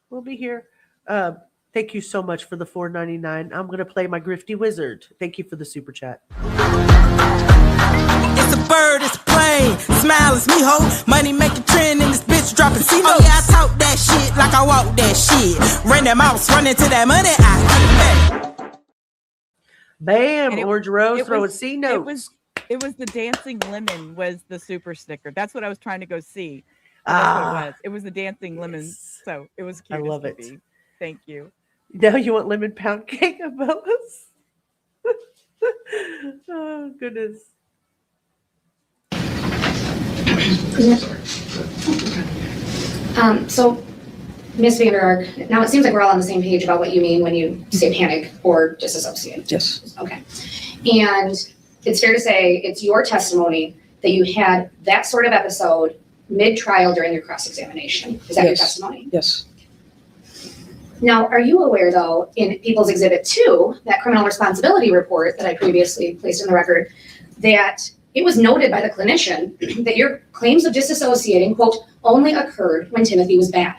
We'll be here. Thank you so much for the $4.99. I'm going to play my Grifty Wizard. Thank you for the super chat. It's a bird, it's a plane. Smile, it's me, ho. Money make a trend in this bitch dropping C-notes. Oh yeah, I talk that shit like I walk that shit. Ran that mouse, running to that money. Bam, Orange Rose throwing was- C notes. It was the dancing lemon was the super sticker. That's what I was trying to go see. That's what it was. It was the dancing lemon. So it was cute. I love it. Be. Thank you. Now you want lemon pound cake about us? Oh, goodness. So, Ms. Vander Ark, now it seems like we're all on the same page about what you mean when you say panic or disassociate. Yes. Okay. And it's fair to say it's your testimony that you had that sort of episode mid-trial during your cross-examination. Is that your Yes. testimony? Yes. Now, are you aware, though, in People's Exhibit 2, that criminal responsibility report that I previously placed in the record, that it was noted by the clinician that your claims of disassociating, quote, only occurred when Timothy was bad?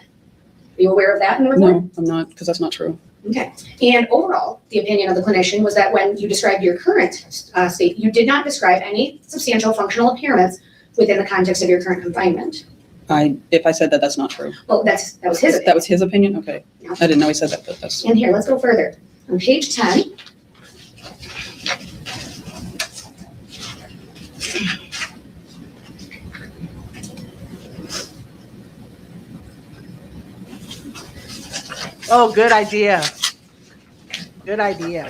Are you aware of that in the report? No, I'm not, because that's not true. Okay. And overall, the opinion of the clinician was that when you described your current state, you did not describe any substantial functional impairments within the context of your current confinement. If I said that, that's not true. Well, that was his opinion. That was his opinion? Okay. Yeah. I didn't know he said that, but that's. And here, let's go further. On page 10, Oh, good idea. Good idea.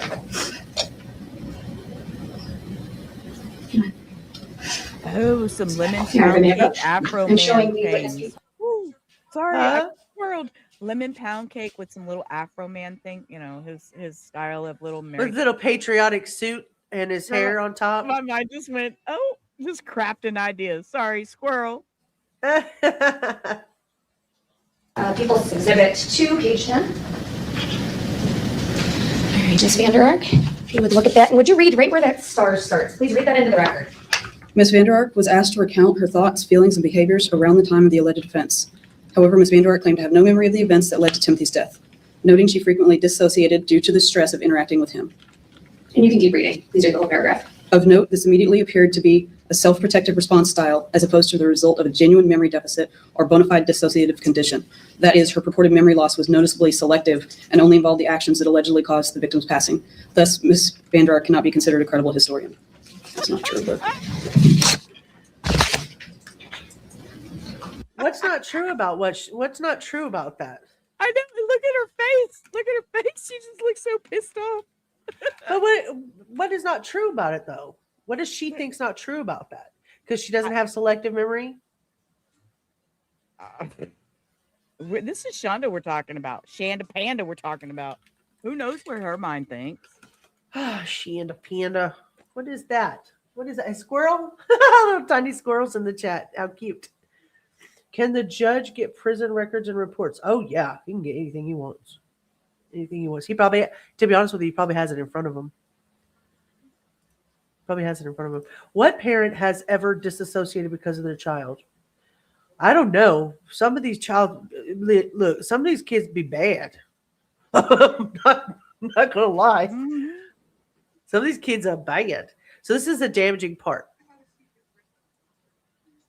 Oh, some lemon Here, pound Vanessa. cake Afro I'm showing man the witness things. people. Woo, sorry, I Huh? swirled. Lemon pound cake with some little Afro man thing. You know, his style of little Mary. With little patriotic suit and his hair on top. My mind just went, oh, just crafting ideas. Sorry, squirrel. People's Exhibit 2, page 10. All right, Ms. Vander Ark, if you would look at that, and would you read right where that star starts? Please read that into the record. Ms. Vander Ark was asked to recount her thoughts, feelings, and behaviors around the time of the alleged offense. However, Ms. Vander Ark claimed to have no memory of the events that led to Timothy's death, noting she frequently dissociated due to the stress of interacting with him. And you can keep reading. Please read the whole paragraph. Of note, this immediately appeared to be a self-protective response style as opposed to the result of a genuine memory deficit or bona fide dissociative condition. That is, her purported memory loss was noticeably selective and only involved the actions that allegedly caused the victim's passing. Thus, Ms. Vander Ark cannot be considered a credible historian. That's not true, but What's not true about what's not true about that? I know. Look at her face. Look at her face. She just looks so pissed off. But what is not true about it though? What does she think's not true about that? Because she doesn't have selective memory? This is Shanda we're talking about. Shanda Panda we're talking about. Who knows where her mind thinks? She and a panda. What is that? What is that? A squirrel? Little tiny squirrels in the chat. How cute. Can the judge get prison records and reports? Oh yeah, he can get anything he wants. Anything he wants. He probably, to be honest with you, he probably has it in front of him. Probably has it in front of him. What parent has ever disassociated because of their child? I don't know. Some of these look, some of these kids be bad. I'm not gonna lie. Mm-hmm. Some of these kids are bad. So this is a damaging part.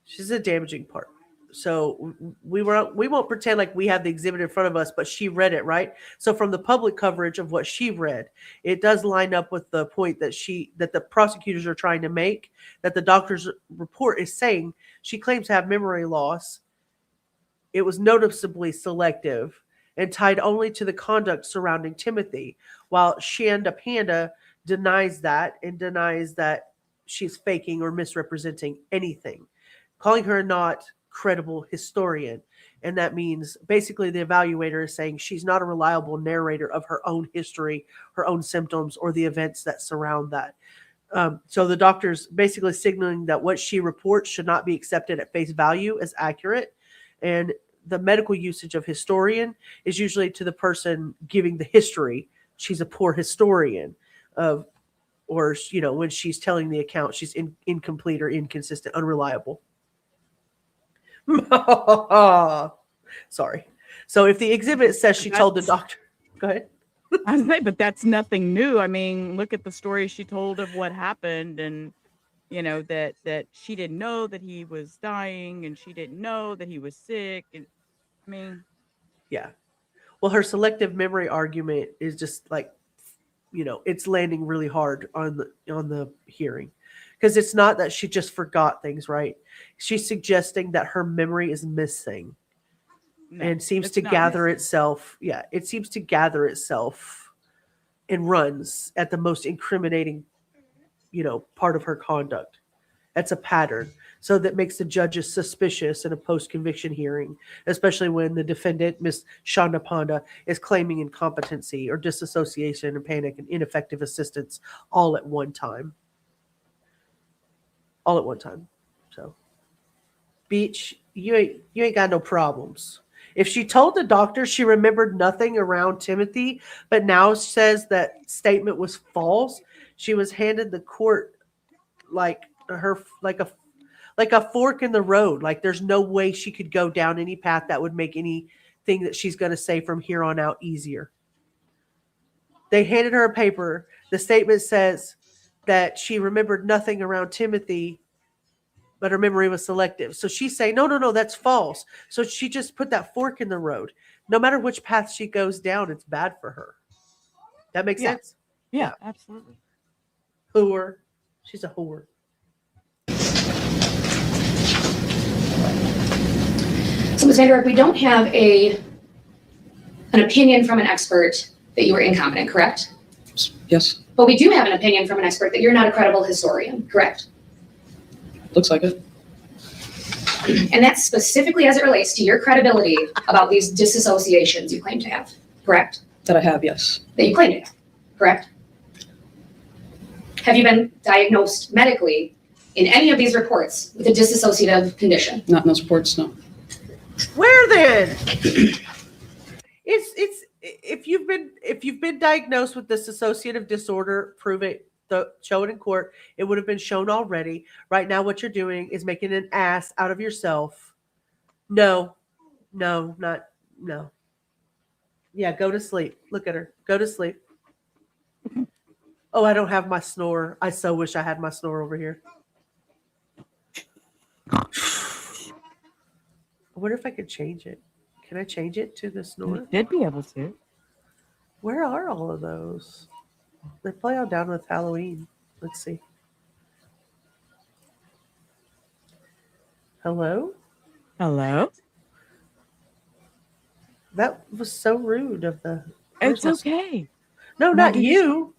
She's a damaging part. So we won't pretend like we have the exhibit in front of us, but she read it, right? So from the public coverage of what she read, it does line up with the point that the prosecutors are trying to make, that the doctor's report is saying she claims to have memory loss. It was noticeably selective and tied only to the conduct surrounding Timothy, while Shanda Panda denies that and denies that she's faking or misrepresenting anything, calling her not credible historian. And that means basically the evaluator is saying she's not a reliable narrator of her own history, her own symptoms, or the events that surround that. So the doctor's basically signaling that what she reports should not be accepted at face value as accurate. And the medical usage of historian is usually to the person giving the history. She's a poor historian of, or, when she's telling the account, she's incomplete or inconsistent, unreliable. Sorry. So if the exhibit says she told the doctor, go ahead. I say, but that's nothing new. I mean, look at the story she told of what happened, and that she didn't know that he was dying, and she didn't know that he was sick. And I mean, yeah. Well, her selective memory argument is just like, it's landing really hard on the hearing. Because it's not that she just forgot things, right? She's suggesting that her memory is missing and seems to gather itself. Yeah, it seems to gather itself and runs at the most incriminating, part of her conduct. That's a pattern. So that makes the judges suspicious in a post-conviction hearing, especially when the defendant, Ms. Shanda Panda, is claiming incompetency or disassociation and panic and ineffective assistance all at one time. So, Beach, you ain't got no problems. If she told the doctor she remembered nothing around Timothy, but now says that statement was false, she was handed the court like a fork in the road. Like there's no way she could go down any path that would make anything that she's going to say from here on out easier. They handed her a paper. The statement says that she remembered nothing around Timothy, but her memory was selective. So she's saying, no, that's false. So she just put that fork in the road. No matter which path she goes down, it's bad for her. That makes sense? Yeah, absolutely. Whore. She's a whore. So, Ms. Vander Ark, we don't have an opinion from an expert that you were incompetent, correct? Yes, But we do have an opinion from an expert that you're not a credible historian, correct? looks like it. And that's specifically as it relates to your credibility about these disassociations you claim to have, correct? That I have, yes. That you claim to have, correct? Have you been diagnosed medically in any of these reports with a dissociative condition? Not in those reports, no. Where then? It's if you've been diagnosed with this dissociative disorder, prove it. Show it in court. It would have been shown already. Right now, what you're doing is making an ass out of yourself. No. Yeah, go to sleep. Look at her. Go to sleep. Oh, I don't have my snore. I so wish I had my snore over here. I wonder if I could change it. Can I change it to the snore? You did be able to. Where are all of those? They play on down with Halloween. Let's see. Hello? Hello? That was so rude of the It's person. okay. No, Now not do you.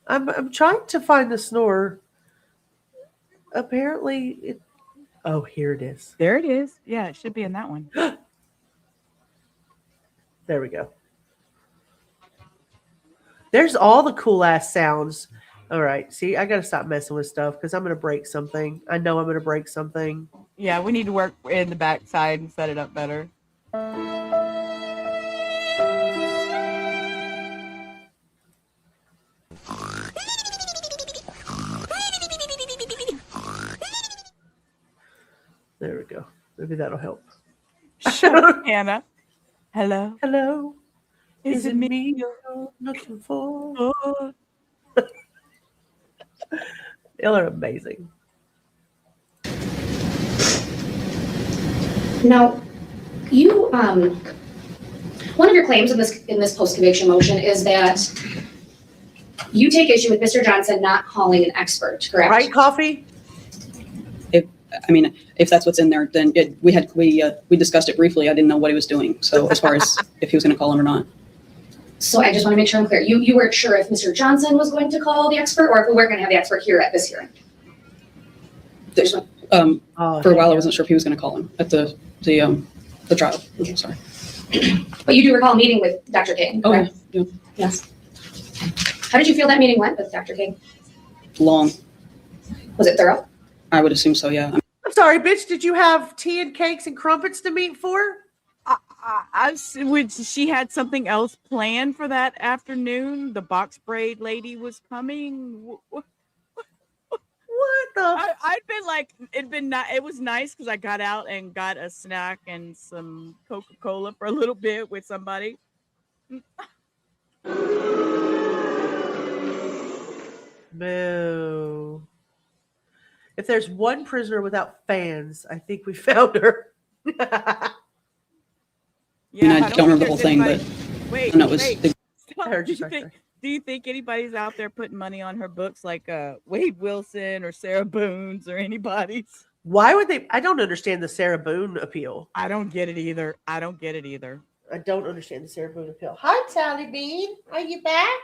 I'm trying to find the snore. Apparently it oh, here it is. There it is. Yeah, it should be in that one. There we go. There's all the cool ass sounds. All right. See, I got to stop messing with stuff because I'm going to break something. I know I'm going to break something. Yeah, we need to work in the backside and set it up better. There we go. Maybe that'll help. Shut up, Hannah. Hello? Hello. Is it me you're looking for? Oh. Y'all are amazing. Now, you one of your claims in this post-conviction motion is that you take issue with Mr. Johnson not calling an expert, correct? Right, Coffee? If that's what's in there, then we discussed it briefly. I didn't know what he was doing. So as far as if he was going to call him or not. So I just want to make sure I'm clear. You weren't sure if Mr. Johnson was going to call the expert or if we weren't going to have the expert here at this hearing. For a while, I wasn't sure if he was going to call him at the trial. I'm sorry. But you do recall a meeting with Dr. King, correct? Oh, yeah. Yes. How did you feel that meeting went with Dr. King? Long. Was it thorough? I would assume so, yeah. I'm sorry, bitch. Did you have tea and cakes and crumpets to meet for? She had something else planned for that afternoon. The box braid lady was coming. What the? I'd been like, it was nice because I got out and got a snack and some Coca-Cola for a little bit with somebody. Boo. If there's one prisoner without fans, I think we found her. Yeah, I don't remember the whole thing, but wait, I know it was Stop. I heard you. Do you think anybody's out there putting money on her books like Wade Wilson or Sarah Boone's or anybody's? Why would they? I don't understand the Sarah Boone appeal. I don't get it either. I don't understand the Sarah Boone appeal. Hi, Sally Bean. Are you back?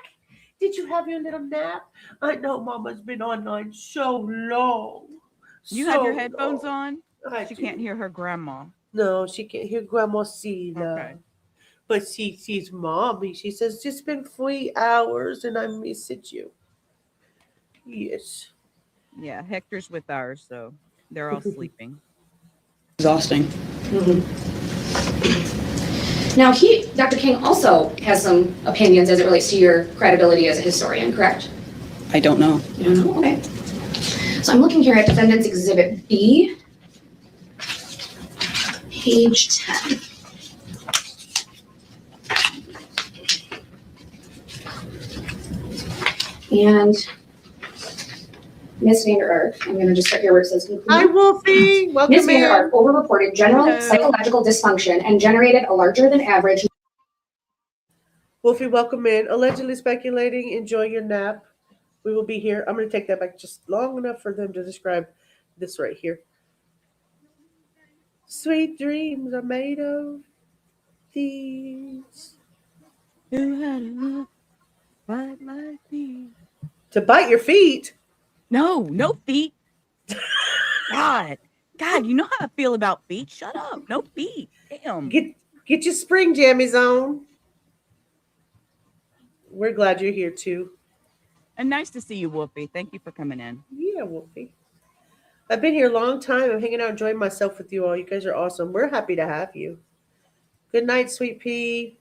Did you have your little nap? I know Mama's been online so long. You have your headphones on? She do. can't hear her grandma. No, she can't hear Grandma Sheila. Okay. But she sees Mommy. She says, it's been 3 hours and I miss you. Yes. Yeah, Hector's with ours, so they're all sleeping. Exhausting. Now, Dr. King also has some opinions as it relates to your credibility as a historian, correct? I don't know. You don't know? Okay. So I'm looking here at Defendant's Exhibit B, page 10. And Ms. Vander Ark, I'm going to just start here where it says conclusion. Hi, Wolfie. Welcome Ms. Vander in. Ark overreported general Hello. psychological dysfunction and generated a larger than average. Wolfie, welcome in. Allegedly speculating. Enjoy your nap. We will be here. I'm going to take that back just long enough for them to describe this right here. Sweet dreams are made of these. Who had a love quite like these? To bite your feet. No feet. God, you know how I feel about feet. Shut up. No feet. Damn. Get your spring jammies on. We're glad you're here too. And nice to see you, Wolfie. Thank you for coming in. Yeah, Wolfie. I've been here a long time. I'm hanging out, enjoying myself with you all. You guys are awesome. We're happy to have you. Good night, Sweet Pea.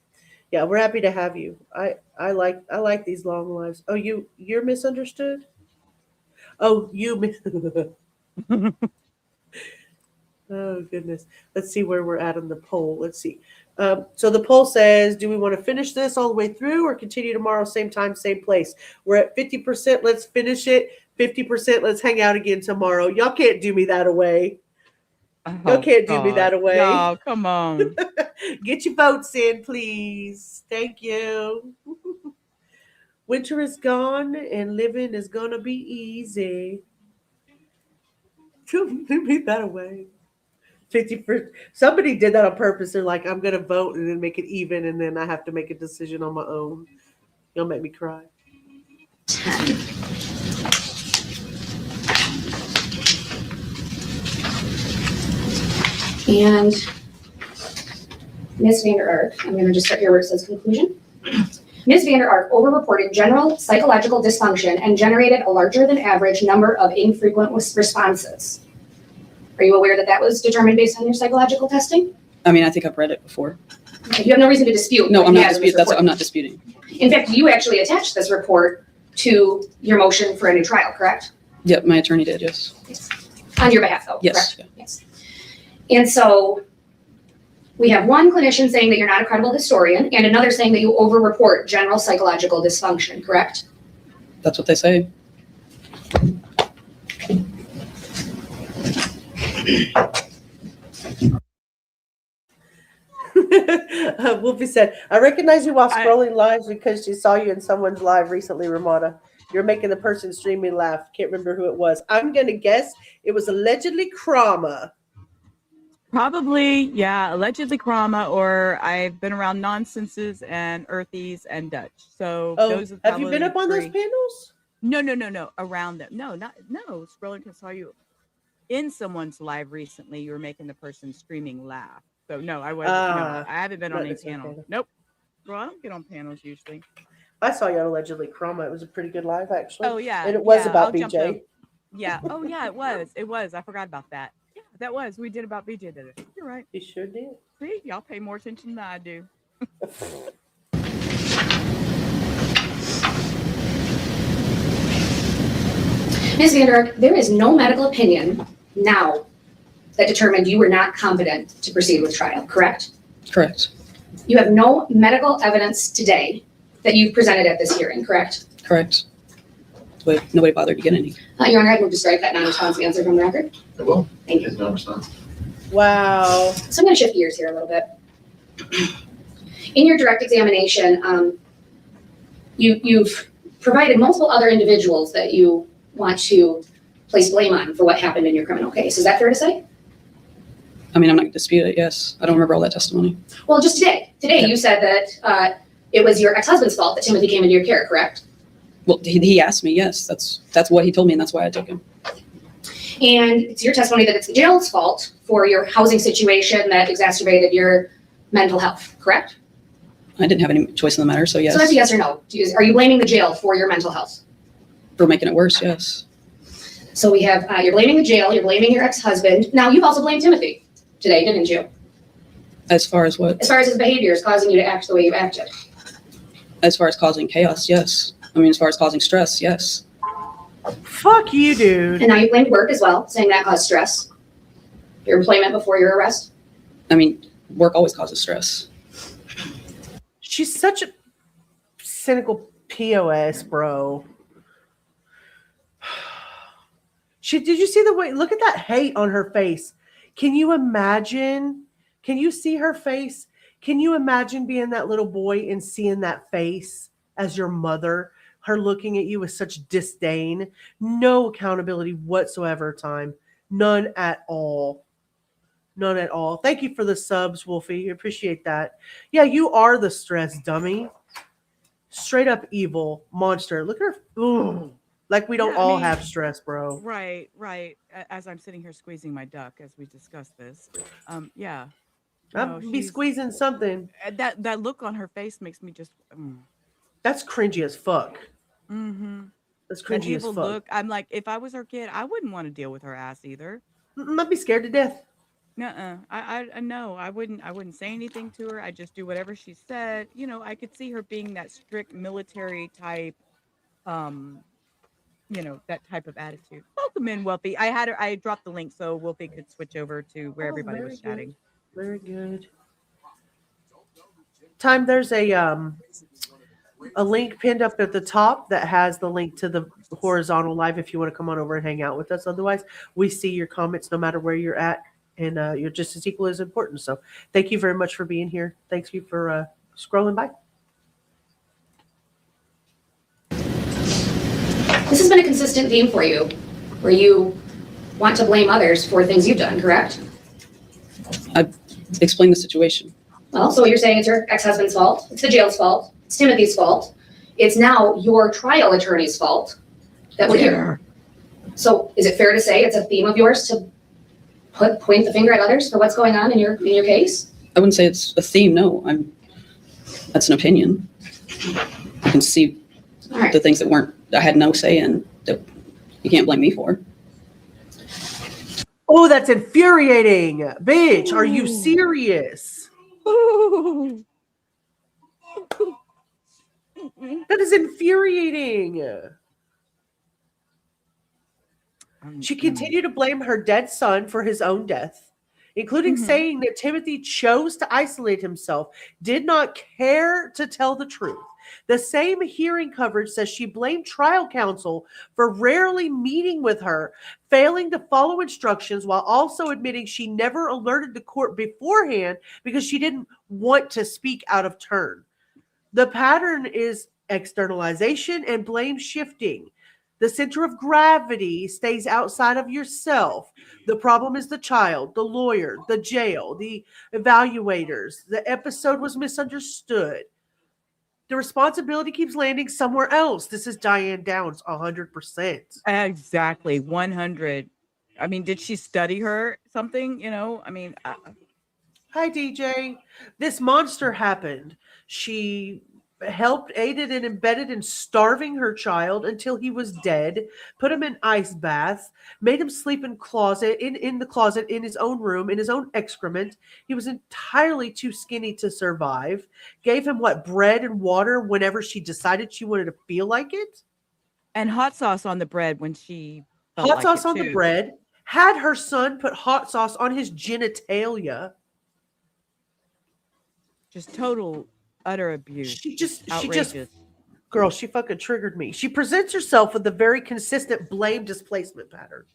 Yeah, we're happy to have you. I like these long lives. Oh, you're misunderstood? Oh, oh, goodness. Let's see where we're at on the poll. Let's see. So the poll says, do we want to finish this all the way through or continue tomorrow, same time, same place? We're at 50%. Let's finish it. 50%. Let's hang out again tomorrow. Y'all can't do me that away. Y'all can't do me that away. Oh, come on. Get your votes in, please. Thank you. Winter is gone and living is going to be easy. Don't do me that away. 50%. Somebody did that on purpose. They're like, I'm going to vote and then make it even, and then I have to make a decision on my own. You'll make me cry. 10. And Ms. Vander Ark, I'm going to just start here where it says conclusion. Ms. Vander Ark overreported general psychological dysfunction and generated a larger than average number of infrequent responses. Are you aware that that was determined based on your psychological testing? I mean, I think I've read it before. Okay, you have no reason to dispute. No, what I'm you not had in this disputing. report. I'm not disputing. In fact, you actually attached this report to your motion for a new trial, correct? Yep, my attorney did, yes. On your behalf, though, Yes. correct? Yes. And so we have one clinician saying that you're not a credible historian and another saying that you overreport general psychological dysfunction, correct? That's what they say. Wolfie said, I recognize you while scrolling lives because she saw you in someone's live recently, Ramada. You're making the person streaming laugh. Can't remember who it was. I'm going to guess it was allegedly Krama. Probably, yeah, allegedly Krama, or I've been around nonsenses and earthies and Dutch. So those are have you been up on those panels? No, around them. No, scrolling because I saw you in someone's live recently. You were making the person streaming laugh. So no, I wasn't. No, I haven't been on any panel. Okay. Nope. Well, I don't get on panels usually. I saw you on allegedly Krama. It was a pretty good live, actually. Oh yeah, and it was about BJ. Yeah. Oh yeah, it was. It was. I forgot about that. Yeah, that was. We did about BJ. Did it? You're right. You sure did. See, y'all pay more attention than I do. Ms. Vander Ark, there is no medical opinion now that determined you were not competent to proceed with trial, correct? Correct. You have no medical evidence today that you've presented at this hearing, correct? Correct. But nobody bothered to get any. Your Honor, I'd move to strike that non-response answer from the record. I will. Thank you. There's no response. Wow. So I'm going to shift gears here a little bit. In your direct examination, you've provided multiple other individuals that you want to place blame on for what happened in your criminal case. Is that fair to say? I mean, I'm not going to dispute it, yes. I don't remember all that testimony. Well, just today. Today you said that it was your ex-husband's fault that Timothy came into your care, correct? Well, he asked me, yes. That's what he told me, and that's why I took him. And it's your testimony that it's the jail's fault for your housing situation that exacerbated your mental health, correct? I didn't have any choice in the matter, so yes. So that's a yes or no. Are you blaming the jail for your mental health? For making it worse, yes. So we have, you're blaming the jail, you're blaming your ex-husband. Now, you've also blamed Timothy. today, didn't you? As far as what? As far as his behavior is causing you to act the way you acted. As far as causing chaos, yes. I mean, as far as causing stress, yes. Fuck you, dude. And now you blamed work as well, saying that caused stress. Your employment before your arrest. I mean, work always causes stress. She's such a cynical POS, bro. Did you see the way? Look at that hate on her face. Can you imagine? Can you see her face? Can you imagine being that little boy and seeing that face as your mother? Her looking at you with such disdain. No accountability whatsoever, time. None at all. None at all. Thank you for the subs, Wolfie. Appreciate that. Yeah, you are the stress dummy. Straight up evil monster. Look at her. Ooh. Like we don't all have stress, bro. Right. As I'm sitting here squeezing my duck as we discuss this. Yeah. I'll be squeezing something. That look on her face makes me just. That's cringy as fuck. Mm-hmm. That's cringy as fuck. Look, I'm like, if I was her kid, I wouldn't want to deal with her ass either. I'd be scared to death. Nuh-uh. I no, I wouldn't say anything to her. I just do whatever she said. You know, I could see her being that strict military type, that type of attitude. Welcome in, Wolfie. I dropped the link so Wolfie could switch over to where everybody was chatting. Very good. Time, there's a link pinned up at the top that has the link to the horizontal live if you want to come on over and hang out with us. Otherwise, we see your comments no matter where you're at, and you're just as equal as important. So thank you very much for being here. Thanks you for scrolling by. This has been a consistent theme for you, where you want to blame others for things you've done, correct? I've explained the situation. Well, so what you're saying it's your ex-husband's fault, it's the jail's fault, it's Timothy's fault, it's now your trial attorney's fault that we're here. So is it fair to say it's a theme of yours to point the finger at others for what's going on in your case? I wouldn't say it's a theme, no. That's an opinion. I can see the things that I had no say in that you can't blame me for. Oh, that's infuriating. Bitch, are you serious? That is infuriating. She continued to blame her dead son for his own death, including saying that Timothy chose to isolate himself, did not care to tell the truth. The same hearing coverage says she blamed trial counsel for rarely meeting with her, failing to follow instructions, while also admitting she never alerted the court beforehand because she didn't want to speak out of turn. The pattern is externalization and blame shifting. The center of gravity stays outside of yourself. The problem is the child, the lawyer, the jail, the evaluators. The episode was misunderstood. The responsibility keeps landing somewhere else. This is Diane Downs, 100%. Exactly, 100. I mean, did she study her something? I mean. Hi, DJ. This monster happened. She helped, aided, and embedded in starving her child until he was dead, put him in ice baths, made him sleep in the closet, in his own room, in his own excrement. He was entirely too skinny to survive. Gave him bread and water whenever she decided she wanted to feel like it. And hot sauce on the bread when she hot sauce on the bread. Had her son put hot sauce on his genitalia. Just total utter abuse. She fucking triggered me. She presents herself with a very consistent blame displacement pattern.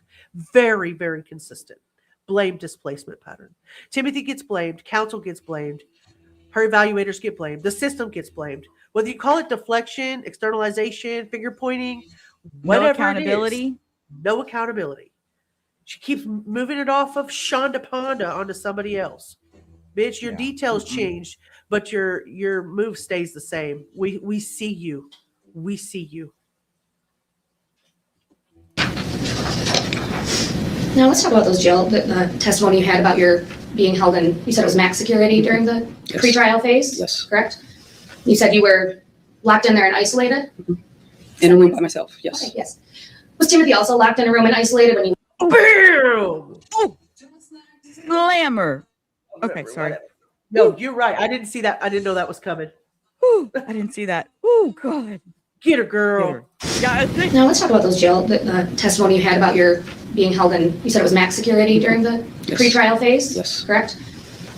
Very, very consistent blame displacement pattern. Timothy gets blamed. Counsel gets blamed. Her evaluators get blamed. The system gets blamed. Whether you call it deflection, externalization, finger pointing, whatever accountability. It is, no accountability. She keeps moving it off of Shanda Vander onto somebody else. Bitch, your details changed, but your move stays the same. We see you. We see you. Now let's talk about those jail testimony you had about your being held in. You said it was max security during the pretrial phase. Yes. Correct. You said you were locked in there and isolated. In a room by myself. Yes. Okay, yes. Was Timothy also locked in a room and isolated when you? Boom! Slammer. Okay, Whatever, sorry. whatever. No, you're right. I didn't see that. I didn't know that was coming. Whew, I didn't see that. Oh, God. Get her, girl. Yeah, I think. Now let's talk about those jail, the testimony you had about your being held in, you said it was max security during the Yes. pre-trial phase? Yes. Correct?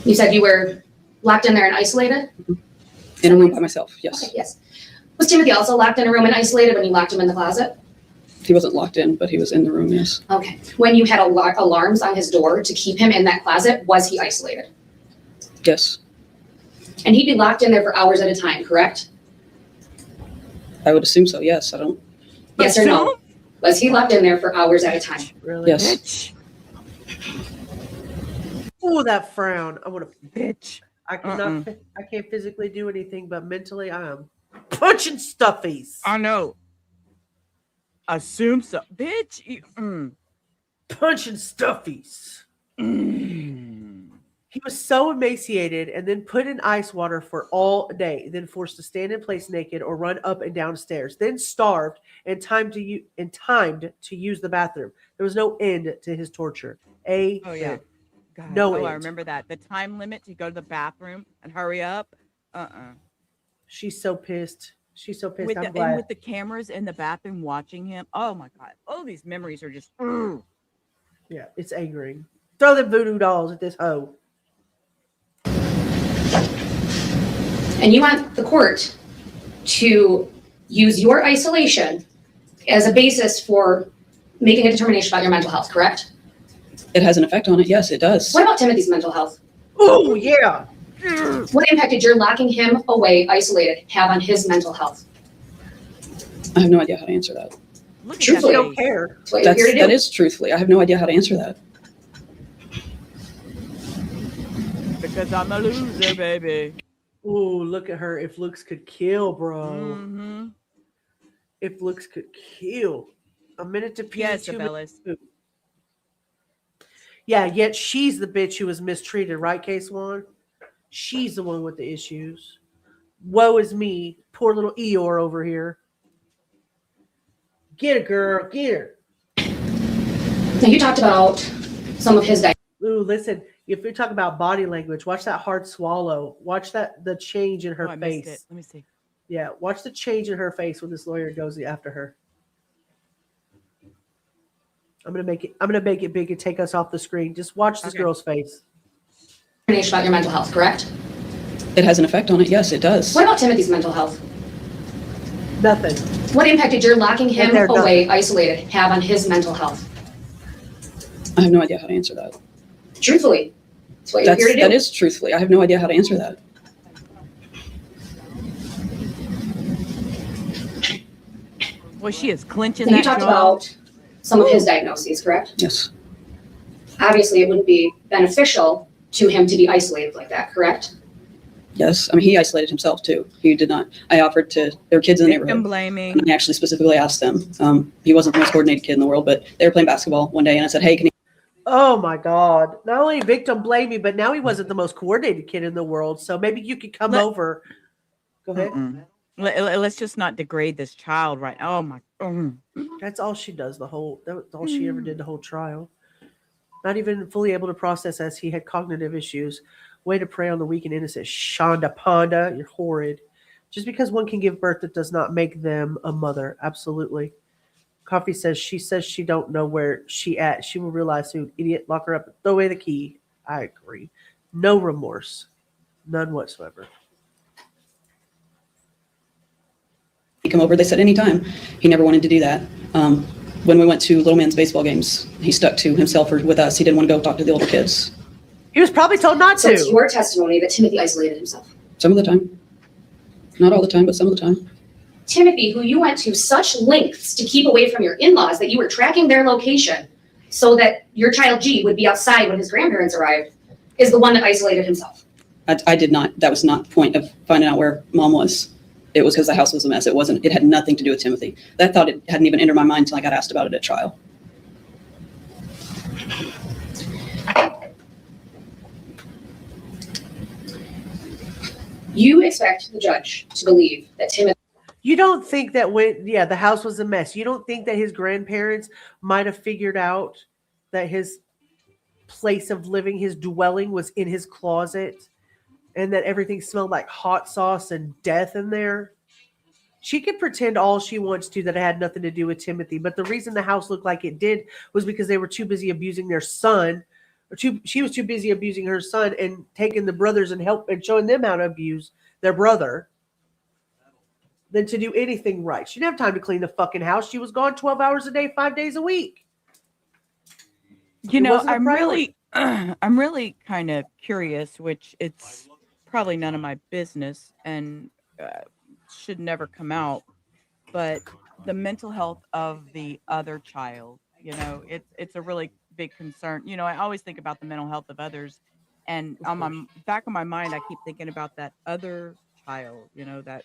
You said you were locked in there and isolated? In a room by myself, yes. Okay, yes. Was Timothy also locked in a room and isolated when you locked him in the closet? He wasn't locked in, but he was in the room, yes. Okay. When you had alarms on his door to keep him in that closet, was he isolated? Yes. And he'd be locked in there for hours at a time, correct? I would assume so, yes. I don't, Yes or no? Was he locked in there for hours at a time? Really? yes. Oh, that frown. I want to. Bitch. I cannot. I can't physically do anything, but mentally, I am punching stuffies. I know. Assume so. Bitch. Punching stuffies. He was so emaciated and then put in ice water for all day, then forced to stand in place naked or run up and down stairs, then starved and timed to use the bathroom. There was no end to his torture. Oh, yeah. God, No I end. remember that. The time limit to go to the bathroom and hurry up. She's so pissed. She's so pissed. With I'm the, glad. and with the cameras in the bathroom watching him. Oh, my God. All these memories are just. Yeah, it's angering. Throw them voodoo dolls at this hoe. And you want the court to use your isolation as a basis for making a determination about your mental health, correct? It has an effect on it, yes, it does. What about Timothy's mental health? Oh, yeah. What impact did your locking him away, isolated, have on his mental health? I have no idea how to answer that. Look at Truthfully, that I don't face. care. That's what you're here to do. That is truthfully. I have no idea how to answer that. Because I'm a loser, baby. Ooh, look at her. If looks could kill, bro. Mm-hmm. If looks could kill. A minute to pee. Yes, 2 minutes Abellis. to poop. Yeah, yet she's the bitch who was mistreated, right, Case One? She's the one with the issues. Woe is me. Poor little Eeyore over here. Get her, girl. Get her. Now, you talked about some of his Ooh, listen. If we talk about body language, watch that hard swallow. Watch the change in her Oh, I missed face. it. Let me see. Yeah, watch the change in her face when this lawyer goes after her. I'm gonna make it big and take us off the screen. Just watch this Okay. girl's face. determination about your mental health, correct? It has an effect on it, yes, it does. What about Timothy's mental health? Nothing. What impact did your locking him They're done. away, isolated, have on his mental health? I have no idea how to answer that. Truthfully, that's what you're here to do. That is truthfully. I have no idea how to answer that. Well, she is clenching Now, you that talked jaw. about some of his diagnoses, correct? Yes. Obviously, it wouldn't be beneficial to him to be isolated like that, correct? Yes. I mean, he isolated himself too. He did not. I offered to, there were kids in the Victim neighborhood. blaming. And I actually specifically asked them. He wasn't the most coordinated kid in the world, but they were playing basketball one day and I said, hey, can you? Oh my God. Not only victim blaming, but now he wasn't the most coordinated kid in the world. So maybe you could come over. Go ahead. Let's just not degrade this child right now. Oh my. That's all she does. That's all she ever did the whole trial. Not even fully able to process as he had cognitive issues. Way to prey on the weak and innocent. Shanda Panda, you're horrid. Just because one can give birth, that does not make them a mother. Absolutely. Coffee says she don't know where she at. She will realize soon. Idiot, lock her up, throw away the key. I agree. No remorse. None whatsoever. Come over? They said anytime. He never wanted to do that. When we went to little man's baseball games, he stuck to himself or with us. He didn't want to go talk to the older kids. He was probably told not So it's to. your testimony that Timothy isolated himself. Some of the time. Not all the time, but some of the time. Timothy, who you went to such lengths to keep away from your in-laws that you were tracking their location so that your child G would be outside when his grandparents arrived, is the one that isolated himself. I did not. That was not the point of finding out where mom was. It was because the house was a mess. It had nothing to do with Timothy. That thought it hadn't even entered my mind until I got asked about it at trial. You expect the judge to believe that Timothy. You don't think that the house was a mess. You don't think that his grandparents might have figured out that his place of living, his dwelling was in his closet, and that everything smelled like hot sauce and death in there. She can pretend all she wants to that it had nothing to do with Timothy, but the reason the house looked like it did was because they were too busy abusing their son, she was too busy abusing her son and taking the brothers and showing them how to abuse their brother than to do anything right. She didn't have time to clean the fucking house. She was gone 12 hours a day, 5 days a week. You know, I'm really kind of curious, which it's probably none of my business and should never come out, but the mental health of the other child, you know, it's a really big concern. You know, I always think about the mental health of others, and on my back of my mind, I keep thinking about that other child, you know, that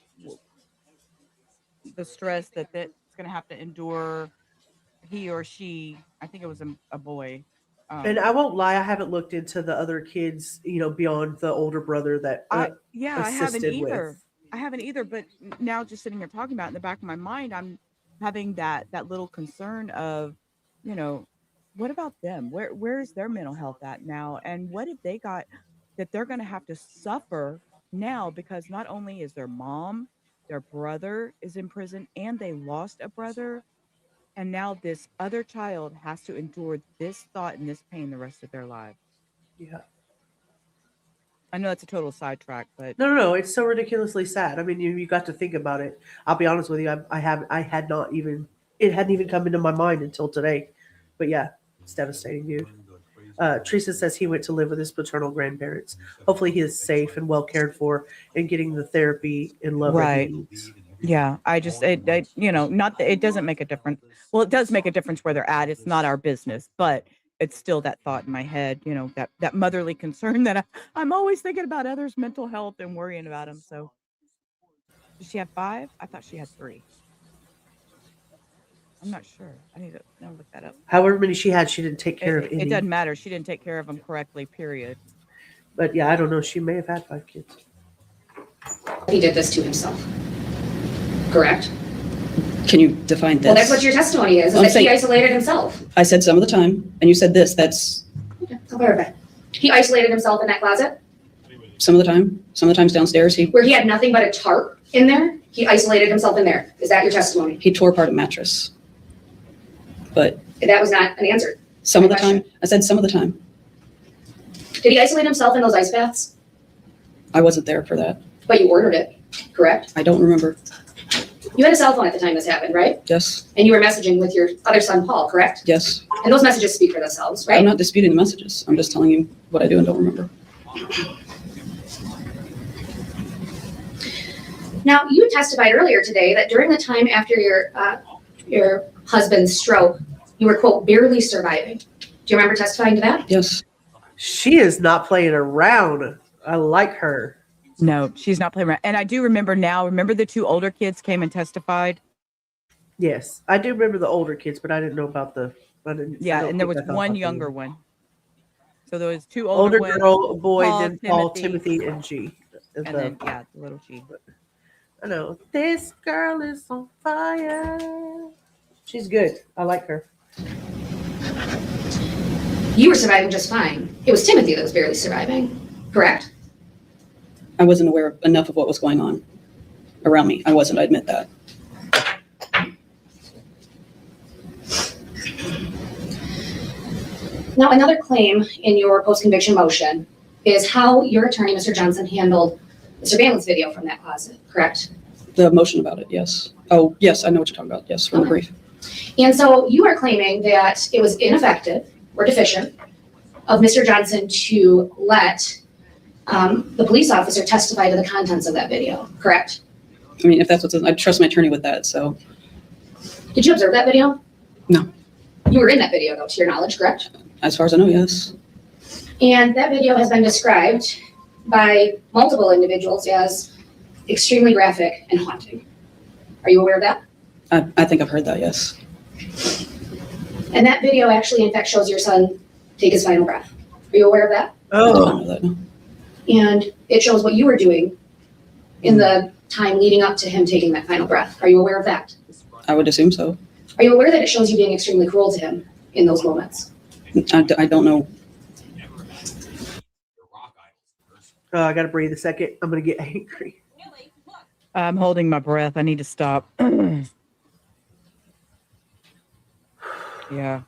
the stress that's going to have to endure, he or she, I think it was a boy. And I won't lie, I haven't looked into the other kids, you know, beyond the older brother that I haven't assisted either. with. I haven't either, but now just sitting here talking about it, in the back of my mind, I'm having that little concern of, you know, what about them? Where is their mental health at now? And what have they got that they're going to have to suffer now, because not only is their mom, their brother is in prison, and they lost a brother, and now this other child has to endure this thought and this pain the rest of their lives. Yeah. I know that's a total sidetrack, but No, it's so ridiculously sad. I mean, you got to think about it. I'll be honest with you, it hadn't even come into my mind until today. But yeah, it's devastating, dude. Teresa says he went to live with his paternal grandparents. Hopefully he is safe and well cared for and getting the therapy and love that he needs. Yeah, you know, not that it doesn't make a difference. Well, it does make a difference where they're at. It's not our business, but it's still that thought in my head, you know, that motherly concern that I'm always thinking about others' mental health and worrying about them. So, does she have 5? I thought she had 3. I'm not sure. I need to look that up. However many she had, she didn't take care of any. It doesn't matter. She didn't take care of them correctly, period. But yeah, I don't know. She may have had 5 kids. He did this to himself, correct? Can you define this? Well, that's what your testimony is that he isolated himself. I said some of the time, and you said this. That's okay. I'll clarify. He isolated himself in that closet. Some of the time. Some of the times downstairs, where he had nothing but a tarp in there. He isolated himself in there. Is that your testimony? He tore apart a mattress. But that was not an answer. Some of the time. I said some of the time. Did he isolate himself in those ice baths? I wasn't there for that. But you ordered it, correct? I don't remember. You had a cell phone at the time this happened, right? Yes. And you were messaging with your other son, Paul, correct? Yes. And those messages speak for themselves, right? I'm not disputing the messages. I'm just telling you what I do and don't remember. Now, you testified earlier today that during the time after your husband's stroke, you were, quote, barely surviving. Do you remember testifying to that? Yes. She is not playing around. I like her. No, she's not playing around. And I do remember now. Remember the 2 older kids came and testified? Yes, I do remember the older kids, but I didn't know about the. Yeah, and there was one younger one. So there was 2 older ones, girl, boy, Paul, then Paul, Timothy, and G. And then the little G. I know this girl is on fire. She's good. I like her. You were surviving just fine. It was Timothy that was barely surviving, correct? I wasn't aware enough of what was going on around me. I wasn't, I admit that. Now, another claim in your post-conviction motion is how your attorney, Mr. Johnson, handled the surveillance video from that closet, correct? The motion about it, yes. Oh, yes, I know what you're talking about. Yes, from the brief. And so you are claiming that it was ineffective or deficient of Mr. Johnson to let the police officer testify to the contents of that video, correct? I mean, if that's what's, I trust my attorney with that, so. Did you observe that video? No. You were in that video, though, to your knowledge, correct? As far as I know, yes. And that video has been described by multiple individuals as extremely graphic and haunting. Are you aware of that? I think I've heard that, yes. And that video actually, in fact, shows your son take his final breath. Are you aware of that? I did not know that, no. And it shows what you were doing in the time leading up to him taking that final breath. Are you aware of that? I would assume so. Are you aware that it shows you being extremely cruel to him in those moments? I don't know I got to breathe a second. I'm going to get angry. I'm holding my breath. I need to stop. Yeah.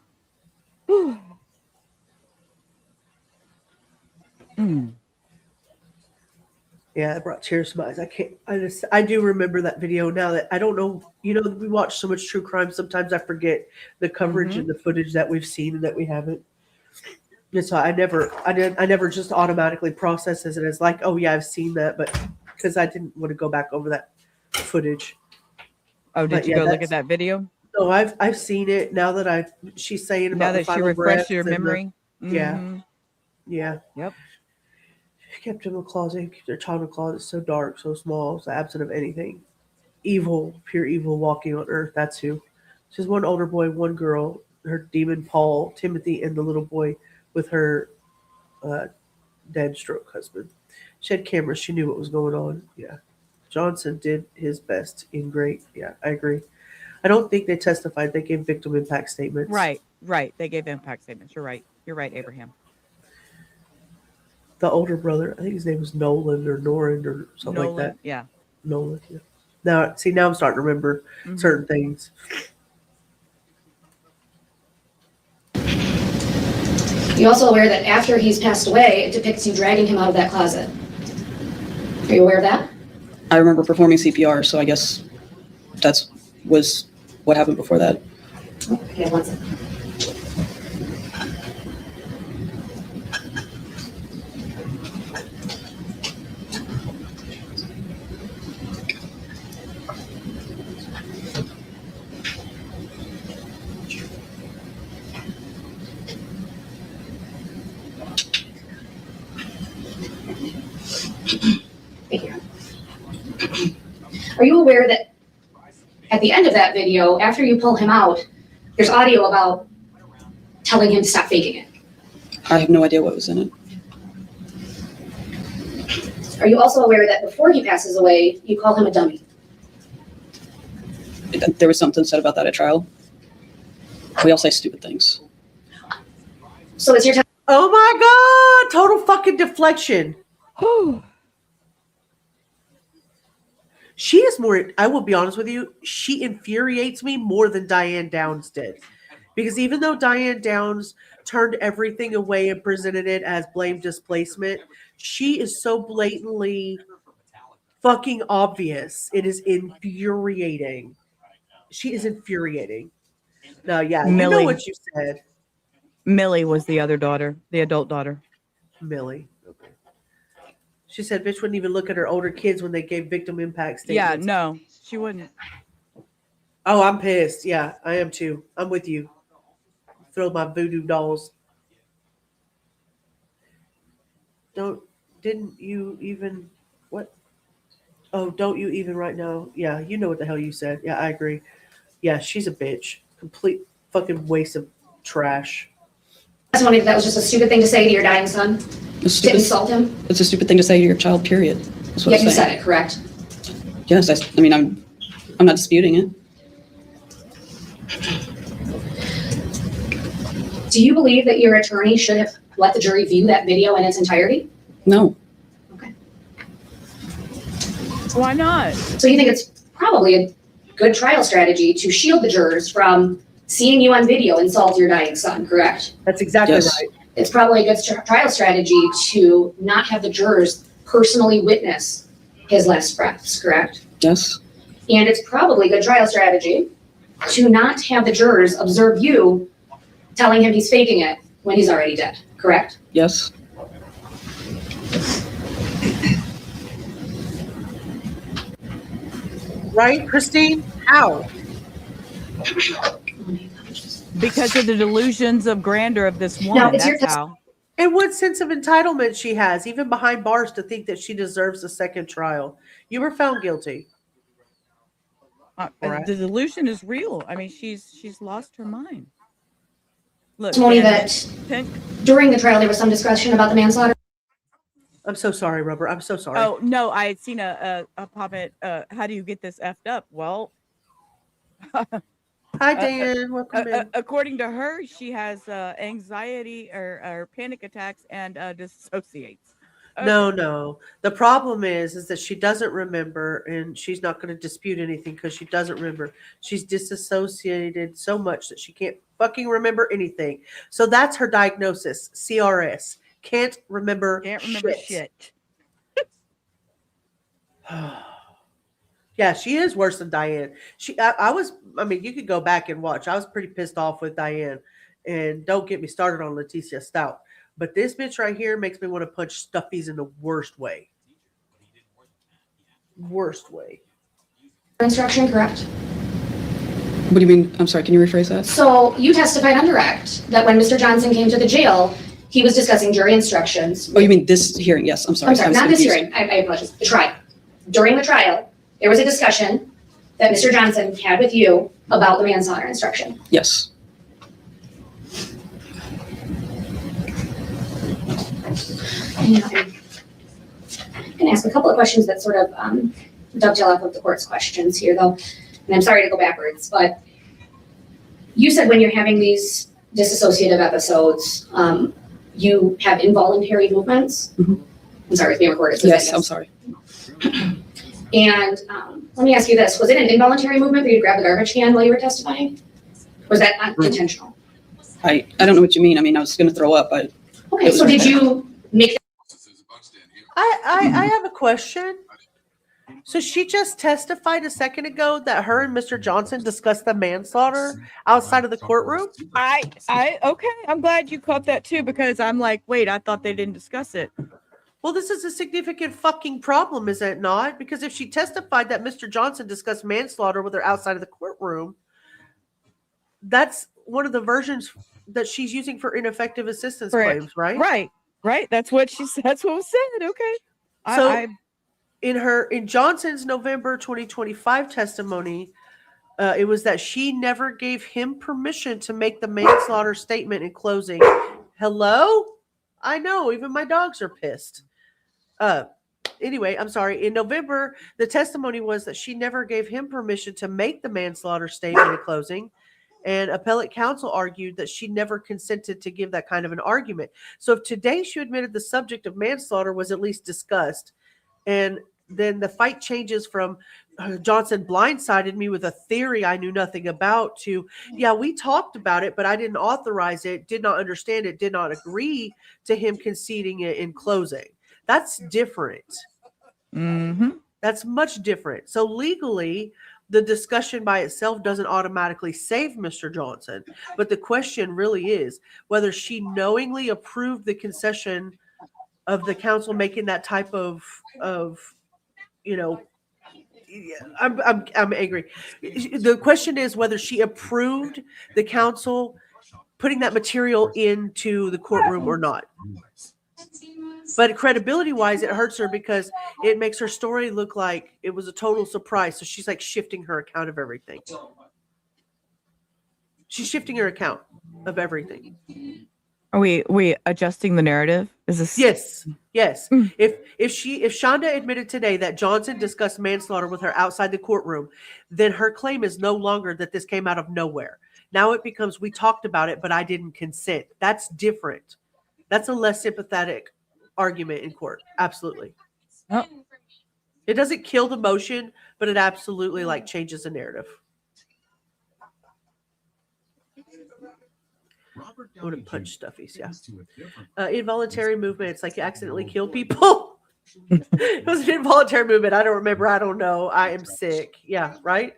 Yeah, it brought tears to my eyes. I do remember that video now that I don't know, we watch so much true crime. Sometimes I forget the coverage and the footage that we've seen and that we haven't. And so I never just automatically process it as like, oh yeah, I've seen that, but because I didn't want to go back over that footage. Oh, did But you yeah, go look at that video? No, I've seen it now that she's saying Now about the that she final refreshed breaths your and memory? yeah. Mhm. Yeah. Yep. She kept him in a closet, kept their child in a closet so dark, so small, so absent of anything. Evil, pure evil walking on earth. That's who. She has one older boy, one girl, her demon Paul, Timothy, and the little boy with her dead stroke husband. She had cameras. She knew what was going on. Yeah. Johnson did his best in great. Yeah, I agree. I don't think they testified. They gave victim impact statements. Right. They gave impact statements. You're right. You're right, Abraham. The older brother, I think his name was Nolan or Norin or something like that. Yeah. Nolan. Yeah. Now I'm starting to remember certain things. You also aware that after he's passed away, it depicts you dragging him out of that closet. Are you aware of that? I remember performing CPR, so I guess was what happened before that. Okay, one second. Thank you. Are you aware that at the end of that video, after you pull him out, there's audio about telling him to stop faking it? I have no idea what was in it. Are you also aware that before he passes away, you call him a dummy? There was something said about that at trial. We all say stupid things. So it's your time. Oh my God! Total fucking deflection. She is more, I will be honest with you, she infuriates me more than Diane Downs did. Because even though Diane Downs turned everything away and presented it as blame displacement, she is so blatantly fucking obvious. It is infuriating. She is infuriating. No, yeah, you know Millie. what you said. Millie was the other daughter, the adult daughter. Millie. Okay. She said bitch wouldn't even look at her older kids when they gave victim impact statements. Yeah, no, she wouldn't. Oh, I'm pissed. Yeah, I am too. I'm with you. Throw my voodoo dolls. Didn't you even, what? Oh, don't you even right now? Yeah, you know what the hell you said. Yeah, I agree. Yeah, she's a bitch. Complete fucking waste of trash. Testimony that was just a stupid thing to say to your dying son? To insult him? It's a stupid thing to say to your child, period. That's what Yet I'm you saying. said it, correct? Yes, I'm not disputing it. Do you believe that your attorney should have let the jury view that video in its entirety? No. Okay. Why not? So you think it's probably a good trial strategy to shield the jurors from seeing you on video insult your dying son, correct? That's exactly Yes. right. It's probably a good trial strategy to not have the jurors personally witness his last breaths, correct? Yes. And it's probably a good trial strategy to not have the jurors observe you telling him he's faking it when he's already dead, correct? Yes. Right, Christine? How? Because of the delusions of grandeur of this No, woman. it's your That's how. And what sense of entitlement she has, even behind bars, to think that she deserves a second trial. You were found guilty. Right. The delusion is real. I mean, she's lost her mind. Look, Testimony and that during the trial there was some discussion about the manslaughter. I'm so sorry, Rubber. I'm so sorry. Oh no, I had seen a comment. How do you get this effed up? Well, Hi, Dan. Welcome in. according to her, she has anxiety or panic attacks and dissociates. No. The problem is that she doesn't remember, and she's not going to dispute anything because she doesn't remember. She's disassociated so much that she can't fucking remember anything. So that's her diagnosis. CRS. Can't remember. Shit. Yeah, she is worse than Diane. I mean, you could go back and watch. I was pretty pissed off with Diane, and don't get me started on Leticia Stout. But this bitch right here makes me want to punch stuffies in the worst way. Worst way. Instruction, correct? What do you mean? I'm sorry, can you rephrase that? So you testified on direct that when Mr. Johnson came to the jail, he was discussing jury instructions. Oh, you mean this hearing? Yes, I'm sorry. I'm sorry, not this confused. hearing. I apologize. The trial. During the trial, there was a discussion that Mr. Johnson had with you about the manslaughter instruction. Yes. Yeah. I'm going to ask a couple of questions that sort of dovetail off of the court's questions here, though. And I'm sorry to go backwards, but you said when you're having these dissociative episodes, you have involuntary movements. Mm-hmm. I'm sorry, it's being recorded. So Yes, I'm sorry. And let me ask you this. Was it an involuntary movement for you to grab the garbage can while you were testifying? Was that unintentional? I don't know what you mean. I mean, I was going to throw up. Okay, so did you make I have a question. So she just testified a second ago that her and Mr. Johnson discussed the manslaughter outside of the courtroom? Okay. I'm glad you caught that too, because I'm like, wait, I thought they didn't discuss it. Well, this is a significant fucking problem, is it not? Because if she testified that Mr. Johnson discussed manslaughter with her outside of the courtroom, that's one of the versions that she's using for ineffective assistance claims, right? Right. That's what she said. That's what was said. Okay. So in Johnson's November 2025 testimony, it was that she never gave him permission to make the manslaughter statement in closing. Hello? I know, even my dogs are pissed. Anyway, I'm sorry. In November, the testimony was that she never gave him permission to make the manslaughter statement in closing. And appellate counsel argued that she never consented to give that kind of an argument. So if today she admitted the subject of manslaughter was at least discussed, and then the fight changes from Johnson blindsided me with a theory I knew nothing about to, yeah, we talked about it, but I didn't authorize it, did not understand it, did not agree to him conceding it in closing. That's different. Mm-hmm. That's much different. So legally, the discussion by itself doesn't automatically save Mr. Johnson. But the question really is whether she knowingly approved the concession of the counsel making that type of I'm angry. The question is whether she approved the counsel putting that material into the courtroom or not. But credibility-wise, it hurts her because it makes her story look like it was a total surprise. So she's like shifting her account of everything. She's shifting her account of everything. Are we adjusting the narrative? Is this Yes. If Shanda admitted today that Johnson discussed manslaughter with her outside the courtroom, then her claim is no longer that this came out of nowhere. Now it becomes we talked about it, but I didn't consent. That's different. That's a less sympathetic argument in court. Absolutely. Oh. It doesn't kill the motion, but it absolutely changes the narrative. I would have punched stuffies, yeah. Involuntary movement, it's like you accidentally kill people. It was an involuntary movement. I don't remember. I don't know. I am sick. Yeah, right?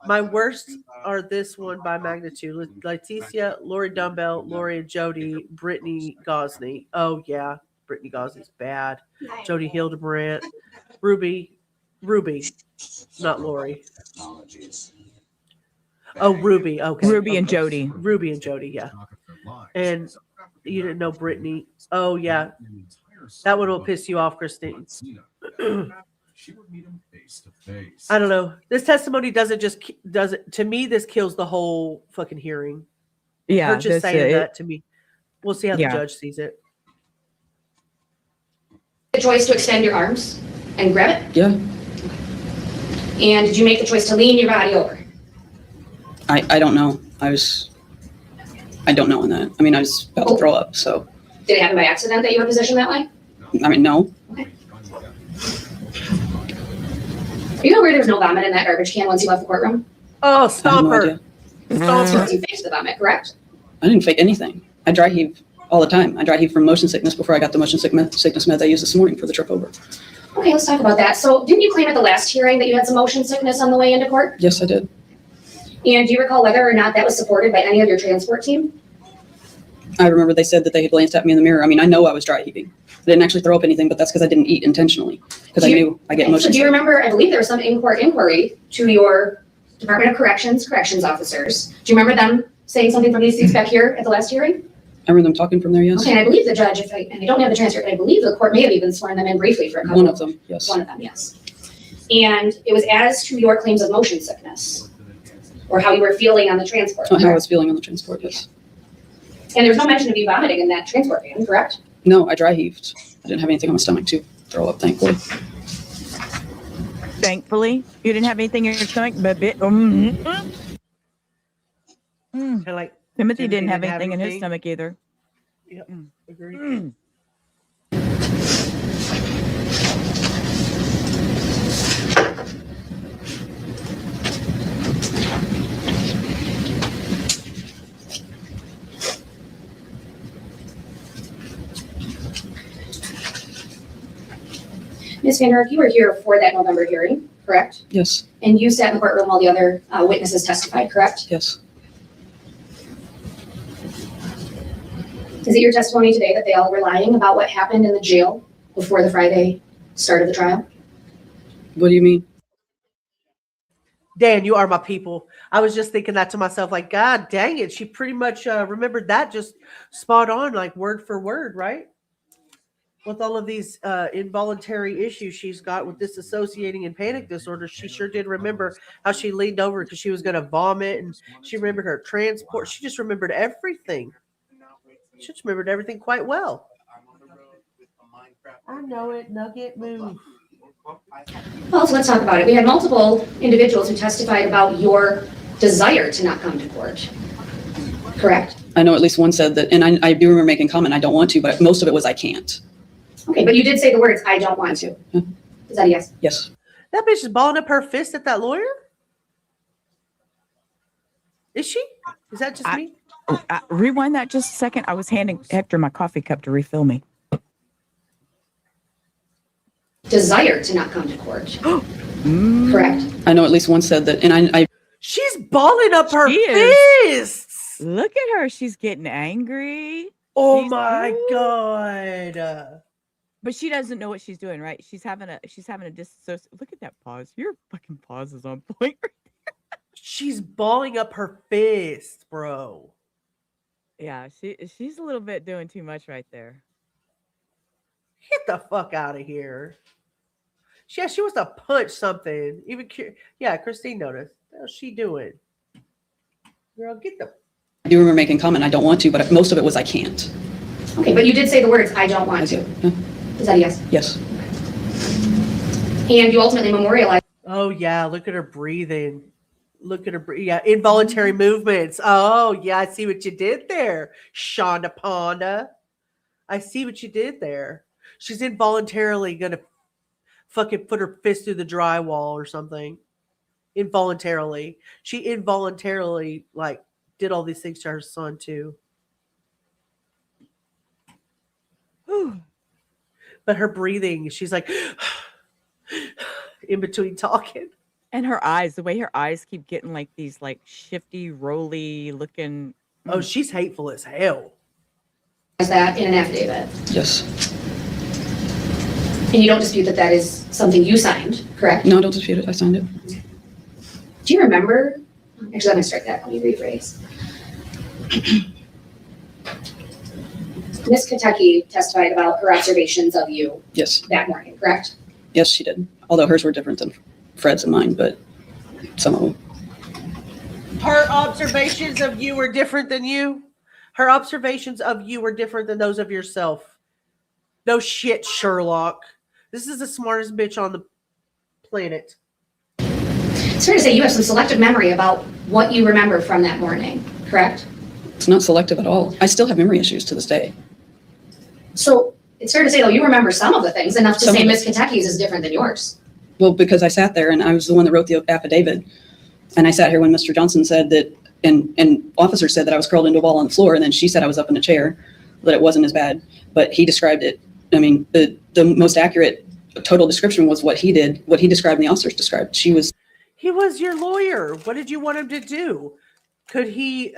My worst are this one by magnitude. Leticia, Lori Dumbbell, Lori and Jody, Brittany Gosney. Oh, yeah. Brittany Gosney's bad. Jody Hildebrandt. Ruby, not Lori. Oh, Ruby. Okay. Ruby and Jody. Ruby and Jody, yeah. And you didn't know Brittany. Oh, yeah. That one will piss you off, Christine. I don't know. This testimony to me, this kills the whole fucking hearing. Yeah. Her just saying that to me. We'll see how the judge sees it. the choice to extend your arms and grab it? Yeah. And did you make the choice to lean your body over? I don't know. I don't know on that. I mean, I was about to throw up, so. Did it happen by accident that you were positioned that way? I mean, no. Are you aware there's no vomit in that garbage can once you left the courtroom? Oh, I have stop no her. idea. You faked the vomit, correct? I didn't fake anything. I dry heave all the time. I dry heave from motion sickness before I got the motion sickness med I used this morning for the trip over. Okay, let's talk about that. So didn't you claim at the last hearing that you had some motion sickness on the way into court? Yes, I did. And do you recall whether or not that was supported by any of your transport team? I remember they said that they had glanced at me in the mirror. I mean, I know I was dry heaving. I didn't actually throw up anything, but that's because I didn't eat intentionally. Because I knew I get motion So do you sick. remember, I believe there was some in-court inquiry to your Department of corrections officers. Do you remember them saying something from these seats back here at the last hearing? I remember them talking from there, yes. Okay, and I believe the judge, and I don't have the transcript, but I believe the court may have even sworn them in briefly for a couple. One of them, yes. One of them, yes. And it was as to your claims of motion sickness, or how you were feeling on the transport. How I correct? was feeling on the transport, yes. And there's no mention of you vomiting in that transport van, correct? No, I dry heaved. I didn't have anything on my stomach to throw up, thankfully. Thankfully, you didn't have anything in your stomach, but Like Timothy didn't have anything in his stomach either. Yep, agreed. Ms. Vander Ark, you were here for that November hearing, correct? Yes, And you sat in the courtroom while the other witnesses testified, correct? yes. Is it your testimony today that they all were lying about what happened in the jail before the Friday start of the trial? What do you mean? Dan, you are my people. I was just thinking that to myself, like, God dang it. She pretty much remembered that just spot on, like word for word, right? With all of these involuntary issues she's got with disassociating and panic disorder, she sure did remember how she leaned over because she was going to vomit, and she remembered her transport. She just remembered everything. She just remembered everything quite well. I know it. Nugget, move. Well, so let's talk about it. We had multiple individuals who testified about your desire to not come to court, correct? I know at least one said that, and I do remember making comment, I don't want to, but most of it was I can't. Okay, but you did say the words, I don't want to. Yeah. Is that a yes? Yes. That bitch is balling up her fist at that lawyer? Is she? Is that just me? Rewind that just a second. I was handing Hector my coffee cup to refill me. Desire to not come to court, correct? I know at least one said that, and I She's balling up her She is. fists. Look at her. She's getting angry. Oh She's- my God. But she doesn't know what she's doing, right? She's having a disassociation. Look at that pause. Your fucking pause is on point. She's balling up her fist, bro. Yeah, she's a little bit doing too much right there. Get the fuck out of here. Yeah, she wants to punch something. Christine noticed. What's she doing? Girl, get the... do remember making comment, I don't want to, but most of it was I can't. Okay, but you did say the words, I don't want to. Yeah. Is that a yes? Yes. And you ultimately memorialized. Oh, yeah, look at her breathing. Look at her, involuntary movements. Oh, yeah, I see what you did there, Shanda Ponda. I see what you did there. She's involuntarily going to fucking put her fist through the drywall or something. Involuntarily. She involuntarily, like, did all these things to her son, too. But her breathing, she's like, in between talking. And her eyes, the way her eyes keep getting like these like shifty, roly looking. Oh, she's hateful as hell. That in an affidavit. Yes. And you don't dispute that that is something you signed, correct? No, don't dispute it. I signed it. Do you remember? Actually, let me strike that. Let me rephrase. Miss Kentucky testified about her observations of you Yes. that morning, correct? Yes, she did. Although hers were different than Fred's and mine, but some of them. Her observations of you were different than you? Her observations of you were different than those of yourself. No shit, Sherlock. This is the smartest bitch on the planet. It's fair to say you have some selective memory about what you remember from that morning, correct? It's not selective at all. I still have memory issues to this day. So It's fair to say, though, you remember some of the things, enough to Some say of Miss Kentucky's is different than yours. Well, because I sat there and I was the one that wrote the affidavit. And I sat here when Mr. Johnson said that, and officer said that I was curled into a ball on the floor, and then she said I was up in a chair, that it wasn't as bad. But he described it. I mean, the most accurate total description was what he did, what he described and the officers described. He was your lawyer. What did you want him to do? Could he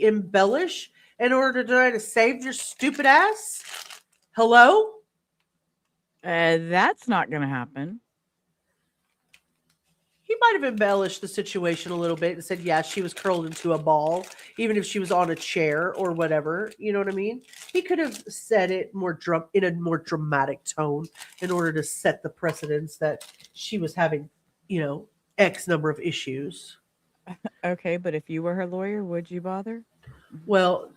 embellish in order to try to save your stupid ass? Hello? That's not going to happen. He might have embellished the situation a little bit and said, yeah, she was curled into a ball, even if she was on a chair or whatever. You know what I mean? He could have said it in a more dramatic tone in order to set the precedence that she was having, X number of issues. Okay, but if you were her lawyer, would you bother? Well,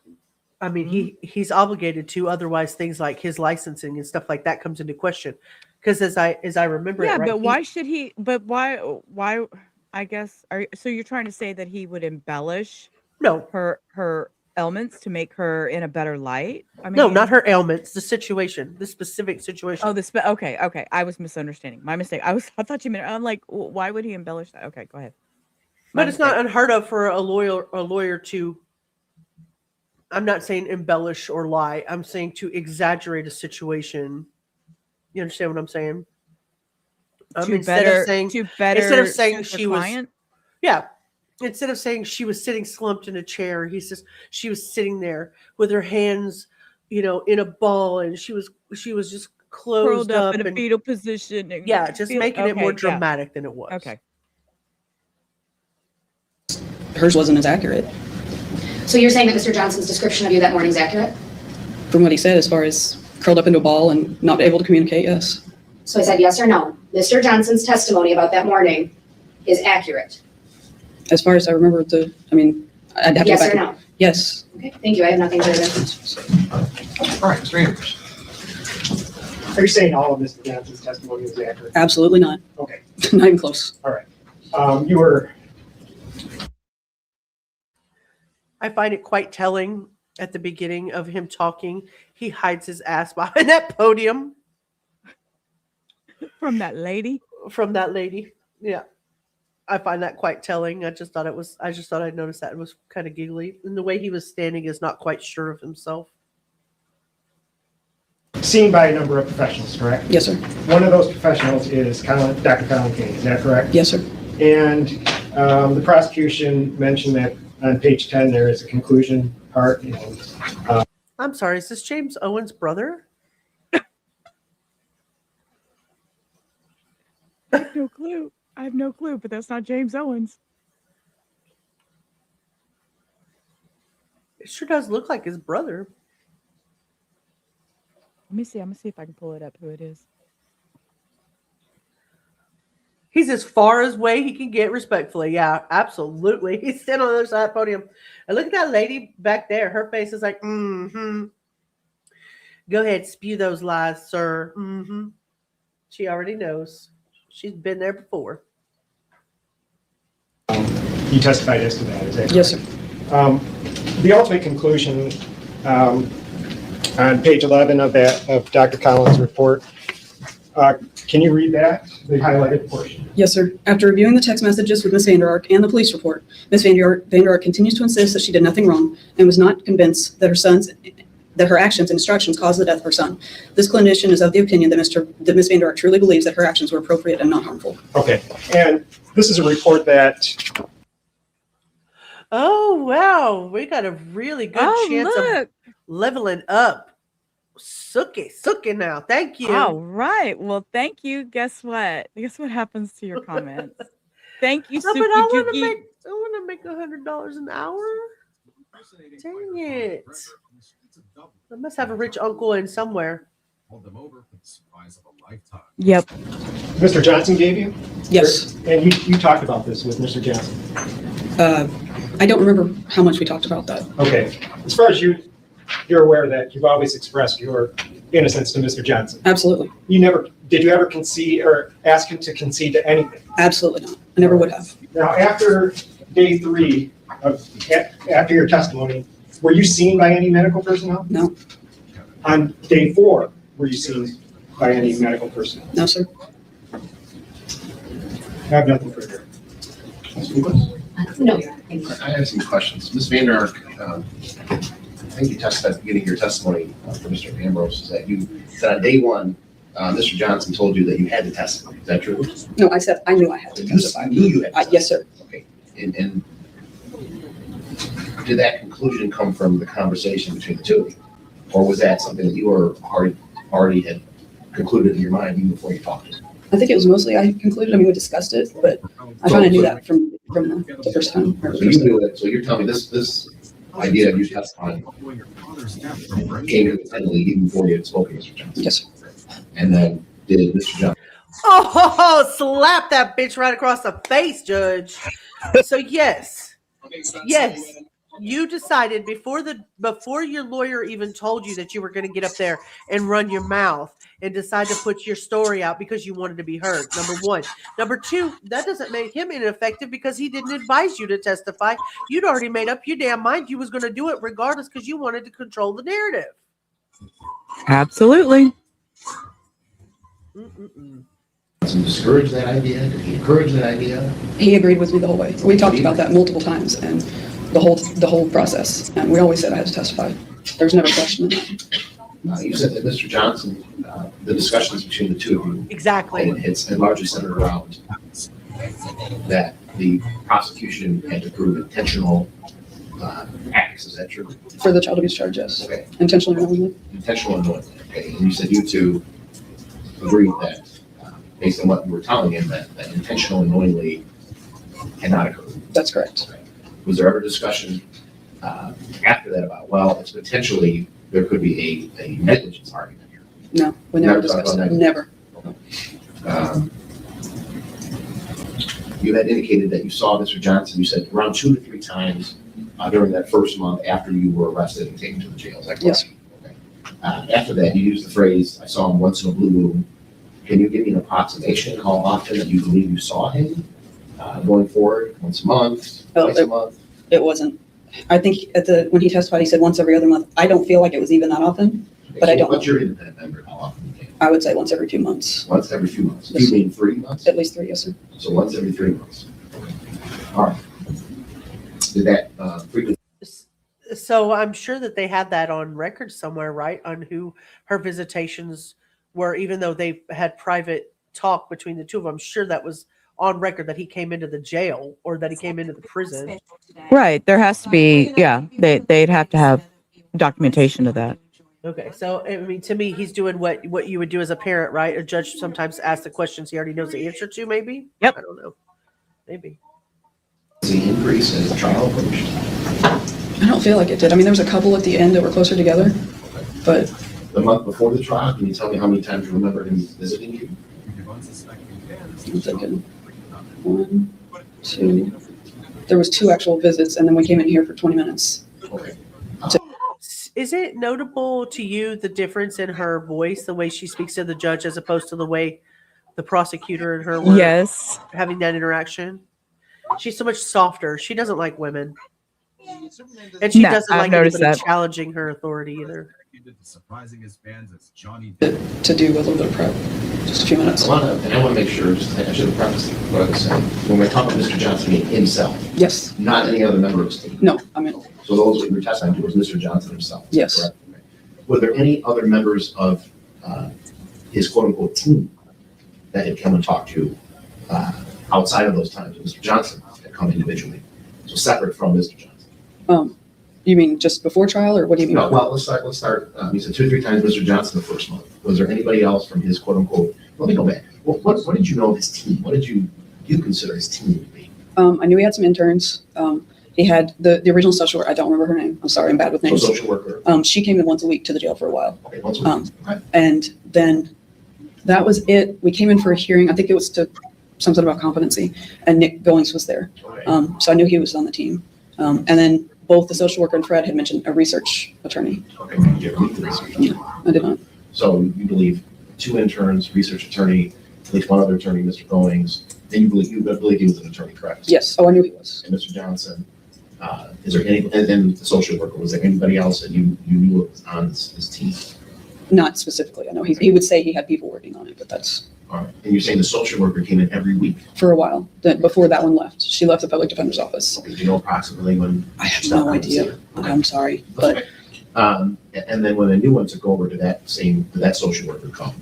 I mean, he's obligated to, otherwise things like his licensing and stuff like that comes into question. Because as I remember, Yeah, it, right, but why should he? But why? I guess. So you're trying to say that he would embellish her ailments to make her in a better light? I mean, no, not her ailments. The situation, the specific situation. Oh, okay. I was misunderstanding. My mistake. I thought you meant. I'm like, why would he embellish that? Okay, go ahead. But it's not unheard of for a lawyer to. I'm not saying embellish or lie. I'm saying to exaggerate a situation. You understand what I'm saying? Instead of saying she was, instead of saying she was sitting slumped in a chair, he says she was sitting there with her hands, in a ball, and she was just closed up in a fetal position. Just making it more dramatic than it was. Okay. Hers wasn't as accurate. So you're saying that Mr. Johnson's description of you that morning is accurate? From what he said, as far as curled up into a ball and not able to communicate, yes. So I said yes or no. Mr. Johnson's testimony about that morning is accurate. As far as I remember, I'd have to yes go back. Or no? Yes. Okay, thank you. I have nothing further. All right, Mr. Anders. Are you saying all of Mr. Johnson's testimony is accurate? Absolutely not. Okay. Not even close. All right. You were. I find it quite telling at the beginning of him talking. He hides his ass behind that podium. From that lady? Yeah. I find that quite telling. I just thought I'd notice that. It was kind of giggly. And the way he was standing is not quite sure of himself. Seen by a number of professionals, correct? Yes, sir. One of those professionals is Dr. Colin King, is that correct? Yes, sir. And the prosecution mentioned that on page 10 there is a conclusion part. I'm sorry, is this James Owen's brother? I have no clue, but that's not James Owens. It sure does look like his brother. Let me see. I'm going to see if I can pull it up who it is. He's as far away he can get respectfully. Yeah, absolutely. He's standing on the other side of the podium. And look at that lady back there. Her face is like, mm-hmm. Go ahead, spew those lies, sir. Mm-hmm. She already knows. She's been there before. You testified as to that, is that correct? Yes, sir. The ultimate conclusion on page 11 of Dr. Collins' report, can you read that, the highlighted portion? Yes, sir. After reviewing the text messages with Ms. Vander Ark and the police report, Ms. Vander Ark continues to insist that she did nothing wrong and was not convinced that her actions and instructions caused the death of her son. This clinician is of the opinion that Ms. Vander Ark truly believes that her actions were appropriate and not harmful. Okay, and this is a report that... Oh, wow. We got a really good chance of leveling up. Suki now. Thank you. All right. Well, thank you. Guess what? Guess what happens to your comments? Thank you, No, Suki. but I want to make $100 an hour. Dang it. I must have a rich uncle in somewhere. Yep. Mr. Johnson gave you? Yes. And you talked about this with Mr. Johnson? I don't remember how much we talked about that. Okay. As far as you're aware that you've always expressed your innocence to Mr. Johnson. Absolutely. Did you ever concede or ask him to concede to anything? Absolutely not. I never would have. Now, after day 3 after your testimony, were you seen by any medical personnel? No. On day 4, were you seen by any medical personnel? No, sir. I have nothing further. No. I have some questions. Ms. Vander Ark, I think you testified at the beginning of your testimony for Mr. Ambrose, is that you said on day 1, Mr. Johnson told you that you had to testify. Is that true? No, I said I knew I had to testify. You knew you had to testify? Yes, sir. Okay. And did that conclusion come from the conversation between the two of you? Or was that something that you were already had concluded in your mind even before you talked to him? I think it was mostly I concluded. I mean, we discussed it, but I kind of knew that from the first time. So you knew it. So you're telling me this idea of you testifying came independently even before you had spoken to Mr. Johnson? Yes, sir. And then did Mr. Johnson? Oh, slap that bitch right across the face, Judge. So yes, you decided before your lawyer even told you that you were going to get up there and run your mouth and decide to put your story out because you wanted to be heard. Number 1. Number 2, that doesn't make him ineffective because he didn't advise you to testify. You'd already made up your damn mind you was going to do it regardless because you wanted to control the narrative. Absolutely. Discourage that idea? Did he encourage that idea? He agreed with me the whole way. We talked about that multiple times and the whole process. And we always said I had to testify. There was never a question in that. You said that Mr. Johnson, the discussions between the two of you, Exactly. and it's largely centered around that the prosecution had to prove intentional acts. Is that true? For the child abuse charge, yes. Okay. Intentionally knowingly. Intentional and knowingly. Okay. And you said you two agreed that, based on what you were telling him, that intentional and knowingly cannot occur. That's correct. Okay. Was there ever discussion after that about, well, it's potentially there could be a negligence argument here? No, we never Never talked discussed about it. that? Never. You had indicated that you saw Mr. Johnson, you said around 2 to 3 times during that first month after you were arrested and taken to the jail. Is that correct? Yes. Okay. After that, you used the phrase, I saw him once in a blue moon. Can you give me an approximation how often that you believe you saw him going forward? Once a month, twice a month? It wasn't. I think when he testified, he said once every other month. I don't feel like it was even that often, but I don't What's know. your independent memory? How often you came? I would say once every 2 months. Once every few months. Do Yes. you mean 3 months? At least 3, yes, sir. So once every 3 months. Okay. All right. Did that frequency? So I'm sure that they had that on record somewhere, right? On who her visitations were, even though they had private talk between the two of them. I'm sure that was on record that he came into the jail or that he came into the prison. Right. There has to be, yeah, they'd have to have documentation of that. Okay, so I mean, to me, he's doing what you would do as a parent, right? A judge sometimes asks the questions he already knows the answer to, maybe? Yep. I don't know. Maybe. The increase as the trial approached? I don't feel like it did. I mean, there was a couple at the end that were closer together, but The month before the trial, can you tell me how many times you remember him visiting you? I'm thinking 1, 2. There was 2 actual visits, and then we came in here for 20 minutes. Okay. Is it notable to you the difference in her voice, the way she speaks to the judge, as opposed to the way the prosecutor and her were Yes. having that interaction? She's so much softer. She doesn't like women. And she No, doesn't I've like noticed anybody that. challenging her authority either. To do a little bit of prep, just a few minutes. I want to make sure, I should have prefaced what I was saying. When we're talking about Mr. Johnson being himself, Yes. not any other member of his team. No, I mean, So those that you were testifying to was Mr. Johnson himself. Is that Yes. correct? Okay. Were there any other members of his quote-unquote team that had come and talked to you outside of those times? Mr. Johnson had come individually, so separate from Mr. Johnson. you mean just before trial, or what do you mean? No, well, let's start. You said 2 or 3 times Mr. Johnson the first month. Was there anybody else from his quote-unquote, let me go back. What did you know of his team? What did you consider his team to be? I knew he had some interns. He had the original social worker. I don't remember her name. I'm sorry, I'm bad with So names. social worker. She came in once a week to the jail for a while. Okay, once a week. Right. And then that was it. We came in for a hearing. I think it was to something about competency, and Nick Goings was there. Okay. So I knew he was on the team. And then both the social worker and Fred had mentioned a research attorney. Okay, did you ever meet the research? I did not. So you believe 2 interns, research attorney, at least 1 other attorney, Mr. Goings, and you believe he was an attorney, correct? Yes. Oh, I knew he was. And Mr. Johnson, is there any, and then the social worker, was there anybody else that you knew was on his team? Not specifically. I know he would say he had people working on it, but that's All right. And you're saying the social worker came in every week? for a while. Before that one left, she left the public defender's office. Okay, do you know approximately when? I have she stopped no coming to see idea. her? Okay. I'm sorry, That's but okay. And then when a new one took over, did that social worker come?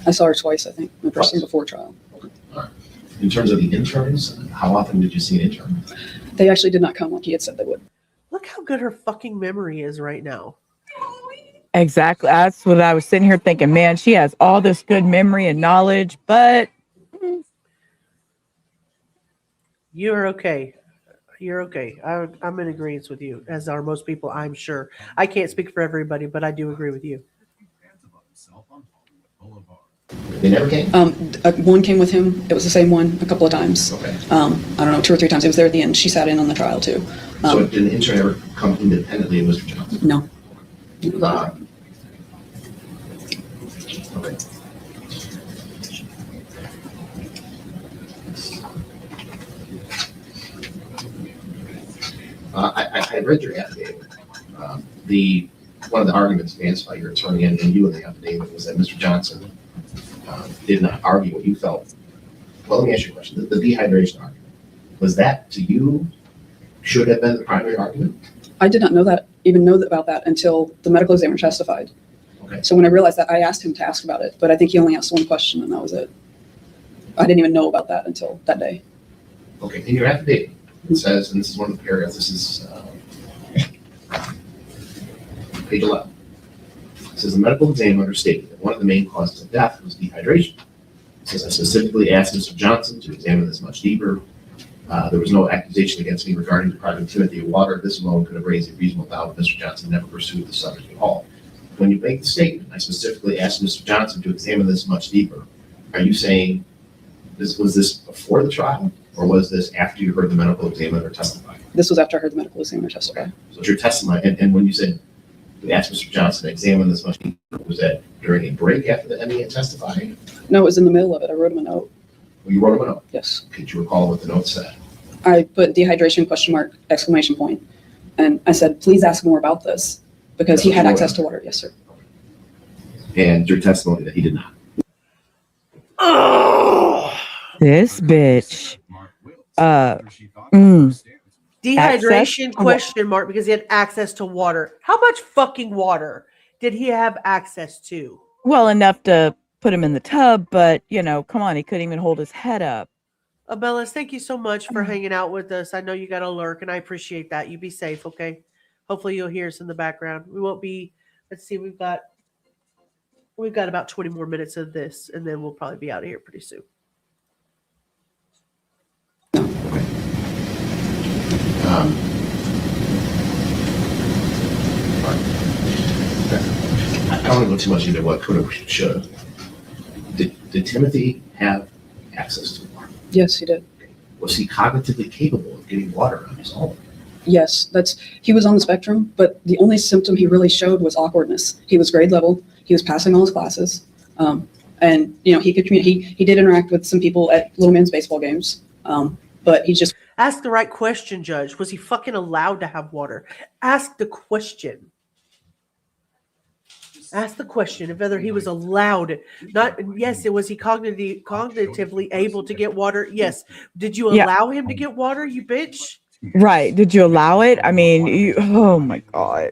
I saw her twice. I think the person before trial. All right. In terms of the interns, how often did you see an intern? They actually did not come like he had said they would. Look how good her fucking memory is right now. Exactly. That's what I was sitting here thinking, man, she has all this good memory and knowledge, but You're okay. You're okay. I'm in agreement with you, as are most people, I'm sure. I can't speak for everybody, but I do agree with you. They never came? One came with him. It was the same one a couple of times. Okay. I don't know, 2 or 3 times. It was there at the end. She sat in on the trial too. So did an intern ever come independently of Mr. Johnson? No. Okay. I read your affidavit. One of the arguments advanced by your attorney and you in the affidavit was that Mr. Johnson did not argue what you felt. Well, let me ask you a question. The dehydration argument, was that to you should have been the primary argument? I did not know about that until the medical examiner testified. Okay. So when I realized that, I asked him to ask about it, but I think he only asked one question and that was it. I didn't even know about that until that day. Okay. In your affidavit, it says, and this is one of the paragraphs, this is page 11. It says the medical examiner stated that one of the main causes of death was dehydration. It says, I specifically asked Mr. Johnson to examine this much deeper. There was no accusation against me regarding depriving Timothy of water. This alone could have raised a reasonable doubt that Mr. Johnson never pursued the subject at all. When you make the statement, I specifically asked Mr. Johnson to examine this much deeper. Are you saying was this before the trial, or was this after you heard the medical examiner testify? This was after I heard the medical examiner testify. So it's your testimony, and when you said you asked Mr. Johnson to examine this much deeper, was that during a break after the ME had testified? No, it was in the middle of it. I wrote him a note. Well, you wrote him a note? Yes. Could you recall what the note said? I put dehydration ? And I said, please ask more about this because he had access to water. Yes, sir. And your testimony that he did not. Oh, this bitch. Dehydration ? Because he had access to water. How much fucking water did he have access to? Well, enough to put him in the tub, but come on, he couldn't even hold his head up. Abellis, thank you so much for hanging out with us. I know you got to lurk, and I appreciate that. You be safe, okay? Hopefully you'll hear us in the background. We won't be. Let's see. We've got about 20 more minutes of this, and then we'll probably be out of here pretty soon. I don't want to go too much into what could have, should have. Did Timothy have access to water? Yes, he did. Was he cognitively capable of getting water on his own? Yes, he was on the spectrum, but the only symptom he really showed was awkwardness. He was grade level. He was passing all his classes. And he could communicate. He did interact with some people at little men's baseball games. But he just ask the right question, Judge. Was he fucking allowed to have water? Ask the question. Ask the question of whether he was allowed. Not yes, it was he cognitively able to get water. Yes. Did you allow him to get water, you bitch? Right. Did you allow it? I mean, oh my God.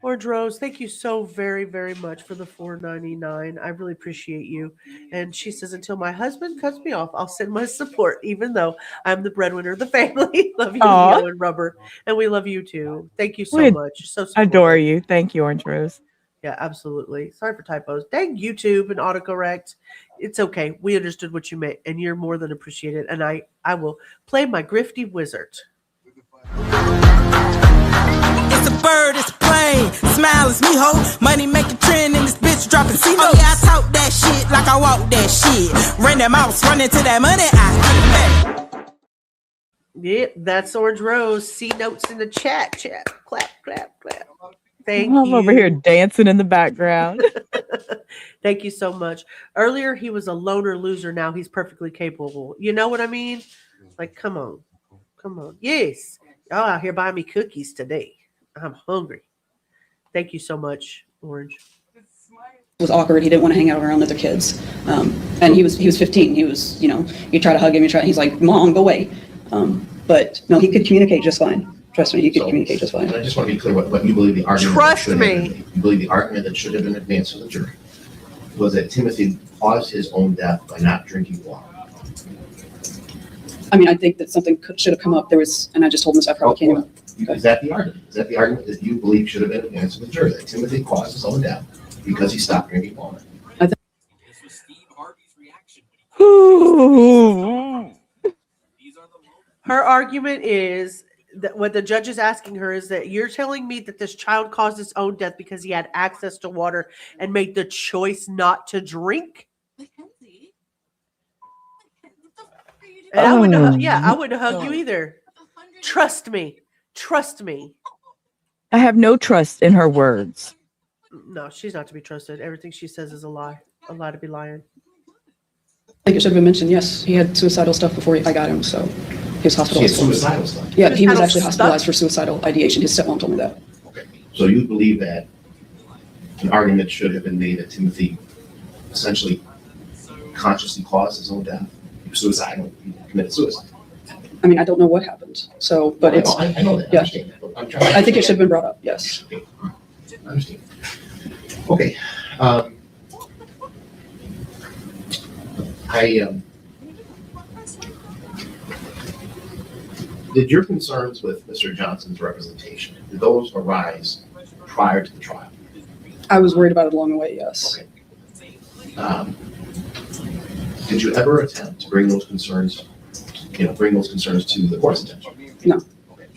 Orange Rose, thank you so very, very much for the $4.99. I really appreciate you. And she says, until my husband cuts me off, I'll send my support, even though I'm the breadwinner of the family. Love you, Leo and Rubber. And we love you too. Thank you so much. So adore you. Thank you, Orange Rose. Yeah, absolutely. Sorry for typos. Dang YouTube and autocorrect. It's okay. We understood what you meant, and you're more than appreciated. And I will play my grifty wizard. It's a bird, it's a plane. Smile, it's me, ho. Money make a trend, and this bitch dropping C notes. Oh yeah, I talk that shit like I walk that shit. Ran that mouse, running to that money. Yep, that's Orange Rose. C notes in the chat. Clap, clap, clap. Thank I'm you. over here dancing in the background. Thank you so much. Earlier, he was a loner loser. Now he's perfectly capable. You know what I mean? Like, come on. Come on. Yes. Y'all out here buying me cookies today. I'm hungry. Thank you so much, Orange. was awkward. He didn't want to hang out around other kids. And he was 15. He was, you try to hug him, he's like, Mom, go away. But no, he could communicate just fine. Trust me, he could communicate just fine. I just want to be clear what you believe the argument. Trust me. You believe the argument that should have been advanced to the jury was that Timothy caused his own death by not drinking water. I mean, I think that something should have come up. And I just told him this, I probably can't even. Is that the argument? Is that the argument that you believe should have been advanced to the jury, that Timothy caused his own death because he stopped drinking water? Her argument is that what the judge is asking her is that you're telling me that this child caused his own death because he had access to water and made the choice not to drink. And I wouldn't hug you either. Trust me. Trust me. I have no trust in her words. No, she's not to be trusted. Everything she says is a lie. A lie to be lying. I think it should have been mentioned, yes. He had suicidal stuff before I got him, so he was hospitalized. He had suicidal stuff? Yeah, he was actually hospitalized for suicidal ideation. His stepmom told me that. Okay. So you believe that an argument should have been made that Timothy essentially consciously caused his own death? He was suicidal. He committed suicide. I mean, I don't know what happened. So, but I know that. Yeah. I understand that. I think it should have been brought up, yes. Okay. I understand. Okay. Did your concerns with Mr. Johnson's representation, did those arise prior to the trial? I was worried about it along the way, yes. Okay. Did you ever attempt to bring those concerns to the court's attention? No. Okay.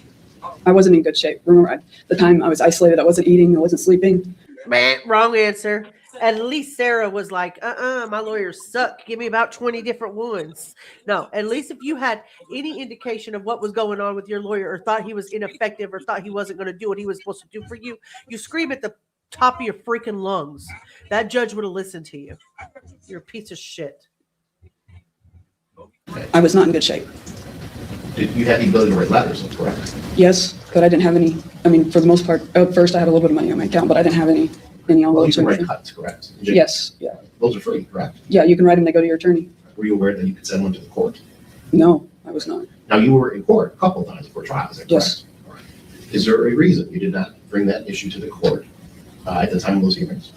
I wasn't in good shape. Remember, the time I was isolated, I wasn't eating, I wasn't sleeping. Man, wrong answer. At least Sarah was like, my lawyers suck. Give me about 20 different ones. No, at least if you had any indication of what was going on with your lawyer or thought he was ineffective or thought he wasn't going to do what he was supposed to do for you, you scream at the top of your freaking lungs. That judge would have listened to you. You're a piece of shit. I was not in good shape. You had the ability to write letters, correct? Yes, but I didn't have any. I mean, for the most part, at first I had a little bit of money on my account, but I didn't have any Well, you envelopes can or write anything. cuts, correct? Yes, yeah. Those are free, correct? Yeah, you can write them, they go to your attorney. Were you aware that you could send one to the court? No, I was not. Now, you were in court a couple of times before trial, is that correct? Yes. All right. Is there a reason you did not bring that issue to the court at the time of those hearings?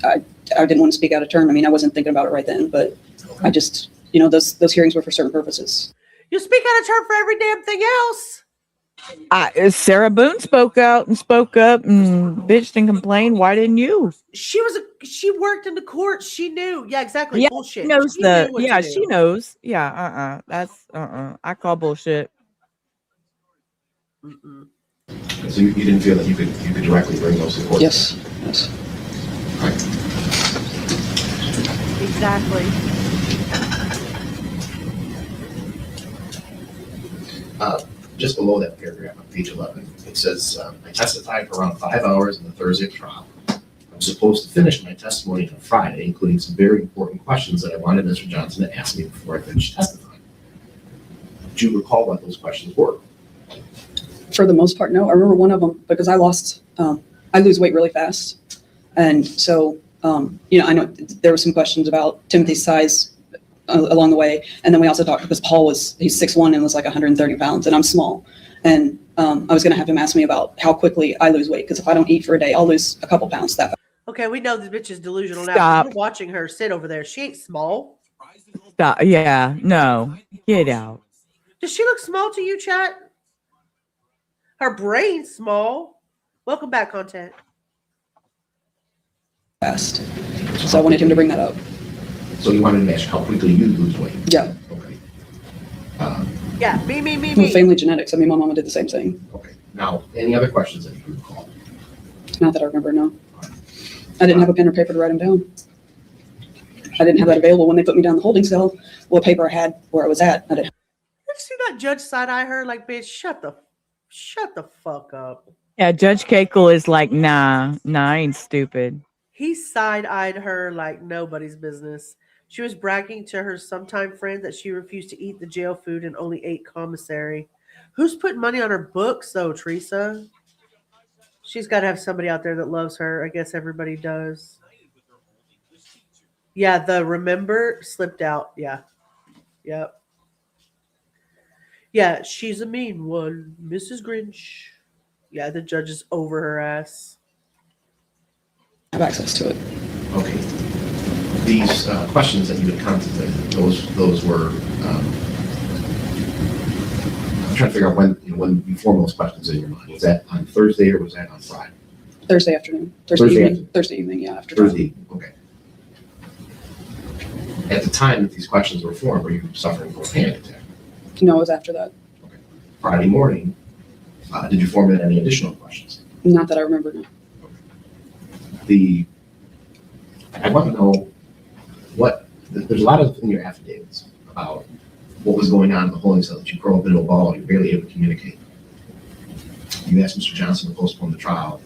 I didn't want to speak out of turn. I mean, I wasn't thinking about it right then, but I just, those hearings were for certain purposes. You speak out of turn for every damn thing else. Sarah Boone spoke out and spoke up and bitched and complained. Why didn't you? She worked in the court. She knew. Yeah, exactly. Yeah, Bullshit. she knows She knew what to she do. knows. Yeah, that's I call bullshit. Mm-mm. So you didn't feel that you could directly bring those to the court? Yes. All right. Exactly. Just below that paragraph on page 11, it says, I testified for around 5 hours in the Thursday trial. I'm supposed to finish my testimony on Friday, including some very important questions that I wanted Mr. Johnson to ask me before I finished testifying. Do you recall what those questions were? For the most part, no. I remember one of them because I lose weight really fast. And so, I know there were some questions about Timothy's size along the way. And then we also talked because he's 6'1" and was like 130 pounds and I'm small. And I was going to have him ask me about how quickly I lose weight. Because if I don't eat for a day, I'll lose a couple pounds that fast. Okay, we know this bitch is delusional now. Stop. We're watching her sit over there. She ain't small. Stop. Yeah, no, get out. Does she look small to you, chat? Her brain's small. Welcome back, content. Fast. So I wanted him to bring that up. So you wanted to ask how quickly you lose weight? Yeah. Okay. Yeah, me. Well, family genetics. I mean, my mama did the same thing. Okay. Now, any other questions that you can recall? Not that I remember, no. I didn't have a pen or paper to write them down. I didn't have that available when they put me down in the holding cell. What paper I had where I was at, I didn't. Did you see that judge side-eye her like, bitch, shut the fuck up. Yeah, Judge Cakel is like, nah, I ain't stupid. He side-eyed her like nobody's business. She was bragging to her sometime friend that she refused to eat the jail food and only ate commissary. Who's putting money on her books, though, Teresa? She's got to have somebody out there that loves her. I guess everybody does. Yeah, the remember slipped out. Yeah. Yep. Yeah, she's a mean one, Mrs. Grinch. Yeah, the judge is over her ass. Have access to it. Okay. These questions that you had contemplated, those were. I'm trying to figure out when you form those questions in your mind. Was that on Thursday or was that on Friday? Thursday afternoon. Thursday evening, yeah, after Thursday evening, okay. At the time that these questions were formed, were you suffering from a panic attack? No, it was after that. Okay. Friday morning, did you formulate any additional questions? Not that I remember. No. I want to know there's a lot of in your affidavits about what was going on in the holding cell, that you curled up into a ball, you're barely able to communicate. You asked Mr. Johnson to postpone the trial.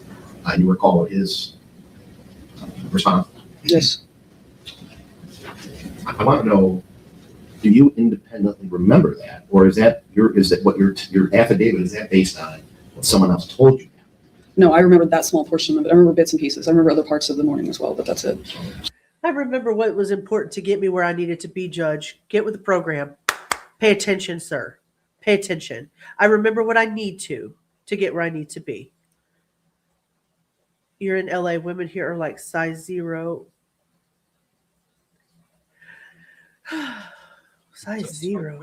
You recall his response? Yes. I want to know, do you independently remember that, or is that your affidavit, is that based on what someone else told you? No, I remember that small portion of it. I remember bits and pieces. I remember other parts of the morning as well, but that's it. I remember what was important to get me where I needed to be, Judge. Get with the program. Pay attention, sir. Pay attention. I remember what I need to get where I need to be. You're in LA. Women here are like size 0. Size 0.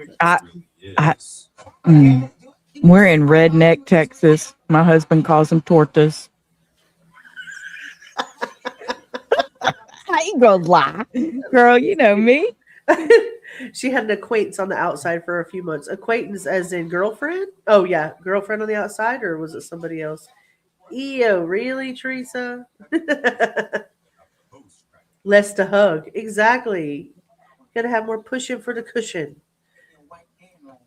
We're in Redneck, Texas. My husband calls them tortas. I ain't gonna lie. Girl, you know me. She had an acquaintance on the outside for a few months. Acquaintance as in girlfriend? Oh, yeah. Girlfriend on the outside, or was it somebody else? Ew, really, Teresa? Less to hug. Exactly. Gotta have more pushing for the cushion.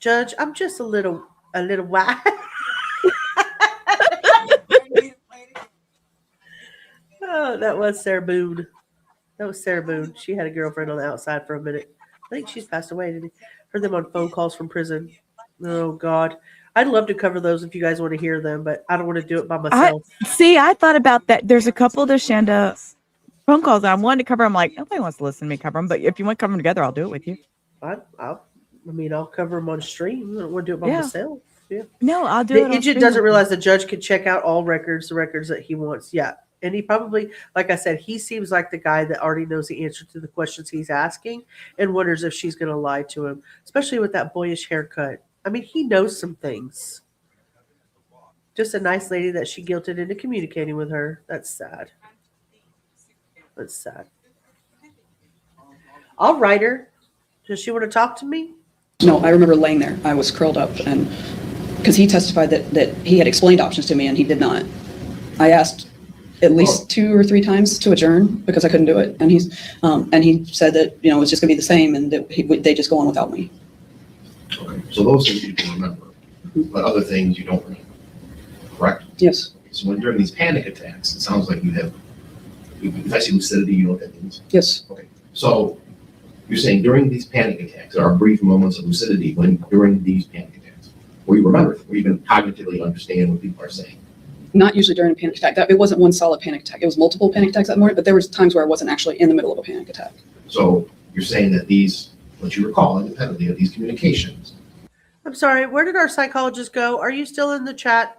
Judge, I'm just a little wide. Oh, that was Sarah Boone. She had a girlfriend on the outside for a minute. I think she's passed away. Didn't heard them on phone calls from prison. Oh God, I'd love to cover those if you guys want to hear them, but I don't want to do it by myself. I thought about that. There's a couple of the Shanda phone calls I wanted to cover. I'm like, nobody wants to listen to me cover them, but if you want to cover them together, I'll do it with you. I'll cover them on stream. I don't want to do it by myself. Yeah. No, I'll do it. He just doesn't realize the judge can check out all records, the records that he wants. Yeah. And he probably, like I said, he seems like the guy that already knows the answer to the questions he's asking and wonders if she's going to lie to him, especially with that boyish haircut. I mean, he knows some things. Just a nice lady that she guilted into communicating with her. That's sad. That's sad. I'll write her. Does she want to talk to me? No, I remember laying there. I was curled up, and because he testified that he had explained options to me, and he did not. I asked at least 2 or 3 times to adjourn because I couldn't do it, and he said that it was just going to be the same, and that they just go on without me. Okay, so those things you can remember, but other things you don't remember, correct? Yes. Okay, so when during these panic attacks, it sounds like you have, if I see lucidity, you know what that means? Yes. Okay, so you're saying during these panic attacks, there are brief moments of lucidity during these panic attacks, where you remember, where you can cognitively understand what people are saying. Not usually during a panic attack. It wasn't one solid panic attack. It was multiple panic attacks that morning, but there was times where I wasn't actually in the middle of a panic attack. So you're saying that what you recall independently of these communications. I'm sorry, where did our psychologist go? Are you still in the chat?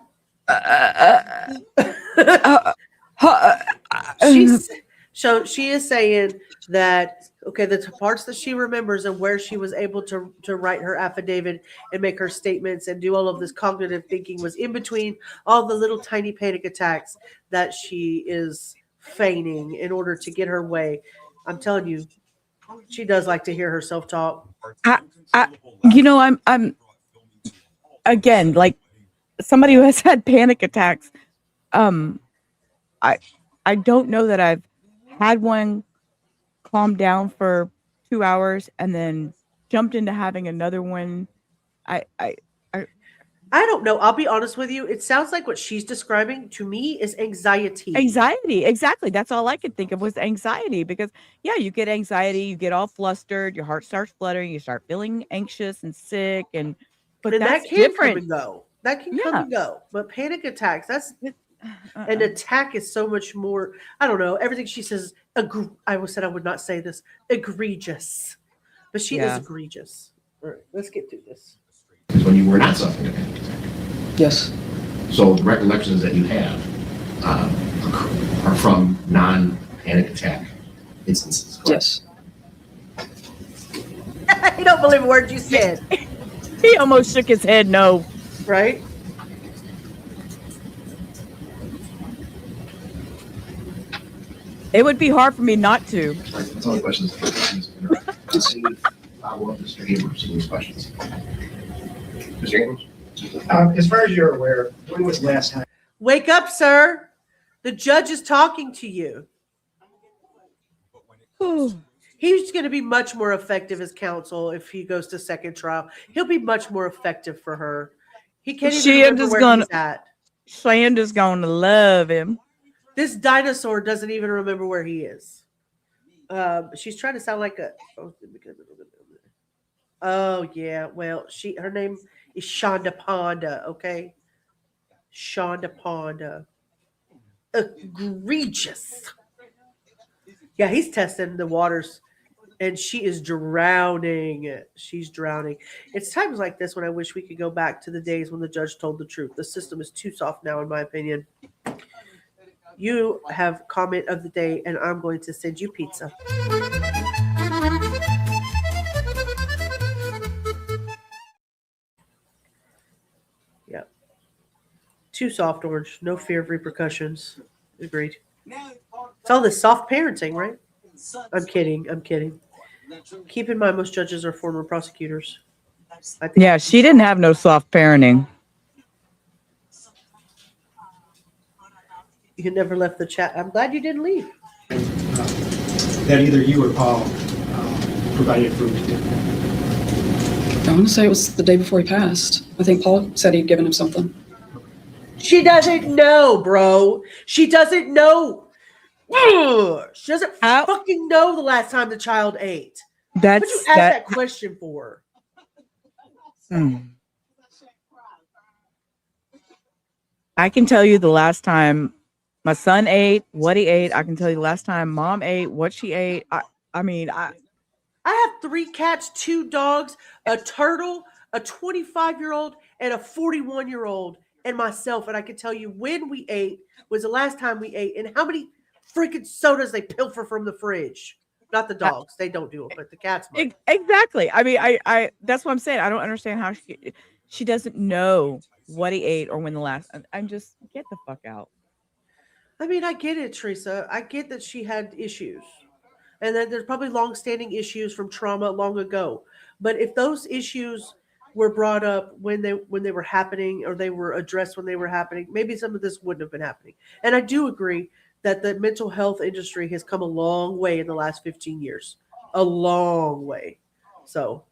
She is saying that, okay, the parts that she remembers and where she was able to write her affidavit and make her statements and do all of this cognitive thinking was in between all the little tiny panic attacks that she is feigning in order to get her way. I'm telling you, she does like to hear herself talk. I'm again, like somebody who has had panic attacks. I don't know that I've had one calm down for 2 hours and then jumped into having another one. I don't know. I'll be honest with you. It sounds like what she's describing to me is anxiety. Anxiety. Exactly. That's all I could think of was anxiety because, yeah, you get anxiety, you get all flustered, your heart starts fluttering, you start feeling anxious and sick. But that's that can different. come and go. That can come and go. But panic attacks, an attack is so much more. I don't know. Everything she says I said I would not say this. Egregious. But she is Yeah. egregious. All right, let's get through this. Is when you were not suffering a panic attack. Yes. So the recollections that you have are from non-panic attack instances. Correct? Yes. I don't believe a word you said. He almost shook his head no. Right? It would be hard for me not to. That's all the questions. Follow up, Mr. Abrams, those questions. Mr. Abrams? As far as you're aware, when was the last time? Wake up, sir. The judge is talking to you. He's going to be much more effective as counsel if he goes to second trial. He'll be much more effective for her. He can't even remember where he's at. Shanda's gonna love him. This dinosaur doesn't even remember where he is. She's trying to sound like a. Oh yeah, well her name is Shanda Ponda. Okay, Shanda Ponda. Egregious. Yeah, he's testing the waters, and she is drowning. She's drowning. It's times like this when I wish we could go back to the days when the judge told the truth. The system is too soft now, in my opinion. You have comment of the day, and I'm going to send you pizza. Yep. Too soft, Orange. No fear of repercussions. Agreed. It's all this soft parenting, right? I'm kidding. I'm kidding. Keep in mind, most judges are former prosecutors. Yeah, she didn't have no soft parenting. You never left the chat. I'm glad you didn't leave. That either you or Paul provided fruit to. I want to say it was the day before he passed. I think Paul said he'd given him something. She doesn't know, bro. She doesn't know. Ugh. She doesn't fucking know the last time the child ate. What'd you ask that question for? I can tell you the last time my son ate, what he ate. I can tell you the last time mom ate, what she ate. I have 3 cats, 2 dogs, a turtle, a 25-year-old, and a 41-year-old, and myself. And I can tell you when we ate was the last time we ate, and how many freaking sodas they pilfer from the fridge. Not the dogs; they don't do it, but the cats might. Exactly. I mean, I that's what I'm saying. I don't understand how she doesn't know what he ate or when the last. I'm just get the fuck out. I mean, I get it, Teresa. I get that she had issues, and that there's probably long-standing issues from trauma long ago. But if those issues were brought up when they were happening, or they were addressed when they were happening, maybe some of this wouldn't have been happening. And I do agree that the mental health industry has come a long way in the last 15 years. A long way. So,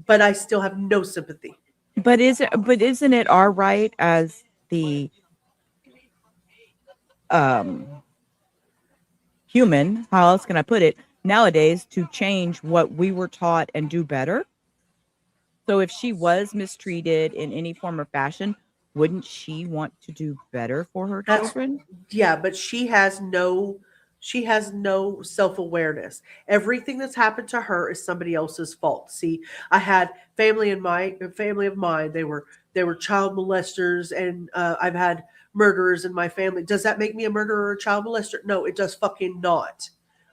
but I still have no sympathy. But isn't it our right as the human, how else can I put it, nowadays to change what we were taught and do better? So if she was mistreated in any form or fashion, wouldn't she want to do better for her children? Yeah, but she has no self-awareness. Everything that's happened to her is somebody else's fault. See, I had family of mine. They were child molesters, and I've had murderers in my family. Does that make me a murderer or a child molester? No, it does fucking not.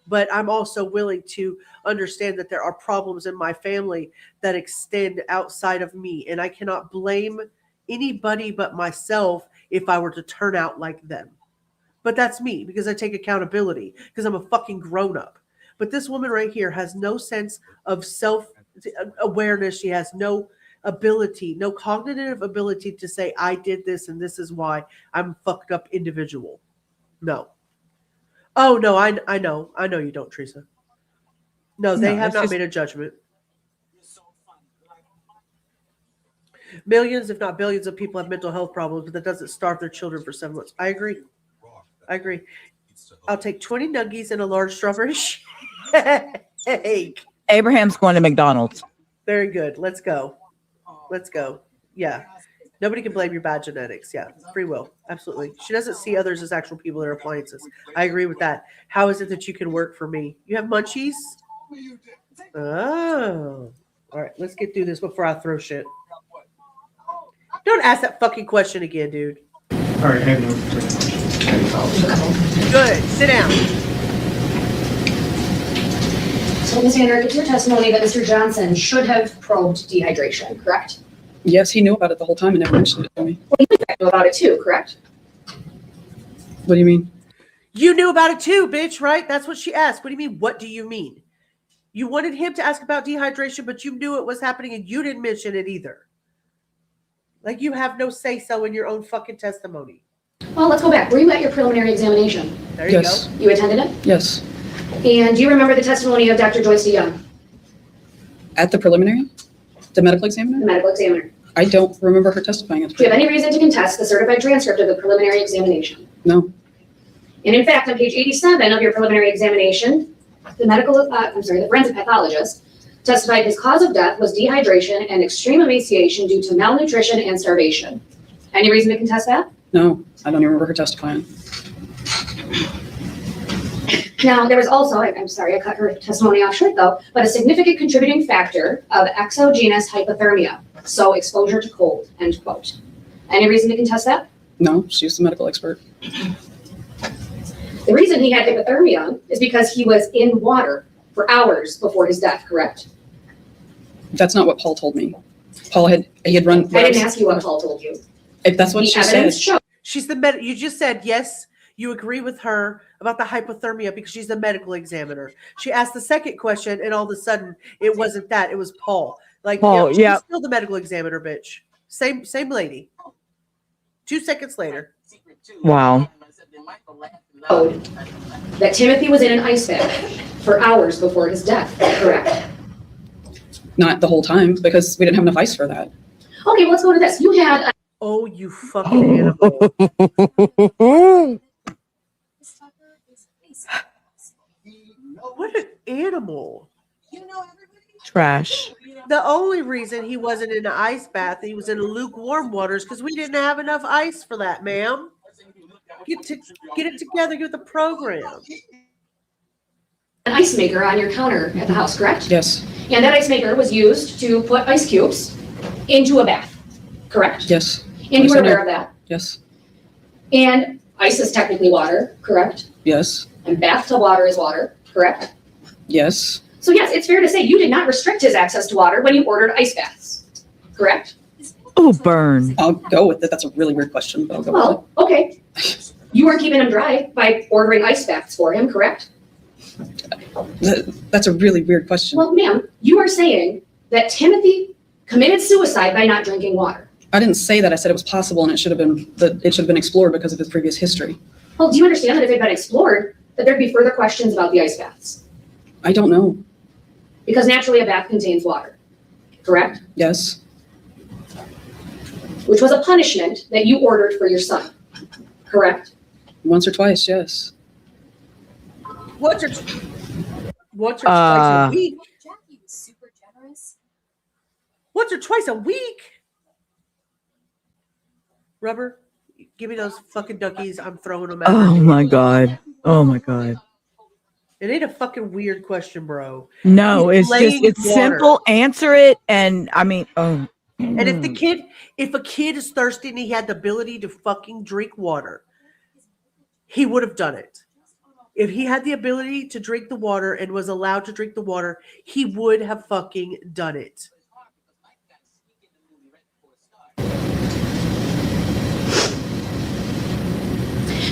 But I'm also willing to understand that there are problems in my family that extend outside of me, and I cannot blame anybody but myself if I were to turn out like them. But that's me, because I take accountability, because I'm a fucking grown-up. But this woman right here has no sense of self-awareness. She has no ability, no cognitive ability to say, I did this and this is why I'm a fucked up individual. No. Oh, no, I know. I know you don't, Teresa. No, they have not made a judgment. Millions, if not billions, of people have mental health problems, but that doesn't starve their children for 7 months. I agree. I'll take 20 nuggies and a large strawberry shake. Abraham's going to McDonald's. Very good. Let's go. Yeah. Nobody can blame your bad genetics. Yeah, free will. Absolutely. She doesn't see others as actual people or appliances. I agree with that. How is it that you can work for me? You have munchies? Oh. All right, let's get through this before I throw shit. Don't ask that fucking question again, dude. All right, I have no further questions. Good. Sit down. So, Ms. Vander Ark, it's your testimony that Mr. Johnson should have probed dehydration, correct? Yes, he knew about it the whole time and never mentioned it to me. Well, you knew about it too, correct? What do you mean? You knew about it too, bitch, right? That's what she asked. What do you mean? What do you mean? You wanted him to ask about dehydration, but you knew it was happening and you didn't mention it either. Like you have no say-so in your own fucking testimony. Well, let's go back. Were you at your preliminary examination? There you Yes. go. You attended it? Yes. And do you remember the testimony of Dr. Joyce DeYoung, At the preliminary? The medical the examiner? medical examiner? I don't remember her testifying at the Do you have any reason to contest the certified transcript of the preliminary examination? No. And in fact, on page 87 of your preliminary examination, the forensic pathologist testified his cause of death was dehydration and extreme emaciation due to malnutrition and starvation. Any reason to contest that? No, I don't even remember her testifying. Now, there was also, I'm sorry, I cut her testimony off short though, but a significant contributing factor of exogenous hypothermia, so exposure to cold, end quote. Any reason to contest that? No, she's the medical expert. The reason he had hypothermia is because he was in water for hours before his death, correct? That's not what Paul told me. Paul had run. I didn't ask you what Paul told you. If that's what The she evidence said. showed. She's the you just said yes, you agree with her about the hypothermia because she's the medical examiner. She asked the second question and all of a sudden it wasn't that, it was Paul. Like Paul, she's yeah. still the medical examiner, bitch. Same lady. 2 seconds later. Wow. That Timothy was in an ice bath for hours before his death, correct? Not the whole time because we didn't have enough ice for that. Okay, well, let's go to this. You had Oh, you fucking animal. What an animal. Trash. The only reason he wasn't in an ice bath, he was in lukewarm waters because we didn't have enough ice for that, ma'am. Get it together, get the program. an ice maker on your counter at the house, correct? Yes. And that ice maker was used to put ice cubes into a bath, correct? Yes. And you were aware of that? Yes. And ice is technically water, correct? Yes. And bathtub water is water, correct? Yes. So yes, it's fair to say you did not restrict his access to water when you ordered ice baths, correct? Oh, burn. I'll go with it. That's a really weird question, but I'll go with Well, okay. You weren't keeping him dry by ordering ice baths for him, correct? it. That's a really weird question. Well, ma'am, you are saying that Timothy committed suicide by not drinking water. I didn't say that. I said it was possible and it should have been explored because of his previous history. Well, do you understand that if it had been explored, that there'd be further questions about the ice baths? I don't know. Because naturally a bath contains water, correct? Yes. Which was a punishment that you ordered for your son, correct? Once or twice, yes. Once or twice a week? Jackie was super generous. Once or twice a week? Rubber, give me those fucking duckies. I'm throwing them out. Oh my God. Oh my God. It ain't a fucking weird question, bro. No, He's it's just, laying it's water. simple. Answer it. And I mean, oh. And if a kid is thirsty and he had the ability to fucking drink water, he would have done it. If he had the ability to drink the water and was allowed to drink the water, he would have fucking done it.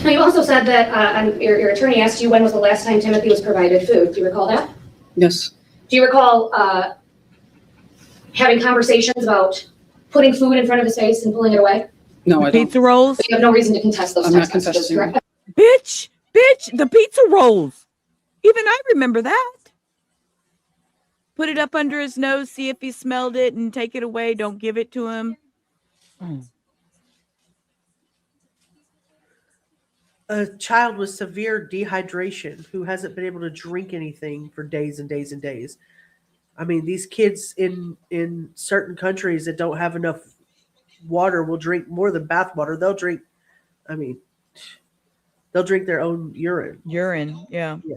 Now, you also said that your attorney asked you when was the last time Timothy was provided food. Do you recall that? Yes. Do you recall having conversations about putting food in front of his face and pulling it away? No, I don't. Pizza rolls? But you have no reason to contest those I'm not text messages, contesting. correct? Bitch, the pizza rolls. Even I remember that. Put it up under his nose, see if he smelled it, and take it away. Don't give it to him. A child with severe dehydration who hasn't been able to drink anything for days and days and days. I mean, these kids in certain countries that don't have enough water will drink more than bath water. They'll drink their own urine. Urine, yeah. Yeah.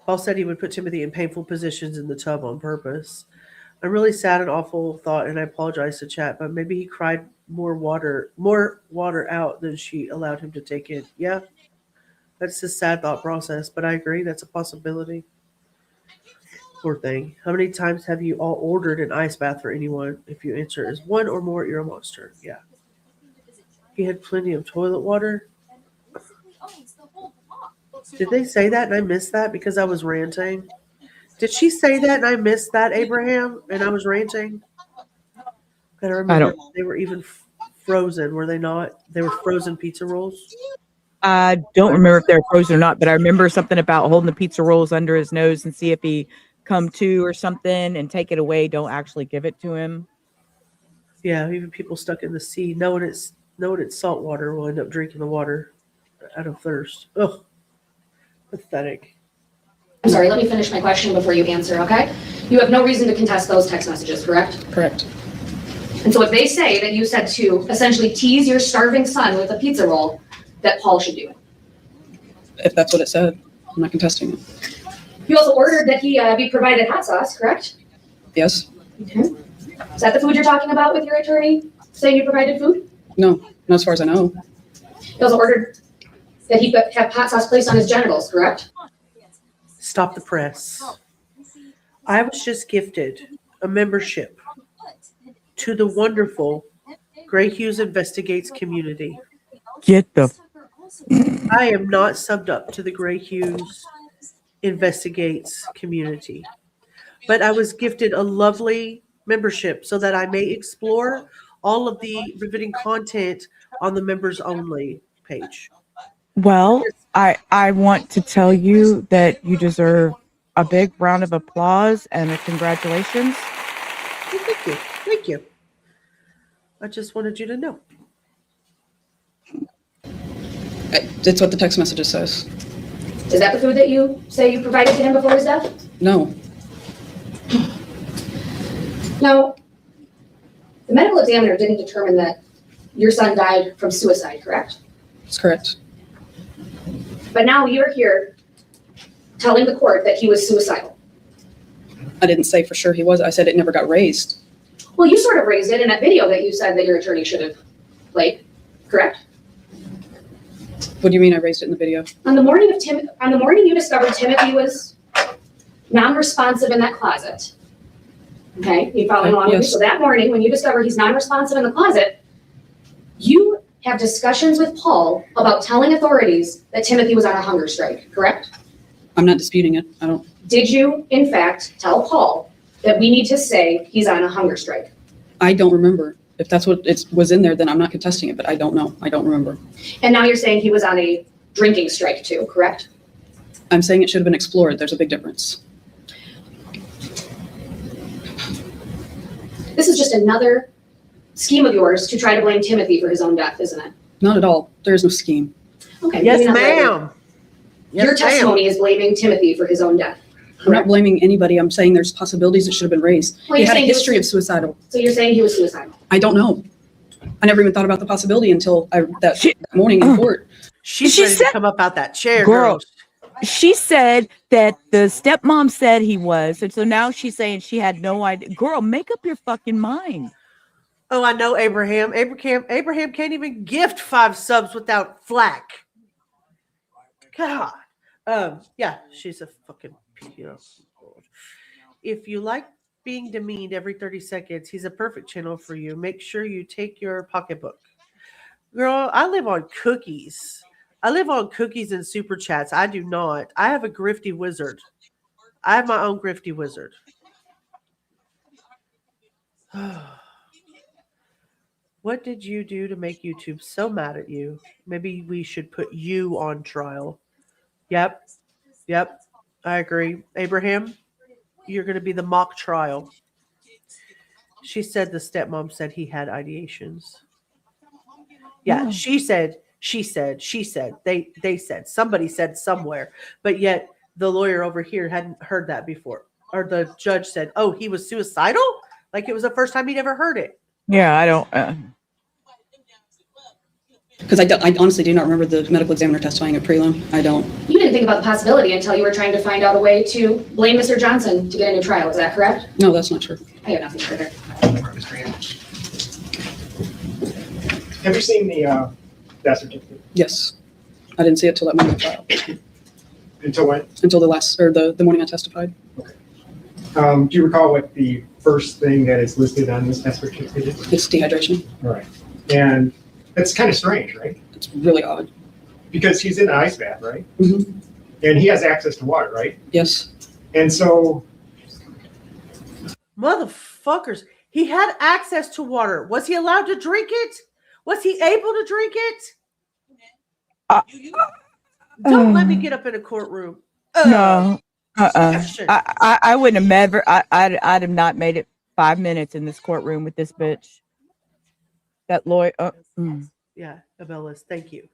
Paul said he would put Timothy in painful positions in the tub on purpose. I'm really sad and awful thought, and I apologize to chat, but maybe he cried more water out than she allowed him to take in. Yeah, that's a sad thought process, but I agree that's a possibility. Poor thing. How many times have you all ordered an ice bath for anyone? If you answer is one or more, you're a monster. Yeah. He had plenty of toilet water. Did they say that and I missed that because I was ranting? Did she say that and I missed that, Abraham? And I was ranting? I remember they were even frozen, were they not? They were frozen pizza rolls. I don't remember if they were frozen or not, but I remember something about holding the pizza rolls under his nose and see if he come to or something and take it away. Don't actually give it to him. Yeah, even people stuck in the sea, knowing it's salt water, will end up drinking the water out of thirst. Ugh, pathetic. I'm sorry, let me finish my question before you answer, okay? You have no reason to contest those text messages, correct? Correct. And so if they say that you said to essentially tease your starving son with a pizza roll, that Paul should do it. If that's what it said, I'm not contesting it. You also ordered that he be provided hot sauce, correct? Yes? Okay. Is that the food you're talking about with your attorney saying you provided food? No, not as far as I know. You also ordered that he have hot sauce placed on his genitals, correct? Stop the press. I was just gifted a membership to the wonderful Gray Hughes Investigates community. Get the... I am not subbed up to the Gray Hughes Investigates community, but I was gifted a lovely membership so that I may explore all of the riveting content on the members only page. Well, I want to tell you that you deserve a big round of applause and a congratulations. Thank you. Thank you. I just wanted you to know. It's what the text message says. Is that the food that you say you provided to him before his death? No. Now, the medical examiner didn't determine that your son died from suicide, correct? That's correct. But now you're here telling the court that he was suicidal. I didn't say for sure he was. I said it never got raised. Well, you sort of raised it in that video that you said that your attorney should have played, correct? What do you mean I raised it in the video? On the morning you discovered Timothy was non-responsive in that closet. Okay, you following along with me? Yes. So that morning, when you discover he's non-responsive in the closet, you have discussions with Paul about telling authorities that Timothy was on a hunger strike, correct? I'm not disputing it. I don't. Did you, in fact, tell Paul that we need to say he's on a hunger strike? I don't remember. If that's what it was in there, then I'm not contesting it, but I don't know. I don't remember. And now you're saying he was on a drinking strike too, correct? I'm saying it should have been explored. There's a big difference. This is just another scheme of yours to try to blame Timothy for his own death, isn't it? Not at all. There is no scheme. Okay. Yes, maybe not that ma'am. Yes, Your ma'am. testimony is blaming Timothy for his own death. I'm not blaming anybody. I'm saying there's possibilities that should have been raised. Well, He you're had a saying he was- history of suicidal. So you're saying he was suicidal? I don't know. I never even thought about the possibility until that morning in court. She's She ready said- to come up out that chair, Girl. girl. She said that the stepmom said he was, and so now she's saying she had no idea. Girl, make up your fucking mind. Oh, I know Abraham. Abraham can't even gift 5 subs without flack. God. Yeah, she's a fucking, If you like being demeaned every 30 seconds, he's a perfect channel for you. Make sure you take your pocketbook. Girl, I live on cookies. I live on cookies and super chats. I do not. I have a grifty wizard. I have my own grifty wizard. What did you do to make YouTube so mad at you? Maybe we should put you on trial. Yep. I agree. Abraham, you're going to be the mock trial. She said the stepmom said he had ideations. Yeah, she said, they said, somebody said somewhere, but yet the lawyer over here hadn't heard that before. Or the judge said, oh, he was suicidal? Like it was the first time he'd ever heard it. Yeah, I don't. Because I honestly do not remember the medical examiner testifying at prelim. I don't. You didn't think about the possibility until you were trying to find out a way to blame Mr. Johnson to get a new trial. Is that correct? No, that's not true. I have nothing further. Have you seen the death certificate? Yes. I didn't see it till that morning of trial. Until when? Until the morning I testified. Do you recall what the first thing that is listed on this death certificate is? It's dehydration. All right. And that's kind of strange, right? It's really odd. Because he's in an ice bath, right? Mm-hmm. And he has access to water, right? Yes. And so, Motherfuckers, he had access to water. Was he allowed to drink it? Was he able to drink it? Don't let me get up in a courtroom. No. Question. I wouldn't have never. I'd have not made it 5 minutes in this courtroom with this bitch. That lawyer. Yeah, Abellis, thank you.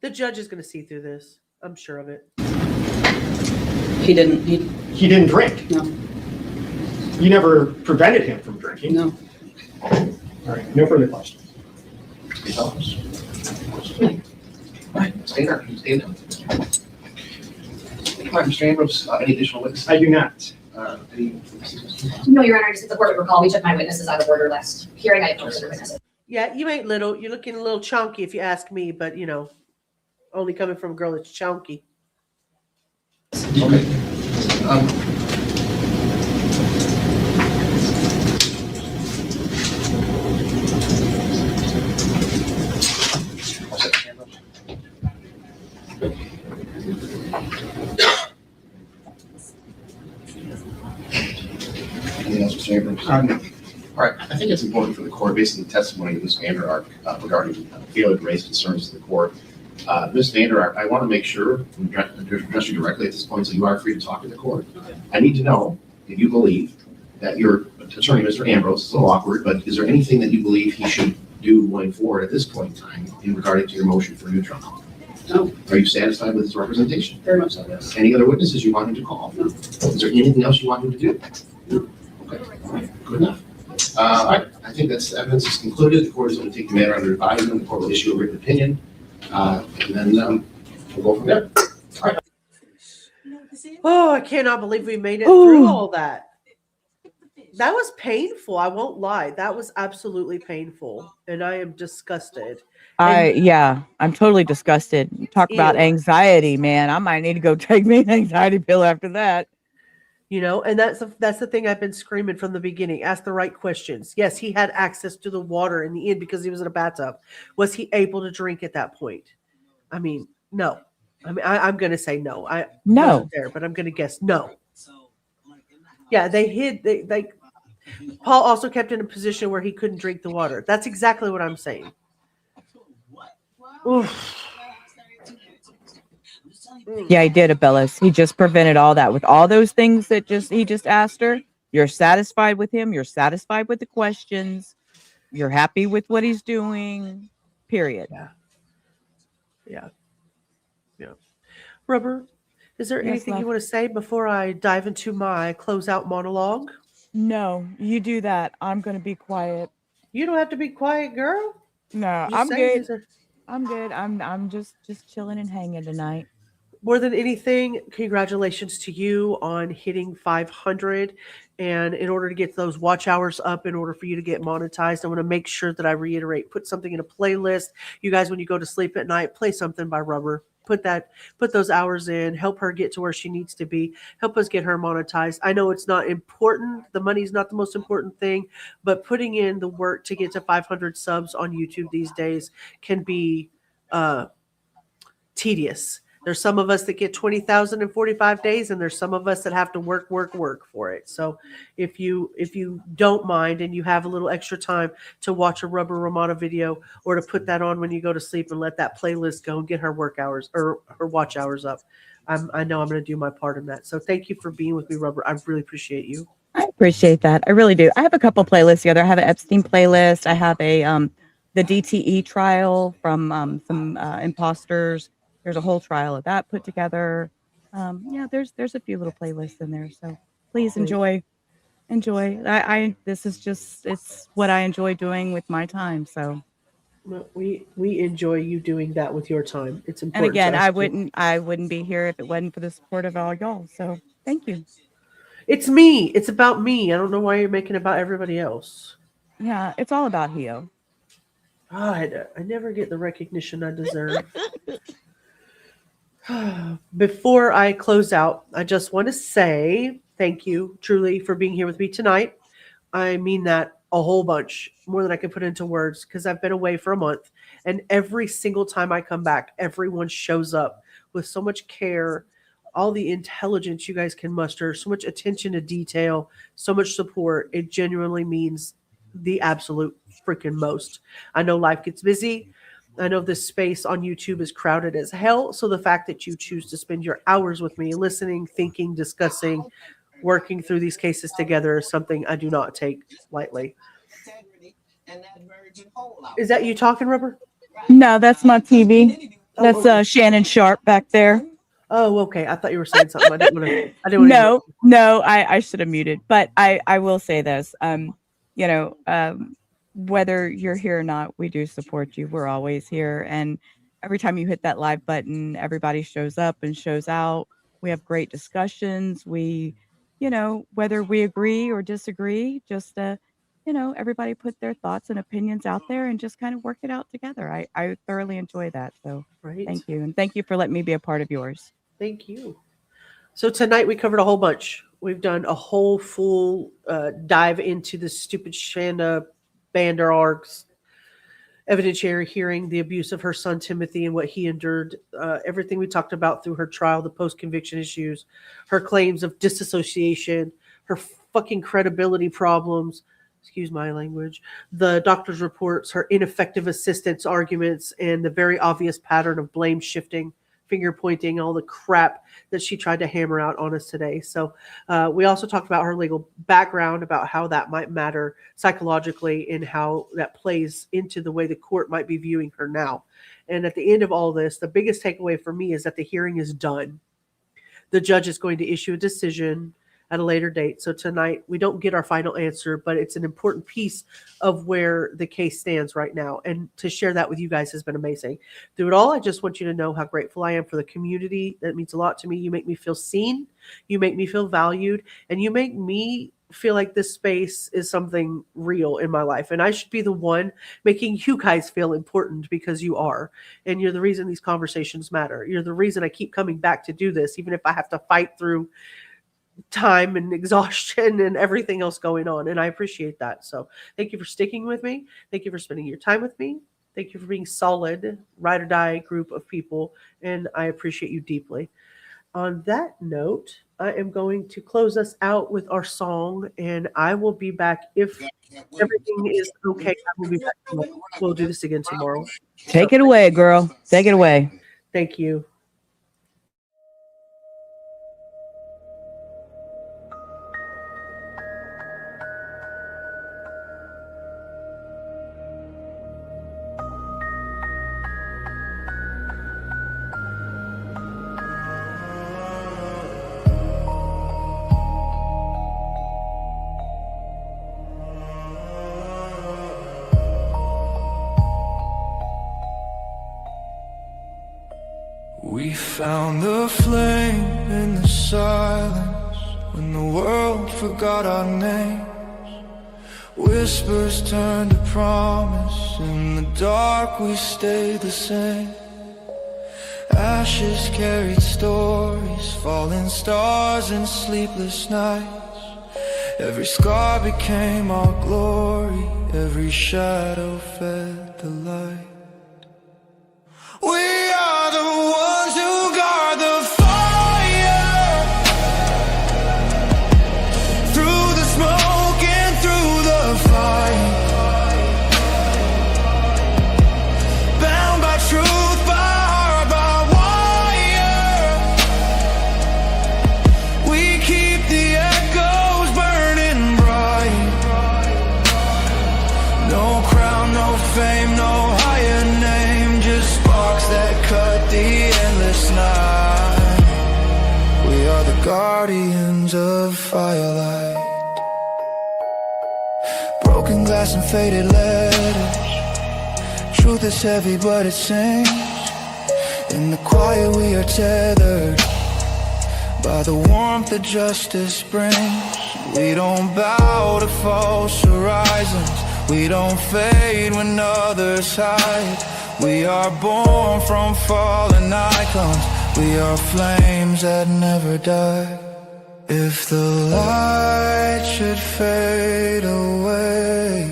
The judge is going to see through this. I'm sure of it. He didn't. He didn't drink. No. You never prevented him from drinking. No. All right. No further questions. Stay there. Stay there. All right, Mr. Ambrose, any additional witnesses? I do not. No, Your Honor, just as the court would recall, we took my witnesses out of order last hearing. I have no further witnesses. Yeah, you ain't little. You're looking a little chunky if you ask me, but you know, only coming from a girl that's chunky. Okay. Anything else, Mr. Abrams? All right, I think it's important for the court, based on the testimony of Ms. Vander Ark regarding failure to raise concerns to the court. Ms. Vander Ark, I want to make sure, I'm addressing you directly at this point, so you are free to talk to the court. I need to know if you believe that your attorney, Mr. Ambrose, is a little awkward, but is there anything that you believe he should do going forward at this point in time in regard to your motion for a new trial? No. Are you satisfied with his representation? Very much so, yes. Any other witnesses you want him to call? No. Is there anything else you want him to do? No. Okay, all right, good enough. All right, I think that's evidence is concluded. The court is going to take the matter under advisement. The court will issue a written opinion, and then we'll go from there. All right. Oh, I cannot believe we made it through all that. That was painful. I won't lie. That was absolutely painful, and I am disgusted. I'm totally disgusted. Talk about anxiety, man. I might need to go take me an anxiety pill after that. You know, and that's the thing I've been screaming from the beginning. Ask the right questions. Yes, he had access to the water in the end because he was in a bathtub. Was he able to drink at that point? I mean, no. I mean, I'm going to say no. No. Wasn't there, but I'm going to guess no. Yeah, they Paul also kept in a position where he couldn't drink the water. That's exactly what I'm saying. Oof. Yeah, he did, Abellis. He just prevented all that with all those things that he just asked her. You're satisfied with him. You're satisfied with the questions. You're happy with what he's doing. Period. Yeah. Rubber, is there anything you want to say before I dive into my closeout monologue? No, you do that. I'm going to be quiet. You don't have to be quiet, girl. No, I'm good. I'm good. I'm just chilling and hanging tonight. More than anything, congratulations to you on hitting 500. And in order to get those watch hours up, in order for you to get monetized, I want to make sure that I reiterate, put something in a playlist. You guys, when you go to sleep at night, play something by Rubber. Put those hours in, help her get to where she needs to be, help us get her monetized. I know it's not important. The money's not the most important thing, but putting in the work to get to 500 subs on YouTube these days can be tedious. There's some of us that get 20,000 in 45 days, and there's some of us that have to work for it. So if you don't mind and you have a little extra time to watch a Rubber Ramada video or to put that on when you go to sleep and let that playlist go and get her work hours or her watch hours up, I know I'm going to do my part in that. So thank you for being with me, Rubber. I really appreciate you. I appreciate that. I really do. I have a couple playlists together. I have an Epstein playlist. I have a the DTE trial from some imposters. There's a whole trial of that put together. Yeah, there's a few little playlists in there, so please Great. enjoy. This is just it's what I enjoy doing with my time. So, Well, we enjoy you doing that with your time. It's and important to again, us too. I wouldn't be here if it wasn't for the support of all y'all. So, thank you. It's me. It's about me. I don't know why you're making it about everybody else. Yeah, it's all about Hio. God, I never get the recognition I deserve. Before I close out, I just want to say thank you truly for being here with me tonight. I mean that a whole bunch, more than I can put into words, because I've been away for a month. And every single time I come back, everyone shows up with so much care, all the intelligence you guys can muster, so much attention to detail, so much support. It genuinely means the absolute freaking most. I know life gets busy. I know this space on YouTube is crowded as hell. So the fact that you choose to spend your hours with me, listening, thinking, discussing, working through these cases together is something I do not take lightly. Is that you talking, Rubber? No, that's my TV. That's Shannon Sharp back there. Oh, okay. I thought you were saying something. I didn't want to. No, I should have muted. But I will say this. Whether you're here or not, we do support you. We're always here. And every time you hit that live button, everybody shows up and shows out. We have great discussions. We, whether we agree or disagree, just, everybody put their thoughts and opinions out there and just kind of work it out together. I thoroughly enjoy that. So Thank you. And thank you for letting me be a part of yours. Thank you. So tonight we covered a whole bunch. We've done a whole full dive into the stupid Shanda Vander Ark's evidentiary hearing, the abuse of her son Timothy and what he endured, everything we talked about through her trial, the post-conviction issues, her claims of disassociation, her fucking credibility problems, excuse my language, the doctor's reports, her ineffective assistance arguments, and the very obvious pattern of blame shifting, finger pointing, all the crap that she tried to hammer out on us today. So we also talked about her legal background, about how that might matter psychologically and how that plays into the way the court might be viewing her now. And at the end of all this, the biggest takeaway for me is that the hearing is done. The judge is going to issue a decision at a later date. So tonight we don't get our final answer, but it's an important piece of where the case stands right now. And to share that with you guys has been amazing. Through it all, I just want you to know how grateful I am for the community. That means a lot to me. You make me feel seen. You make me feel valued. And you make me feel like this space is something real in my life. And I should be the one making you guys feel important, because you are. And you're the reason these conversations matter. You're the reason I keep coming back to do this, even if I have to fight through time and exhaustion and everything else going on. And I appreciate that. So thank you for sticking with me. Thank you for spending your time with me. Thank you for being solid, ride or die group of people. And I appreciate you deeply. On that note, I am going to close us out with our song, and I will be back if everything is okay. I will be back tomorrow. We'll do this again tomorrow. Take it away, girl. Take it away. Thank you. We found the flame in the silence when the world forgot our names. Whispers turned to promise. In the dark we stayed the same. Ashes carried stories, falling stars and sleepless nights. Every scar became our glory, every shadow fed the light. We are the ones who guard the fire, through the smoke and through the fight, bound by truth, by heart, by wire. We keep the echoes burning bright. No crown, no fame, no higher guardians of firelight. Broken glass and faded letters. Truth is heavy but it sings. In the quiet we are tethered by the warmth that justice brings. We don't bow to false horizons. We don't fade when others hide. We are born from fallen icons. We are flames that never die. If the light should fade away,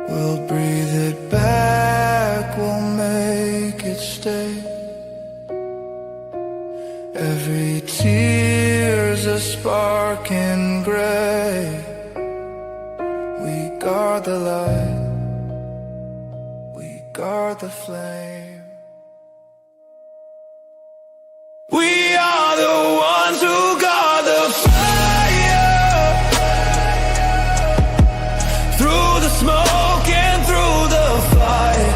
we'll breathe it back, we'll make it stay. Every tear's a spark in gray. We guard the light, we guard the flame. We are the ones who guard the fire. Through the smoke and through the fight.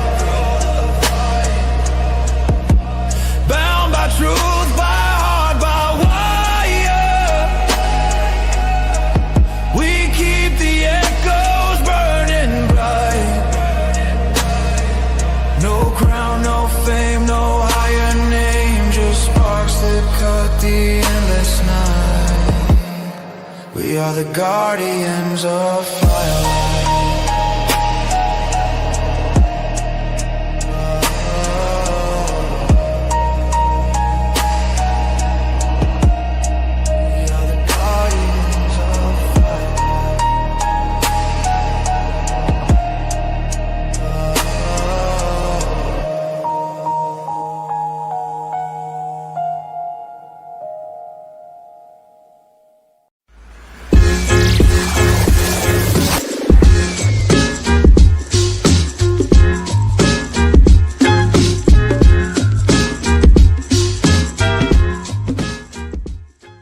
Bound by truth, by heart, by wire. We keep the echoes burning bright. No crown, no fame, no higher name, just sparks that cut the endless night. We are the guardians of firelight.